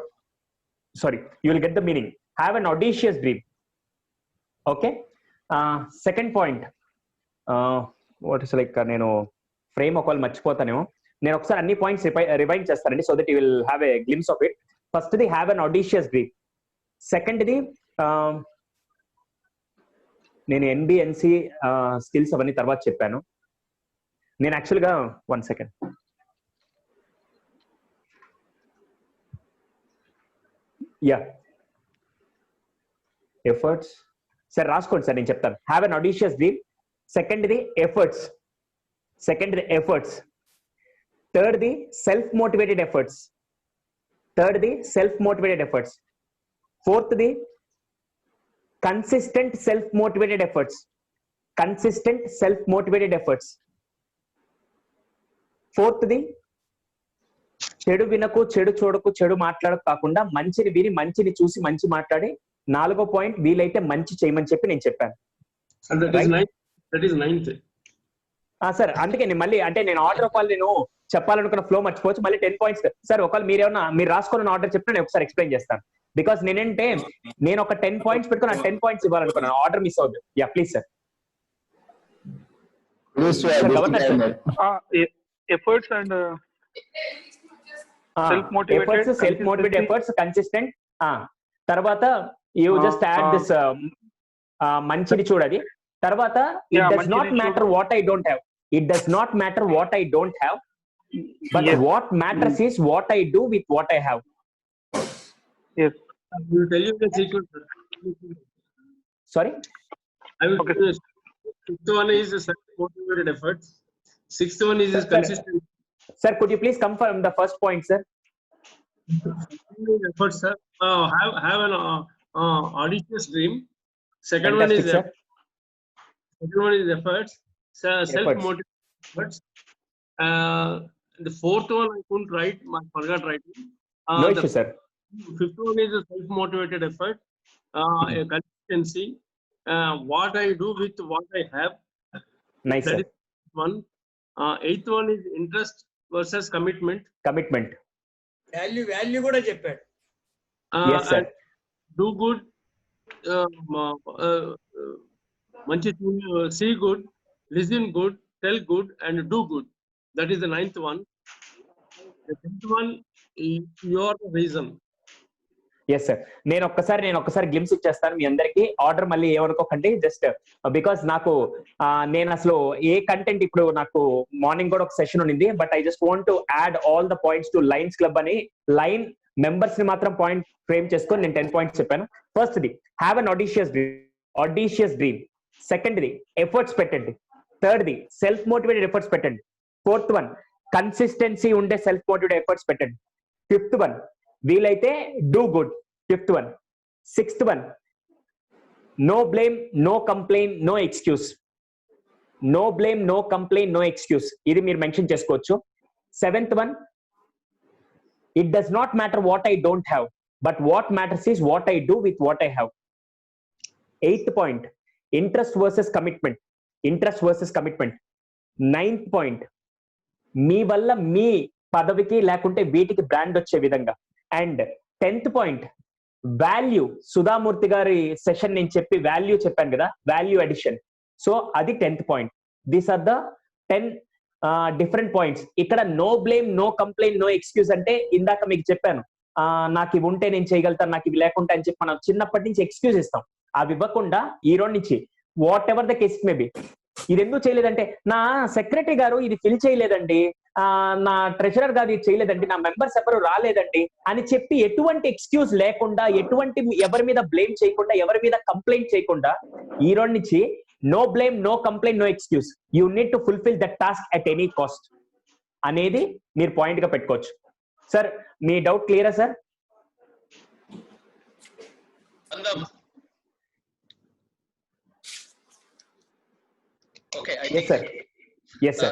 sorry you will get the meaning. Have an audacious dream. Okay. Second point what is like, నేను ఫ్రేమ్ ఒకవేళ మర్చిపోతానేమో, నేను ఒకసారి అన్ని పాయింట్స్ రివైండ్ చేస్తానండి so that you will have a glimpse of it. ఫస్ట్ది హ్యావ్ అన్ ఆడిషియస్ డ్రీమ్. సెకండ్ది నేను NBNC స్కిల్స్ అవన్నీ తర్వాత చెప్పాను. నేను యాక్చువల్గా 1 సెకండ్ ఎఫర్ట్స్ సార్ రాసుకోండి సార్, నేను చెప్తాను. Have an audacious dream. సెకండ్ది ఎఫర్ట్స్. థర్డ్ది సెల్ఫ్ మోటివేటెడ్ ఎఫర్ట్స్. ఫోర్త్ది consistent self motivated efforts. ఫోర్త్ది చెడు వినకు, చెడు చూడకు, చెడు మాట్లాడకు కాకుండా మంచిని విని, మంచిని చూసి, మంచి మాట్లాడి, 4వ పాయింట్ వీలైతే మంచి చేయమని చెప్పి నేను చెప్పాను. సార్ అందుకే నేను మళ్ళీ అంటే నేను ఆర్డర్ ఒకవేళ నేను చెప్పాలనుకున్న ఫ్లో మర్చిపోవచ్చు, మళ్ళీ 10 పాయింట్స్ సార్ ఒకవేళ మీరు రాసుకున్న ఆర్డర్ చెప్పిన నేను ఒకసారి ఎక్స్ప్లెయిన్ చేస్తాను. బికాస్ నేనంటే నేను ఒక 10 పాయింట్స్ పెట్టుకుని 10 పాయింట్స్ ఇవ్వాలనుకున్నాను. ఆర్డర్ మిస్ అవుతుంది. Yeah please sir. Efforts and self motivated efforts, consistent. తర్వాత యూ జస్ట్ యాడ్ దిస్ మంచిని చూడాలి. తర్వాత it does not matter what I don't have, but what matters is what I do with what I have. Yes. I will tell you the sequence. Sorry? I will tell you. 5th one is self-motivated efforts. 6th one is consistent. Sir, could you please confirm the first point, sir? Efforts, sir. Have an audacious dream. Second Fantastic, one is efforts. Self-motivated efforts. The 4th one I couldn't write. I forgot writing. No issue, sir. 5th one is a self-motivated effort, a consistency, what I do with what I have. Nice, that sir. is one. 8th one is interest versus commitment. Value కూడా చెప్పాడు. Yes, sir. Do good, see good, listen good, tell good, and do good. That is the 9th one. The 10th one is your reason. Yes sir. నేను ఒక్కసారి glimpse ఇచ్చేస్తాను మీ అందరికి. Order మళ్ళీ ఏమనుకోకండి, just because నాకు నేను అసలు ఏ కంటెంట్ ఇప్పుడు నాకు మార్నింగ్ కూడా ఒక సెషన్ ఉండింది, but I just want to add all the points to lines club అని లైన్ మెంబర్స్ ని మాత్రం పాయింట్ ఫ్రేమ్ చేసుకొని నేను 10 పాయింట్స్ చెప్పాను. ఫస్ట్ది హ్యావ్ అన్ ఆడిషియస్ డ్రీమ్. సెకండ్ది ఎఫర్ట్స్ పెట్టండి. థర్డ్ది సెల్ఫ్ మోటివేటెడ్ ఎఫర్ట్స్ పెట్టండి. ఫోర్త్ వన్ కన్సిస్టెన్సీ ఉండే సెల్ఫ్ మోటివేటెడ్ ఎఫర్ట్స్ పెట్టండి. ఫిఫ్త్ వన్ వీలైతే do good. 5th one. 6th one no blame, no complain, no excuse. ఇది మీరు మెన్షన్ చేసుకోవచ్చు. 7th one it does not matter what I don't have, but what matters is what I do with what I have. 8th point interest versus commitment. Interest versus commitment. 9th point, మీ వల్ల మీ పదవికి లేకుంటే వీటికి brand వచ్చే విధంగా. And 10th point, value. Sudha Murty గారి session నేను చెప్పి వాల్యూ చెప్పాను కదా, వాల్యూ అడిషన్. సో అది 10th point. These are the 10 different points. ఇక్కడ no blame, no complaint, no excuse అంటే ఇందాక మీకు చెప్పాను, నాకు ఇవి ఉంటే నేను చేయగలుగుతాను, నాకు ఇవి లేకుంటే అని చెప్పి మనం చిన్నప్పటి నుంచి ఎక్స్క్యూజ్ ఇస్తాం. అవి ఇవ్వకుండా ఈ రోజు నుంచి what ever the case may be, ఇది ఎందుకు చేయలేదంటే నా సెక్రటరీ గారు ఇది ఫిల్ చేయలేదండి, నా ట్రెజరర్ గారు ఇది చేయలేదండి, నా మెంబర్స్ ఎవరు రాలేదండి అని చెప్పి ఎటువంటి ఎక్స్క్యూజ్ లేకుండా, ఎటువంటి ఎవరి మీద బ్లేమ్ చేయకుండా, ఎవరి మీద కంప్లైంట్ చేయకుండా ఈ రోజు నుంచి no blame, no complaint, no excuse, you need to fulfil that task at any cost అనేది మీరు పాయింట్ గా పెట్టుకోవచ్చు. సార్ మీ డౌట్ క్లియరా sir? Okay, yes sir. Yes sir.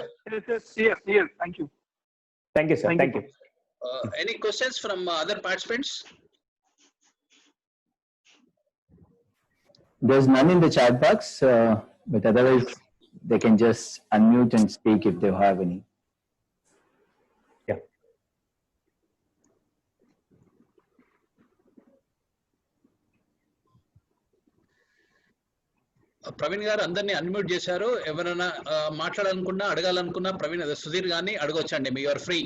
Yes, thank you. Thank you sir. Thank you. Any questions from other participants? There's none in the chat box, but otherwise they can just unmute and speak if they have any. Yeah. Praveen గారు అందరినీ unmute చేశారు. ఎవరైనా మాట్లాడాలనుకున్నా, అడగాలనుకున్నా ప్రవీణ్ సుధీర్ గారిని అడగొచ్చండి, మీ you are free.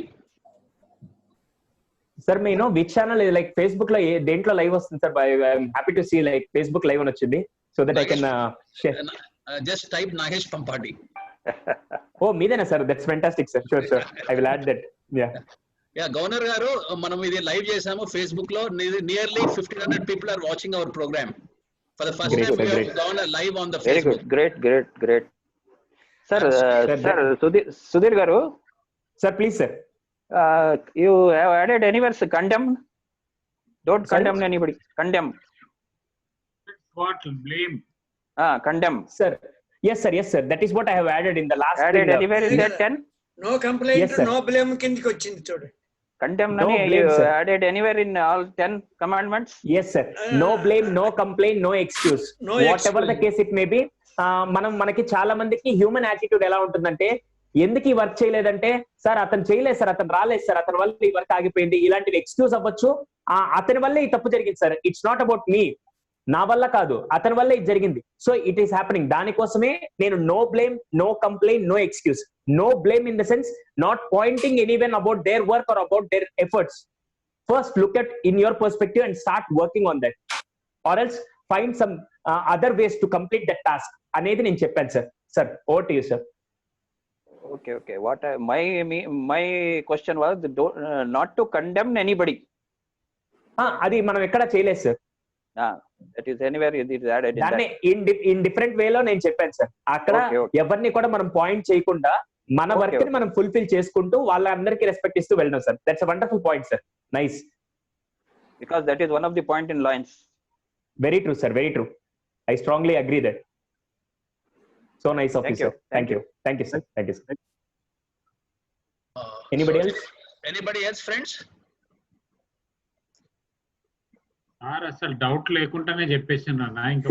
Sir మీ know which channel, like Facebook లో దేంట్లో లైవ్ వస్తుంది sir? I'm happy to see like Facebook live అని వచ్చింది, so that I can share. Just type Nagesh Pampati. ఓ మీదేనా sir? That's fantastic sir. Sure sure, I will add that. Yeah governor గారు, మనం ఇది లైవ్ చేసాము ఫేస్బుక్ లో. Nearly 1500 people are watching our program. For the first time we have gone live on the Facebook. Very good, great. Sir, Sudhir garu. Sir, please sir. You have added anywhere condemn? Don't condemn anybody. Condemn. What? Blame. Condemn. Sir. Yes sir. That is what I have added in the last. Added anywhere in that 10? No complaint, yes, no blame కిందకి వచ్చింది చూడు. Condemn nani you added anywhere in all 10 commandments? Yes sir. No blame, no complaint, no excuse. No whatever the case it may be. మనకి చాలా మందికి human attitude ఎలా ఉంటుందంటే, ఎందుకు ఈ వర్క్ చేయలేదంటే, సార్ అతను చేయలేదు సార్, అతను రాలేదు సార్, అతని వల్ల ఈ వర్క్ ఆగిపోయింది, ఇలాంటివి ఎక్స్క్యూజ్ అవ్వచ్చు. అతని వల్లే ఈ తప్పు జరిగింది sir, it's not about me, నా వల్ల కాదు, అతని వల్ల ఇది జరిగింది, సో ఇట్ ఈస్ హ్యాపెనింగ్. దానికోసమే నేను no blame, no complaint, no excuse. No blame in the sense not pointing anyone about their work or about their efforts. First look at in your perspective and start working on that, or else find some other ways to complete that task anedi nenu cheppanu sir. Sir, over to you sir. Okay, what my question was not to condemn anybody. adi manam ekkada cheyaledu sir. That is anywhere it is added in different way lo nenu cheppanu sir. akkada evarni kuda manam point cheyakunda మన work ని మనం fulfil చేసుకుంటూ వాళ్ళందరికీ respect ఇస్తూ వెళ్ళడం sir. That's a wonderful point sir. Nice. Because that is one of the point in lines. Very true sir, very true. I strongly agree that. So nice of you sir. Thank you sir. Thank you sir. Anybody else friends? అసలు doubt లేకుండానే చెప్పేసాను ఇంకా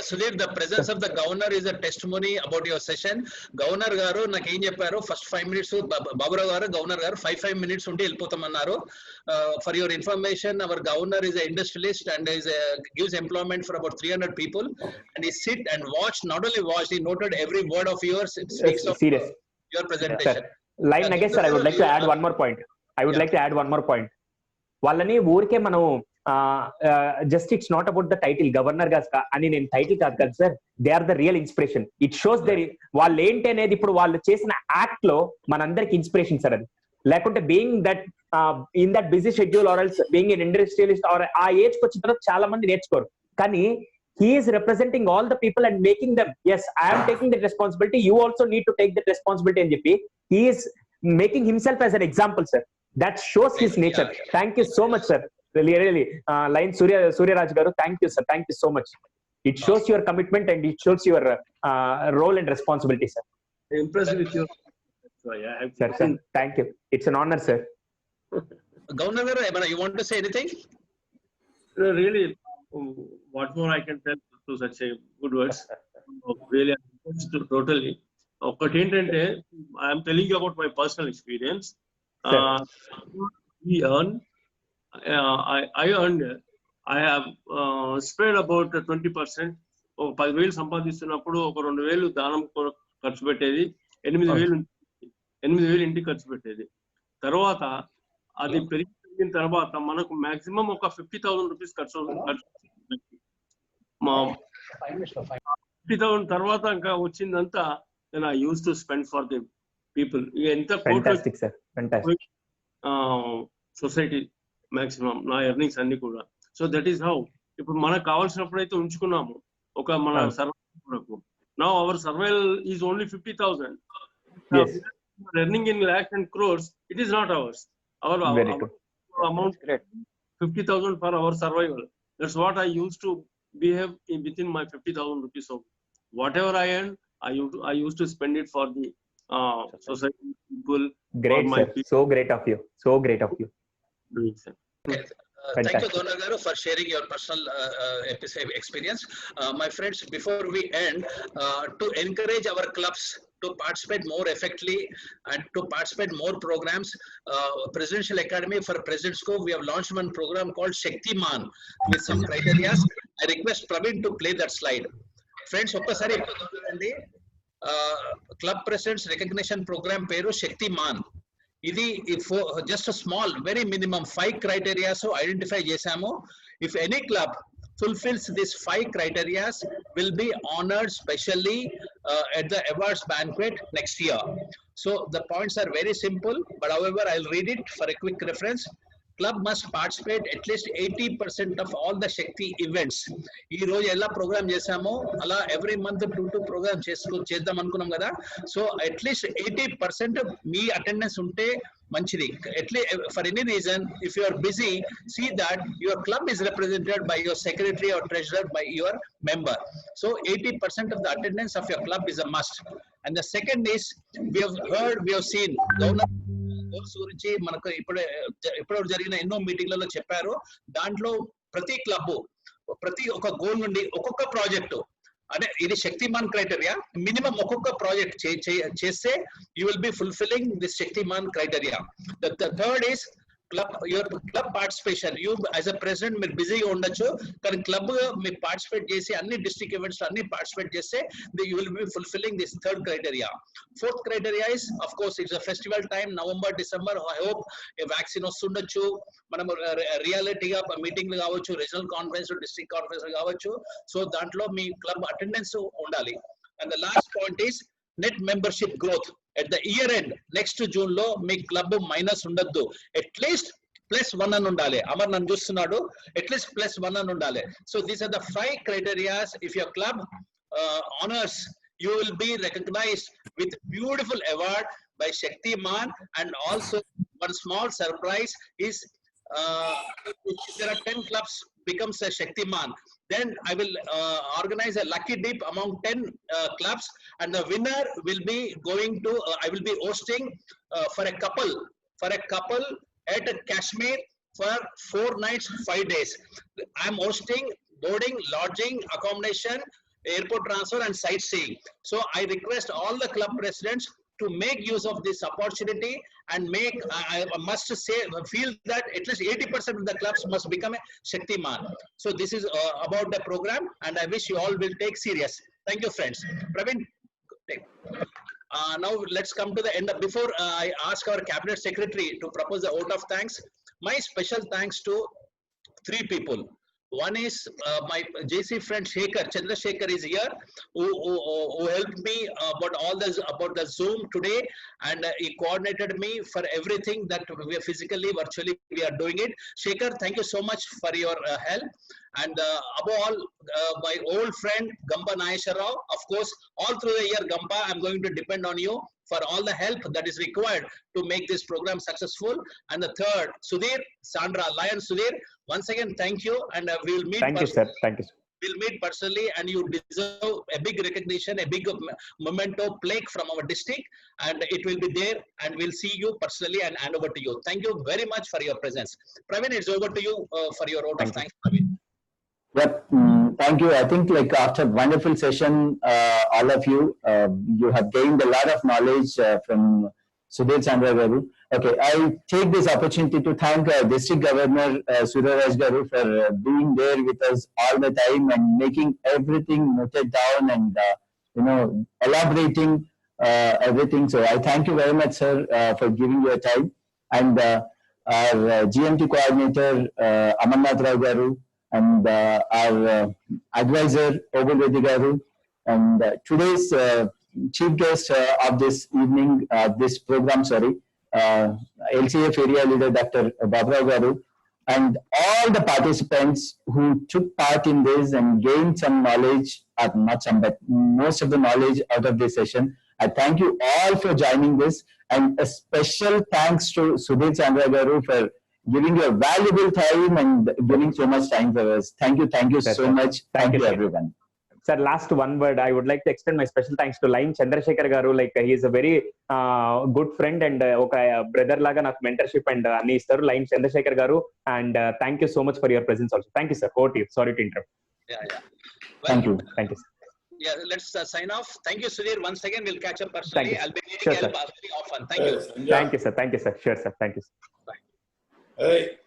Sudheer, the presence of the governor is a testimony about your session. Governor గారు నాకు ఏం చెప్పారు, first 5 minutes Baburao గారు, governor గారు 5 minutes ఉంటే వెళ్ళిపోతామన్నారు. For your information, our governor is a industrialist and gives employment for about 300 people, and he sit and watch, not only watch, he noted every word of yours. It speaks of your presentation. Line again sir, I would like to add one more point. వాళ్ళని ఊరికే మనం just it's not about the title, governor గా అని నేను title కాదు కదా sir, they are the real inspiration. It shows their వాళ్ళు ఏంటి అనేది ఇప్పుడు వాళ్ళు చేసిన యాక్ట్ లో మనందరికి ఇన్స్పిరేషన్ సార్. అది లేకుంటే being that in that busy schedule or else being an industrialist or ఆ ఏజ్ కి వచ్చిన తర్వాత చాలా మంది నేర్చుకోరు, కానీ he is representing all the people and making them, yes I am taking that responsibility, you also need to take that responsibility అని చెప్పి he is making himself as an example sir. That shows his nature. Thank you so much sir. Really line Surya Raj garu, thank you sir, thank you so much. It shows your commitment and it shows your role and responsibility sir. Impressed with your sir. Thank you, it's an honor sir. Governor garu, you want to say anything? Really, what more I can tell? to such a good words. Really, totally. But I am telling you about my personal experience. We earn. I earned. I have spread about 20%. ఒక 10,000 సంపాదిస్తున్నప్పుడు ఒక 2,000 దానం ఖర్చు పెట్టేది, 8,000 ఇంటికి ఖర్చు పెట్టేది. తర్వాత అది పెరిగిన తర్వాత మనకు మాక్సిమం ఒక 50,000 రూపీస్ ఖర్చు 50,000 తర్వాత ఇంకా వచ్చిందంతా then I used to spend for the people. ఎంత Fantastic, sir. Fantastic. Society maximum నా ఎర్నింగ్స్ అన్ని కూడా. సో దట్ ఈస్ హౌ ఇప్పుడు మనకు కావాల్సినప్పుడు అయితే ఉంచుకున్నాము ఒక మన survival. Now our survival is only 50,000. Earning in lakhs and crores, it is not ours. Our amount 50,000 for our survival. That's what I used to behave within my 50,000 rupees. So whatever I earn, I used to spend it for the society people. Great, sir. So great of you. So great of you. Thank you, Donar Garu, for sharing your personal experience. My friends, before we end, to encourage our clubs to participate more effectively and to participate more programs, Presidential Academy for Presidents Co, we have launched one program called Shaktiman with some criteria. I request Praveen to play that slide. Friends, ఒక్కసారి club presidents recognition program పేరు Shaktiman. ఇది just small very minimum 5 criteria identify చేశాము. If any club fulfills these 5 criteria will be honored specially at the awards banquet next year. So the points are very simple, but however I'll read it for a quick reference. Club must participate at least 80% of all the Shakti events. ఈ రోజు ఎలా programme చేసామో అలా every month 2 programme చేద్దాం అనుకున్నాం కదా. So at least 80% మీ attendance ఉంటే మంచిది. At least for any reason if you are busy, see that your club is represented by your secretary or treasurer, by your member. So 80% of the attendance of your club is a must. And the second is, we have seen goals గురించి మనకు ఇప్పుడు జరిగిన ఎన్నో మీటింగ్లలో చెప్పారు. దాంట్లో ప్రతి club ప్రతి ఒక్క గోల్ నుండి ఒక్కొక్క ప్రాజెక్టు అంటే ఇది శక్తిమాన్ క్రైటీరియా, మినిమం ఒక్కొక్క ప్రాజెక్ట్ చేస్తే you will B fulfilling this Shaktimaan criteria. The third is your club participation. You as a president మీరు బిజీగా ఉండొచ్చు, కానీ క్లబ్ మీరు పార్టిసిపేట్ చేసి అన్ని డిస్ట్రిక్ట్ ఈవెంట్స్ అన్ని పార్టిసిపేట్ చేస్తే you will be fulfilling this third criteria. Fourth criteria is, of course, it's a festival time, November, December. I hope a vaccine వస్తుండొచ్చు, మనం రియాలిటీగా మీటింగ్లు కావచ్చు, రీజనల్ కాన్ఫరెన్స్, డిస్ట్రిక్ట్ కాన్ఫరెన్స్ కావచ్చు. So దాంట్లో మీ club attendance ఉండాలి. And the last point is net membership growth. At the year end, next June లో మీ club minus ఉండద్దు, at least +1 అని ఉండాలి. అమర్ నన్ను చూస్తున్నాడు, అట్లీస్ట్ +1 అని ఉండాలి. So these are the 5 criteria. If your club honors, you will be recognized with beautiful award by Shaktiman. And also one small surprise is if there are 10 clubs becomes a Shaktiman, then I will organize a lucky dip among 10 clubs, and the winner will be going to I will be hosting for a couple at Kashmir for 4 nights 5 days. I am hosting boarding, lodging, accommodation, airport transfer and sightseeing. So I request all the club presidents to make use of this opportunity and I must say, feel that at least 80% of the clubs must become a Shaktiman. So this is about the program, and I wish you all will take serious. Thank you, friends. Praveen, now let's come to the end. Before I ask our cabinet secretary to propose the vote of thanks, my special thanks to 3 people. One is my JC friend Shekhar Chandrasekhar is here, who helped me about the Zoom today, and he coordinated me for everything that we are physically, virtually we are doing it. Shekhar, thank you so much for your help. And above all, my old friend Gamba Nayesharao, of course, all through the year, Gamba, I'm going to depend on you for all the help that is required to make this program successful. And the third, Sudhir, Sandra, Lion Sudhir, once again, thank you, and we will meet. Thank you, sir. Thank you, sir. We'll meet personally, and you deserve a big recognition, a big memento plaque from our district, and it will be there, and we'll see you personally and hand over to you. Thank you very much for your presence. Praveen, it's over to you for your vote of thanks, Praveen. Yep. Thank you. I think like after wonderful session, all of you, you have gained a lot of knowledge from Sudhir Chandra Garu. Okay, I take this opportunity to thank District Governor Suraraj Garu for being there with us all the time and making everything noted down and elaborating everything. So I thank you very much, sir, for giving your time. And our GMT coordinator Amarnath Rao Garu, and our advisor Obul Reddy Garu, and today's chief guest of this evening, this program, LCF area leader Dr. Baburao Garu, and all the participants who took part in this and gained some knowledge, or not some, but most of the knowledge out of this session. I thank you all for joining this, and a special thanks to Sudhir Chandra Garu for giving your valuable time and giving so much time for us. Thank you so much. Thank you, everyone. Sir, last one word. I would like to extend my special thanks to Line Chandrasekhar Garu. Like he is a very good friend and brother laga నాకు mentorship and అన్ని ఇస్తారు. Line Chandrasekhar Garu, and thank you so much for your presence also. Thank you, sir. Over to you. Sorry to interrupt. Yeah. Well, thank you. Thank you. Yeah, let's sign off. Thank you, Sudhir. Once again, we'll catch up personally. I'll be needing Sure, help very often. Thank you. Thank you, sir. Thank you, sir. Sure, sir. Thank you, sir. Hey.